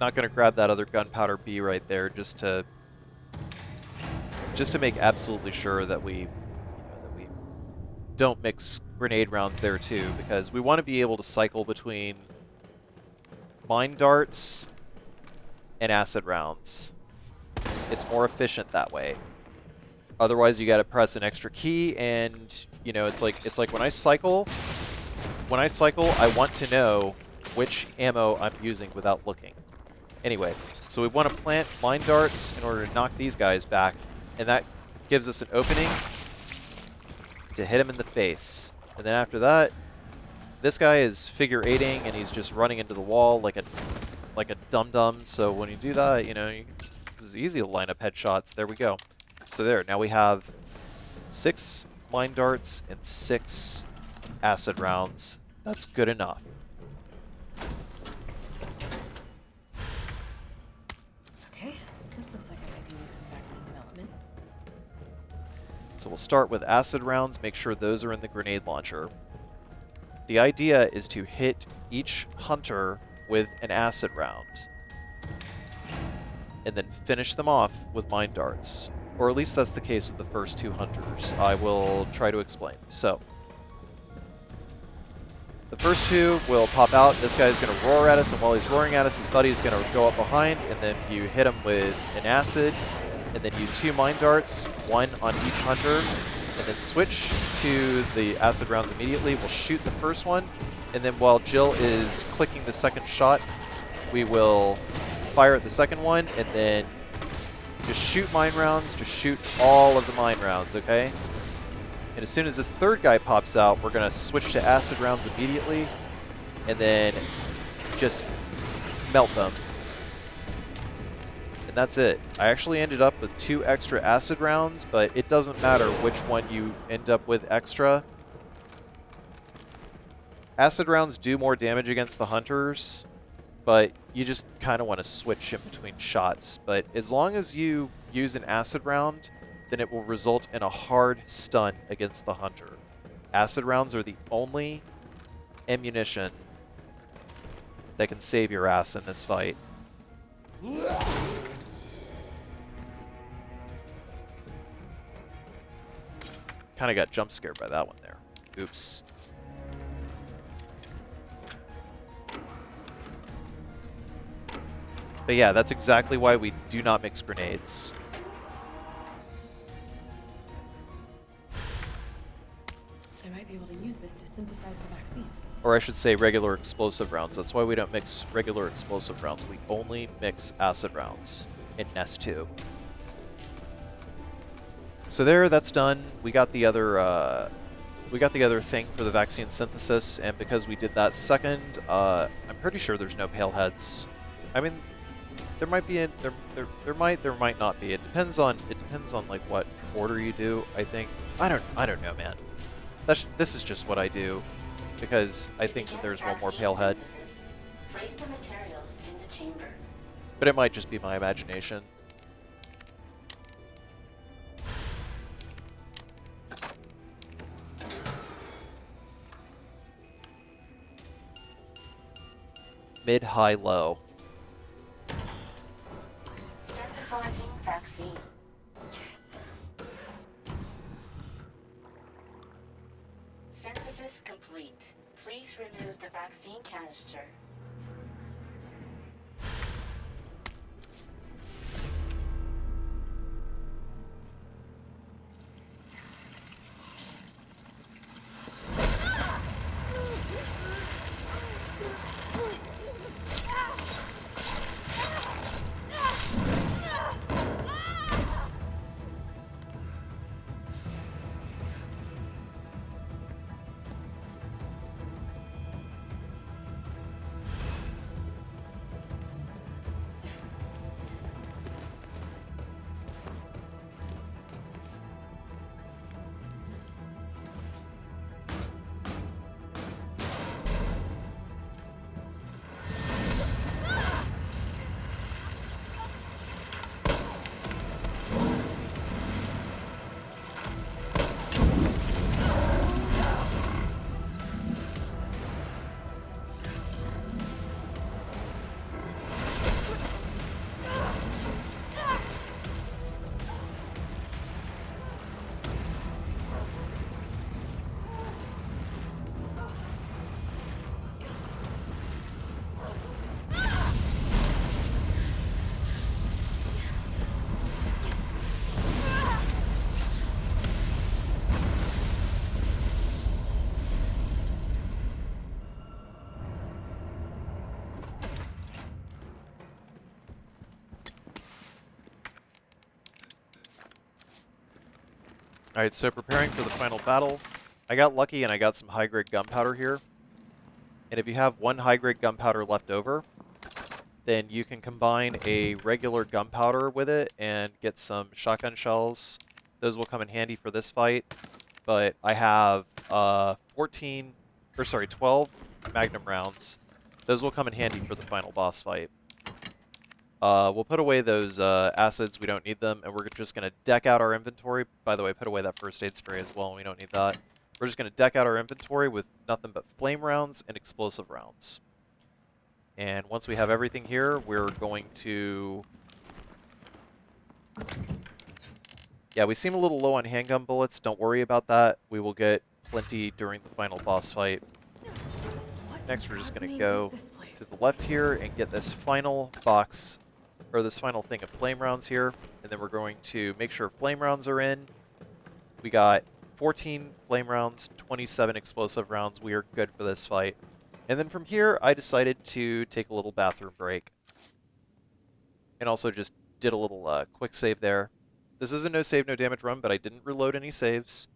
[SPEAKER 16] Not going to grab that other gunpowder B right there just to make absolutely sure that we don't mix grenade rounds there too, because we want to be able to cycle between mine darts and acid rounds. It's more efficient that way. Otherwise, you got to press an extra key, and it's like when I cycle, I want to know which ammo I'm using without looking. Anyway, so we want to plant mine darts in order to knock these guys back, and that gives us an opening to hit him in the face. And then after that, this guy is figure 8ing, and he's just running into the wall like a dum-dum. So when you do that, this is easy to line up headshots. There we go. So there, now we have 6 mine darts and 6 acid rounds. That's good enough.
[SPEAKER 8] Okay, this looks like I might be using vaccine development.
[SPEAKER 16] So we'll start with acid rounds, make sure those are in the grenade launcher. The idea is to hit each hunter with an acid round, and then finish them off with mine darts. Or at least that's the case with the first 2 hunters. I will try to explain. So, the first 2 will pop out. This guy's going to roar at us, and while he's roaring at us, his buddy's going to go up behind, and then you hit him with an acid, and then use 2 mine darts, 1 on each hunter, and then switch to the acid rounds immediately. We'll shoot the first one, and then while Jill is clicking the second shot, we will fire at the second one, and then just shoot mine rounds, just shoot all of the mine rounds, okay? And as soon as this third guy pops out, we're going to switch to acid rounds immediately, and then just melt them. And that's it. I actually ended up with 2 extra acid rounds, but it doesn't matter which one you end up with extra. Acid rounds do more damage against the hunters, but you just kind of want to switch in between shots. But as long as you use an acid round, then it will result in a hard stun against the hunter. Acid rounds are the only ammunition that can save your ass in this fight. Kind of got jump scared by that one there. Oops. But yeah, that's exactly why we do not mix grenades.
[SPEAKER 8] They might be able to use this to synthesize the vaccine.
[SPEAKER 16] Or I should say regular explosive rounds. That's why we don't mix regular explosive rounds. We only mix acid rounds in Nest 2. So there, that's done. We got the other thing for the vaccine synthesis, and because we did that second, I'm pretty sure there's no pale heads. I mean, there might be there might not be. It depends on like what order you do, I think. I don't know, man. This is just what I do because I think that there's one more pale head.
[SPEAKER 2] Place the materials in the chamber.
[SPEAKER 16] But it might just be my imagination. Mid, high, low.
[SPEAKER 2] Synthesizing vaccine.
[SPEAKER 8] Yes.
[SPEAKER 2] Synthesis complete. Please remove the vaccine canister.
[SPEAKER 16] Alright, so preparing for the final battle. I got lucky and I got some high-grade gunpowder here. And if you have 1 high-grade gunpowder left over, then you can combine a regular gunpowder with it and get some shotgun shells. Those will come in handy for this fight. But I have 12 magnum rounds. Those will come in handy for the final boss fight. We'll put away those acids, we don't need them, and we're just going to deck out our inventory. By the way, put away that first aid spray as well, we don't need that. We're just going to deck out our inventory with nothing but flame rounds and explosive rounds. And once we have everything here, we're going to... Yeah, we seem a little low on handgun bullets. Don't worry about that. We will get plenty during the final boss fight. Next, we're just going to go to the left here and get this final box, or this final thing of flame rounds here. And then we're going to make sure flame rounds are in. We got 14 flame rounds, 27 explosive rounds. We are good for this fight. And then from here, I decided to take a little bathroom break. And also just did a little quick save there. This is a no save, no damage run, but I didn't reload any saves.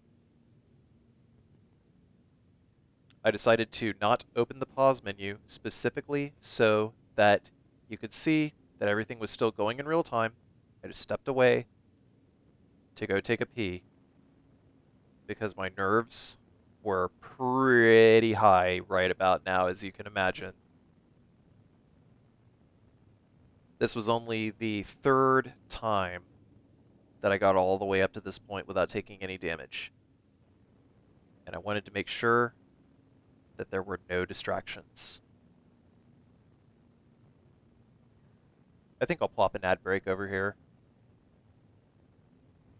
[SPEAKER 16] I decided to not open the pause menu specifically so that you could see that everything was still going in real time. I just stepped away to go take a pee because my nerves were pretty high right about now, as you can imagine. This was only the third time that I got all the way up to this point without taking any damage. And I wanted to make sure that there were no distractions. I think I'll plop an ad break over here.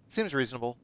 [SPEAKER 16] Seems reasonable.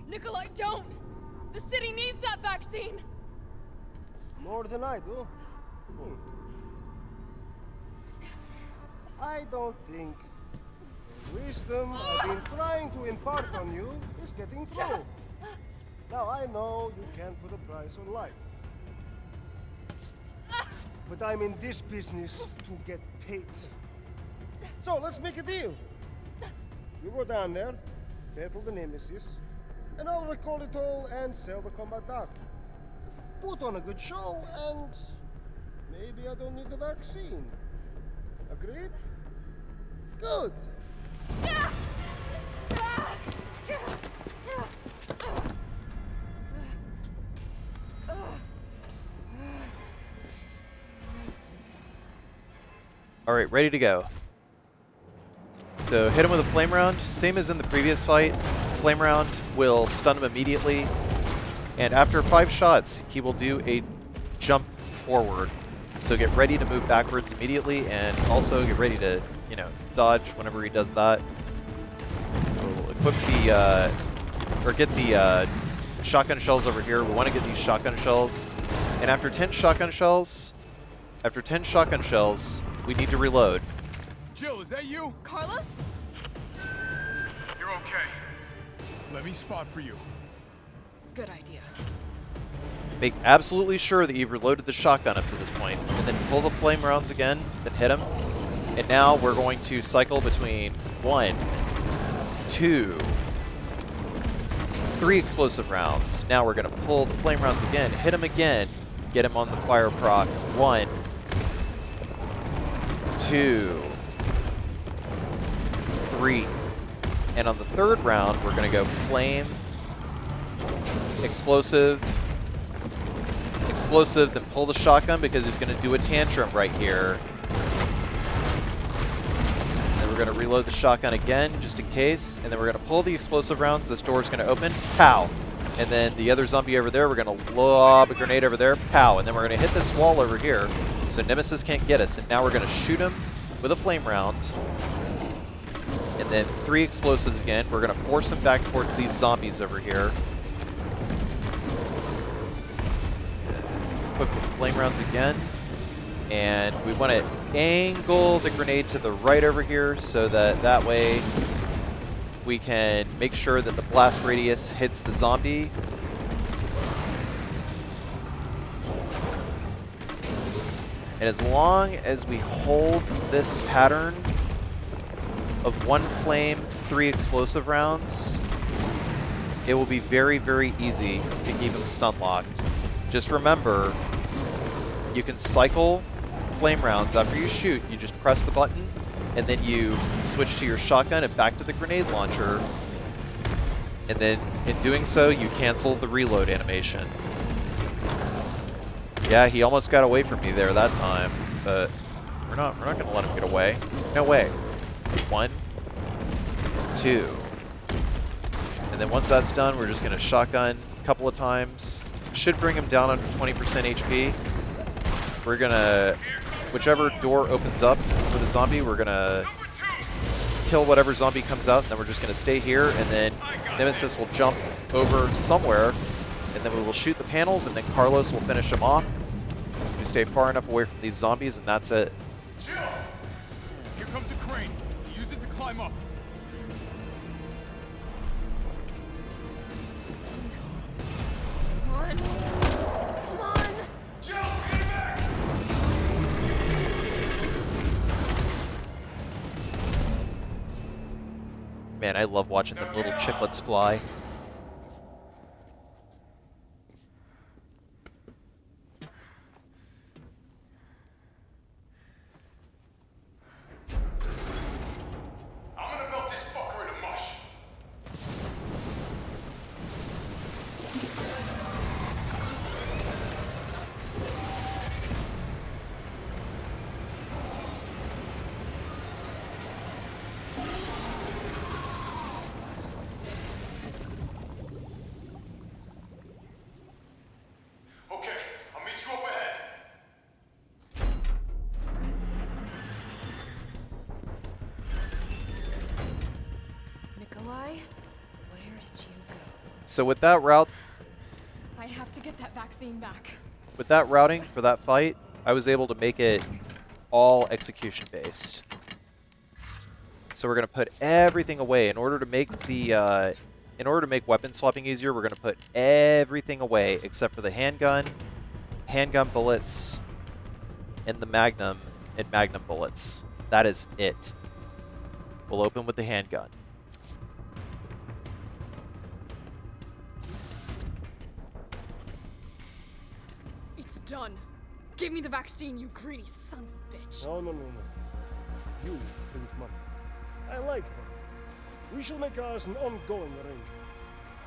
[SPEAKER 8] Nikolai, don't! The city needs that vaccine!
[SPEAKER 12] More than I do. I don't think the wisdom I've been trying to impart on you is getting through. Now, I know you can't put a price on life. But I'm in this business to get paid. So, let's make a deal. You go down there, battle the Nemesis, and I'll recall it all and sell the combat dock. Put on a good show, and maybe I don't need the vaccine. Agreed? Good.
[SPEAKER 16] Alright, ready to go. So hit him with a flame round, same as in the previous fight. Flame round will stun him immediately, and after 5 shots, he will do a jump forward. So get ready to move backwards immediately, and also get ready to, dodge whenever he does that. We'll equip the, or get the shotgun shells over here. We want to get these shotgun shells, and after 10 shotgun shells, we need to reload.
[SPEAKER 5] Jill, is that you?
[SPEAKER 8] Carlos?
[SPEAKER 3] You're okay.
[SPEAKER 5] Let me spot for you.
[SPEAKER 8] Good idea.
[SPEAKER 16] Make absolutely sure that you've reloaded the shotgun up to this point, and then pull the flame rounds again, then hit him. And now we're going to cycle between 1, 2, 3 explosive rounds. Now we're going to pull the flame rounds again, hit him again, get him on the fire proc. 1, 2, 3. And on the third round, we're going to go flame, explosive, explosive, then pull the shotgun because he's going to do a tantrum right here. And then we're going to reload the shotgun again, just in case. And then we're going to pull the explosive rounds. This door is going to open. Pow! And then the other zombie over there, we're going to lob a grenade over there. Pow! And then we're going to hit this wall over here so Nemesis can't get us. And now we're going to shoot him with a flame round. And then 3 explosives again. We're going to force him back towards these zombies over here. Equip the flame rounds again. And we want to angle the grenade to the right over here so that way we can make sure that the blast radius hits the zombie. And as long as we hold this pattern of 1 flame, 3 explosive rounds, it will be very, very easy to keep him stun locked. Just remember, you can cycle flame rounds after you shoot. You just press the button, and then you switch to your shotgun and back to the grenade launcher. And then, in doing so, you cancel the reload animation. Yeah, he almost got away from me there that time, but we're not going to let him get away. No way. 1, 2. And then once that's done, we're just going to shotgun a couple of times. Should bring him down under 20% HP. We're going to, whichever door opens up for the zombie, we're going to kill whatever zombie comes out, and then we're just going to stay here, and then Nemesis will jump over somewhere, and then we will shoot the panels, and then Carlos will finish him off. We stay far enough away from these zombies, and that's it.
[SPEAKER 3] Jill! Here comes a crane. Use it to climb up.
[SPEAKER 8] Come on. Come on.
[SPEAKER 3] Jill, get back!
[SPEAKER 16] Man, I love watching the little chiclets fly.
[SPEAKER 3] I'm gonna melt this fucker into mush. Okay, I'll meet you up ahead.
[SPEAKER 8] Nikolai, where did you go?
[SPEAKER 16] So with that route,
[SPEAKER 8] I have to get that vaccine back.
[SPEAKER 16] with that routing for that fight, I was able to make it all execution based. So we're going to put everything away in order to make the weapon swapping easier. We're going to put everything away except for the handgun bullets, and the magnum and magnum bullets. That is it. We'll open with the handgun.
[SPEAKER 8] It's done. Give me the vaccine, you greedy son of a bitch.
[SPEAKER 12] No. You print money. I like money. We shall make ours an ongoing arrangement.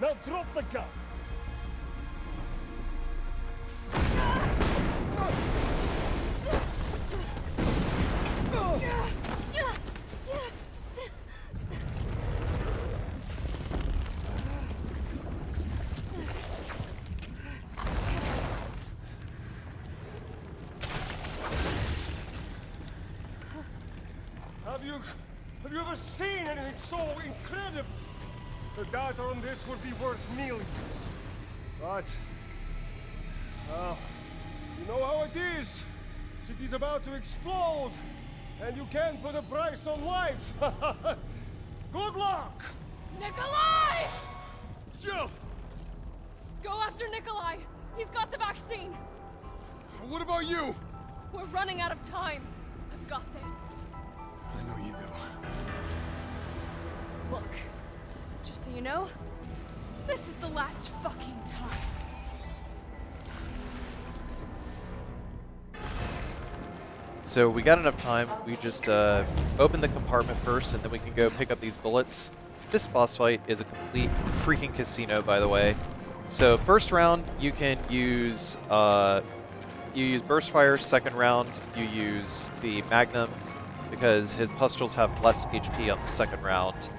[SPEAKER 12] Now drop the gun. Have you ever seen anything so incredible? The data on this would be worth millions. But, you know how it is. City's about to explode, and you can't put a price on life. Good luck!
[SPEAKER 8] Nikolai!
[SPEAKER 3] Jill!
[SPEAKER 8] Go after Nikolai! He's got the vaccine!
[SPEAKER 3] What about you?
[SPEAKER 8] We're running out of time. I've got this.
[SPEAKER 3] I know you do.
[SPEAKER 8] Look, just so you know, this is the last fucking time.
[SPEAKER 16] So we got enough time. We just open the compartment first, and then we can go pick up these bullets. This boss fight is a complete freaking casino, by the way. So first round, you can use burst fire. Second round, you use the Magnum because his pustules have less HP on the second round.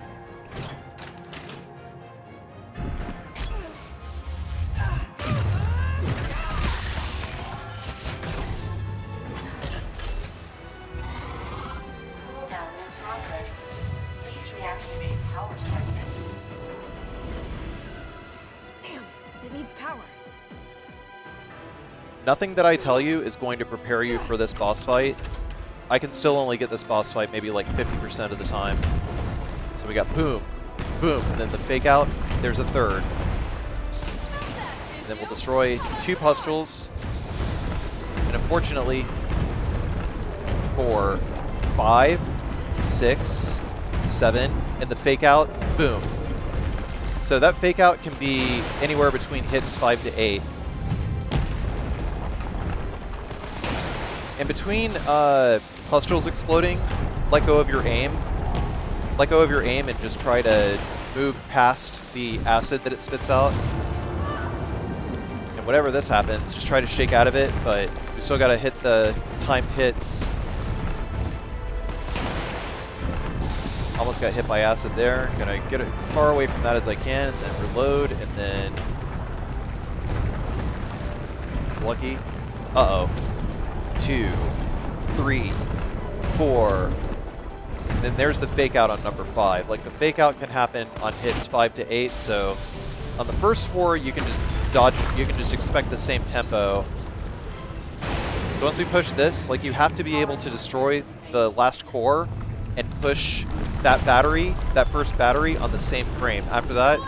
[SPEAKER 2] Cooldown in progress. Please reactivate power cycle.
[SPEAKER 8] Damn, it needs power.
[SPEAKER 16] Nothing that I tell you is going to prepare you for this boss fight. I can still only get this boss fight maybe like 50% of the time. So we got boom, boom, and then the fake out, there's a third. And then we'll destroy 2 pustules. And unfortunately, 4, 5, 6, 7, and the fake out, boom. So that fake out can be anywhere between hits 5 to 8. In between pustules exploding, let go of your aim. Let go of your aim and just try to move past the acid that it spits out. And whenever this happens, just try to shake out of it, but we still gotta hit the timed hits. Almost got hit by acid there. Gonna get as far away from that as I can, and then reload, and then... It's lucky. Uh-oh. 2, 3, 4, and then there's the fake out on number 5. Like, the fake out can happen on hits 5 to 8, so on the first 4 you can just dodge, you can just expect the same tempo. So once we push this, like, you have to be able to destroy the last core and push that battery, that first battery, on the same frame. After that,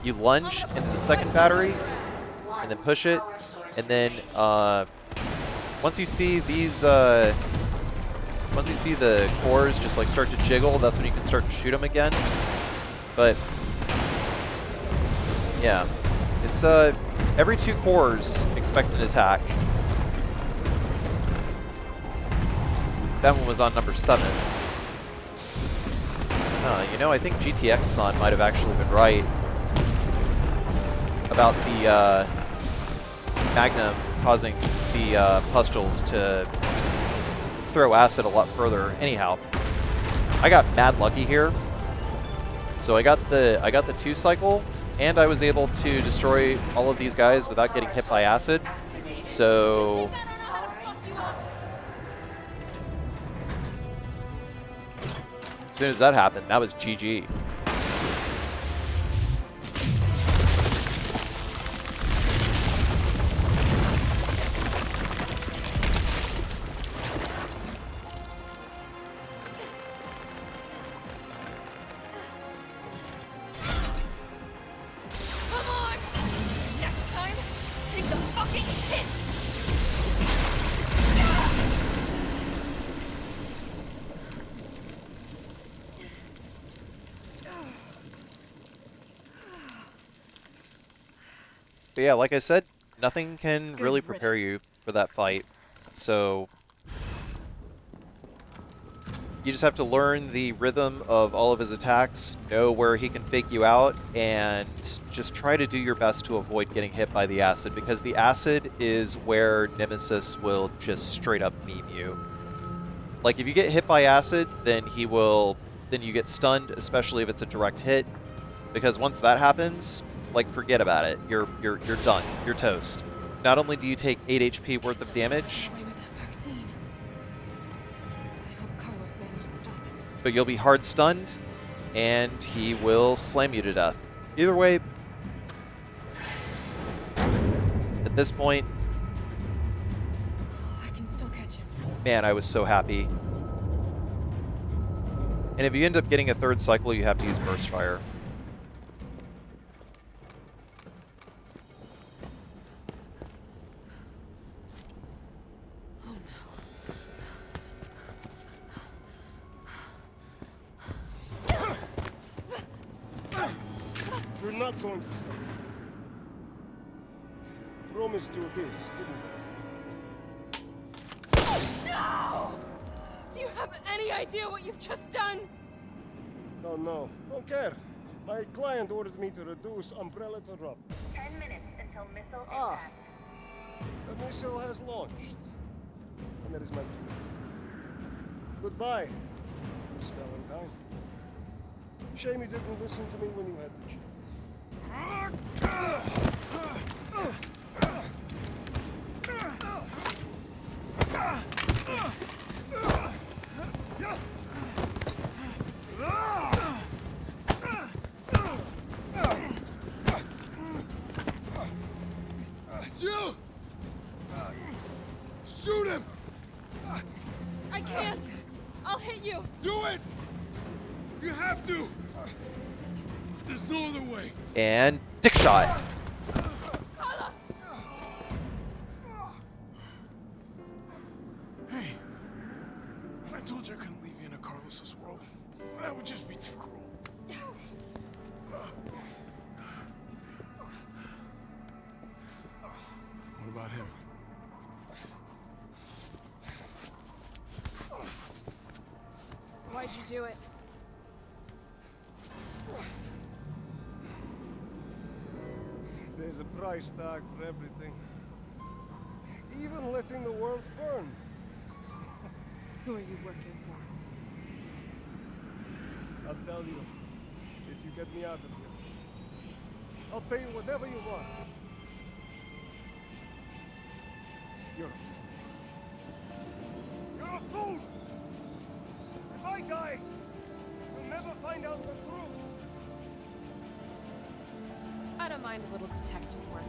[SPEAKER 16] you lunge into the second battery and then push it, and then once you see these, once you see the cores just like start to jiggle, that's when you can start to shoot them again. But yeah, it's every 2 cores expect an attack. That one was on number 7. You know, I think GTX-san might have actually been right about the Magnum causing the pustules to throw acid a lot further. Anyhow, I got mad lucky here. So I got the 2 cycle, and I was able to destroy all of these guys without getting hit by acid. So as soon as that happened, that was GG. But yeah, like I said, nothing can really prepare you for that fight. So you just have to learn the rhythm of all of his attacks, know where he can fake you out, and just try to do your best to avoid getting hit by the acid, because the acid is where Nemesis will just straight up meme you. Like, if you get hit by acid, then you get stunned, especially if it's a direct hit, because once that happens, like, forget about it. You're done. You're toast. Not only do you take 8 HP worth of damage, but you'll be hard stunned, and he will slam you to death. Either way, at this point,
[SPEAKER 8] I can still catch him.
[SPEAKER 16] man, I was so happy. And if you end up getting a 3rd cycle, you have to use burst fire.
[SPEAKER 12] You're not going to stop. Promised you this, didn't I? No!
[SPEAKER 8] any idea what you've just done?
[SPEAKER 12] Oh no, don't care. My client ordered me to reduce Umbrella to rubble.
[SPEAKER 19] 10 minutes until missile
[SPEAKER 12] Ah.
[SPEAKER 19] impact.
[SPEAKER 12] The missile has launched. And that is my cue. Goodbye, Miss Valentine. Shame you didn't listen to me when you had the
[SPEAKER 5] It's you! Shoot him!
[SPEAKER 8] I can't! I'll hit you!
[SPEAKER 5] Do it! You have to! There's no other way.
[SPEAKER 16] And dick shot.
[SPEAKER 8] Carlos!
[SPEAKER 5] Hey, when I told you I couldn't leave you in a Carlos's world, that would just be too cruel. What about him?
[SPEAKER 8] Why'd you do it?
[SPEAKER 12] There's a price tag for everything. Even letting the world burn.
[SPEAKER 8] Who are you working for?
[SPEAKER 12] I'll tell you, if you get me out of here. I'll pay you whatever you want. You're a fool. You're a fool! If I die, you'll never find out the truth.
[SPEAKER 8] I don't mind a little detective work.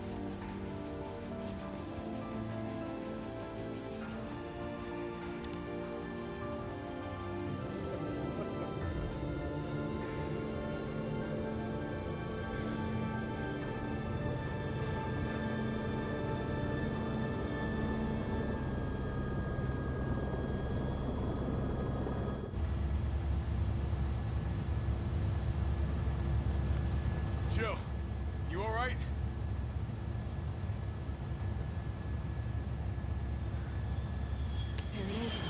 [SPEAKER 5] Jill, you all right?
[SPEAKER 8] There it is.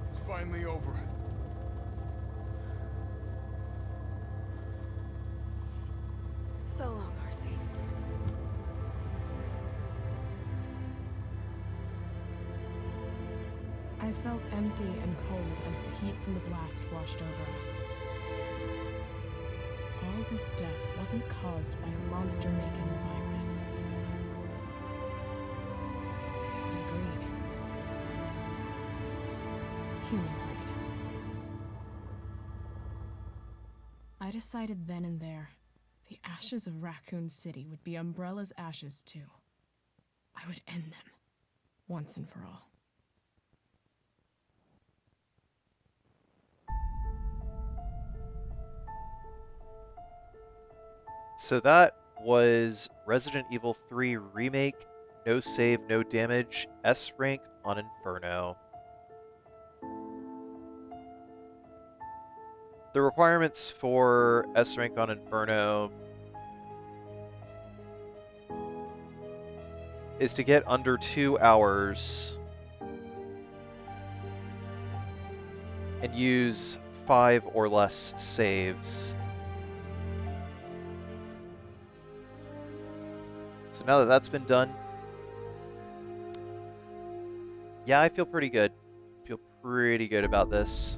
[SPEAKER 5] It's finally over.
[SPEAKER 8] So long, RC.
[SPEAKER 4] I felt empty and cold as the heat from the blast washed over us. All this death wasn't caused by a monster-making virus. It was greed. Human greed. I decided then and there, the ashes of Raccoon City would be Umbrella's ashes too. I would end them, once and for all.
[SPEAKER 16] So that was Resident Evil 3 Remake, no save, no damage, S rank on Inferno. The requirements for S rank on Inferno is to get under 2 hours and use 5 or less saves. So now that that's been done, yeah, I feel pretty good. I feel pretty good about this.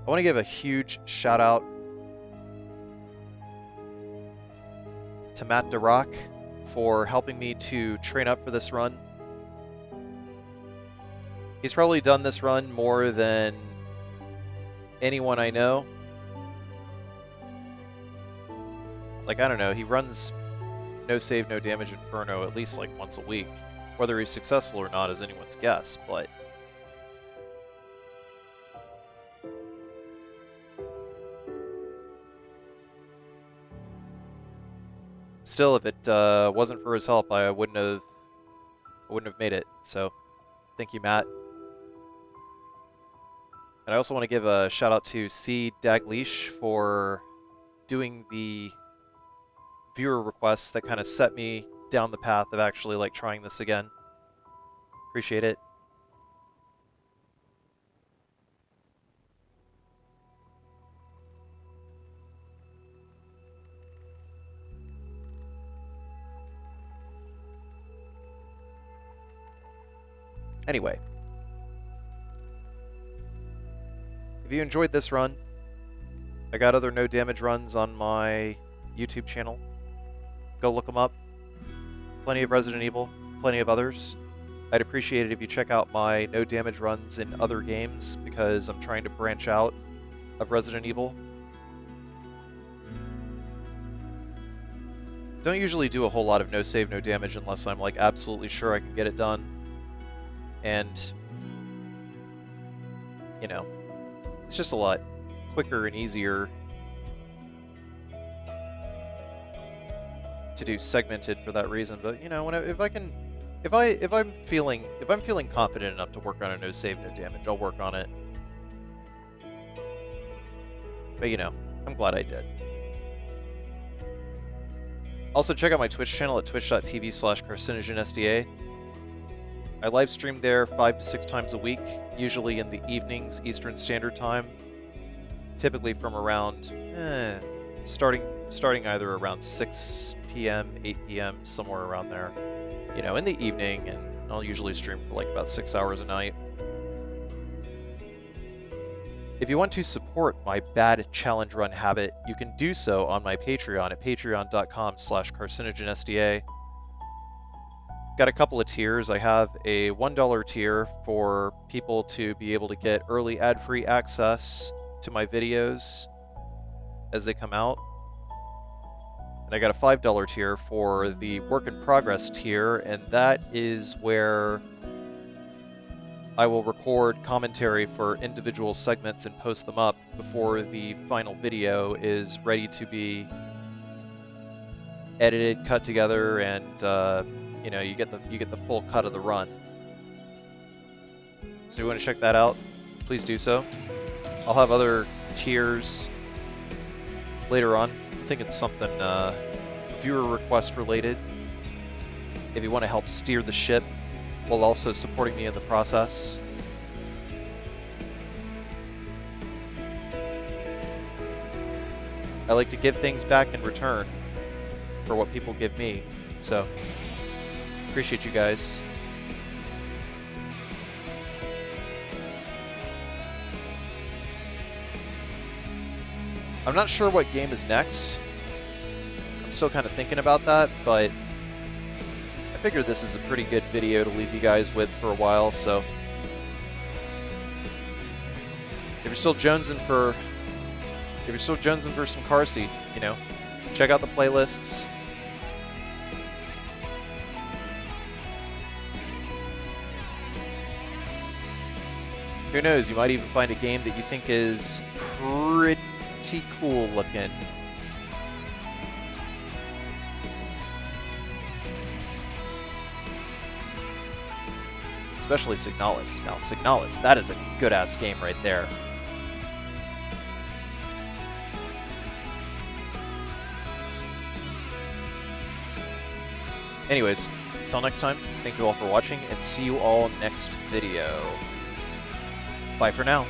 [SPEAKER 16] I want to give a huge shout out to Matt DeRock for helping me to train up for this run. He's probably done this run more than anyone I know. Like, I don't know, he runs no save, no damage Inferno at least like once a week. Whether he's successful or not is anyone's guess, but still, if it wasn't for his help, I wouldn't have made it. So, thank you, Matt. And I also want to give a shout out to C. Daglish for doing the viewer requests that kind of set me down the path of actually like trying this again. Appreciate it. Anyway, if you enjoyed this run, I got other no damage runs on my YouTube channel. Go look them up. Plenty of Resident Evil, plenty of others. I'd appreciate it if you check out my no damage runs in other games because I'm trying to branch out of Resident Evil. Don't usually do a whole lot of no save, no damage unless I'm like absolutely sure I can get it done. And, you know, it's just a lot quicker and easier to do segmented for that reason. But you know, if I'm feeling confident enough to work on a no save, no damage, I'll work on it. But you know, I'm glad I did. Also, check out my Twitch channel at twitch.tv/CarcinogenSDA. I live stream there 5 to 6 times a week, usually in the evenings, Eastern Standard Time. Typically from around, starting either around 6 p.m., 8 p.m., somewhere around there. You know, in the evening, and I'll usually stream for like about 6 hours a night. If you want to support my bad challenge run habit, you can do so on my Patreon at patreon.com/CarcinogenSDA. Got a couple of tiers. I have a $1 tier for people to be able to get early ad-free access to my videos as they come out. And I got a $5 tier for the work in progress tier, and that is where I will record commentary for individual segments and post them up before the final video is ready to be edited, cut together, and you know, you get the full cut of the run. So if you want to check that out, please do so. I'll have other tiers later on. I'm thinking something viewer request related. If you want to help steer the ship while also supporting me in the process. I like to give things back in return for what people give me, so appreciate you guys. I'm not sure what game is next. I'm still kind of thinking about that, but I figured this is a pretty good video to leave you guys with for a while, so if you're still jonesing for some Carcy, you know, check out the playlists. Who knows, you might even find a game that you think is pretty cool looking. Especially Signalis. Now, Signalis, that is a good-ass game right there. Anyways, until next time, thank you all for watching, and see you all next video. Bye for now.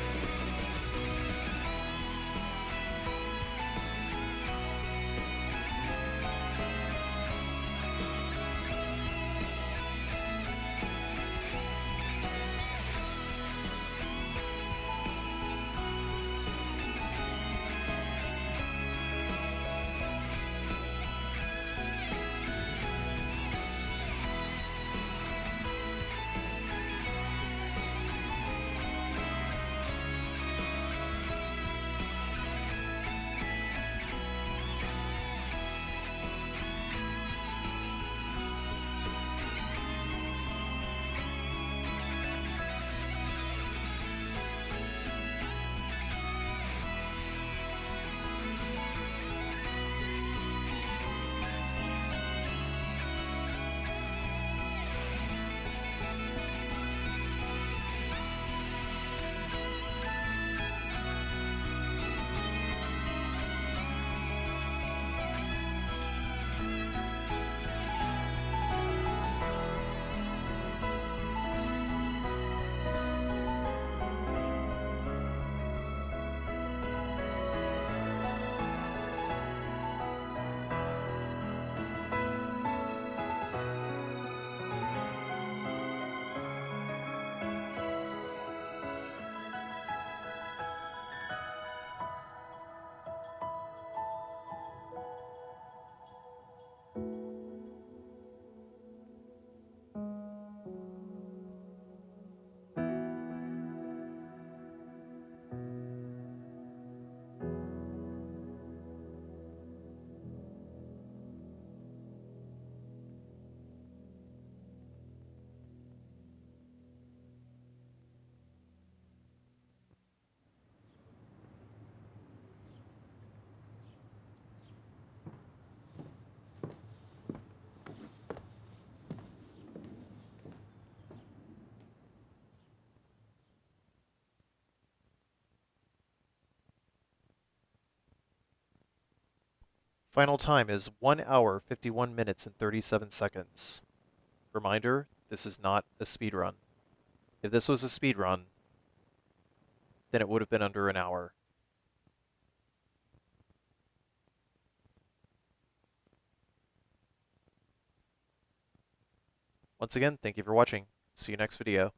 [SPEAKER 16] Final time is 1 hour, 51 minutes, and 37 seconds. Reminder, this is not a speed run. If this was a speed run, then it would have been under an hour. Once again, thank you for watching. See you next video.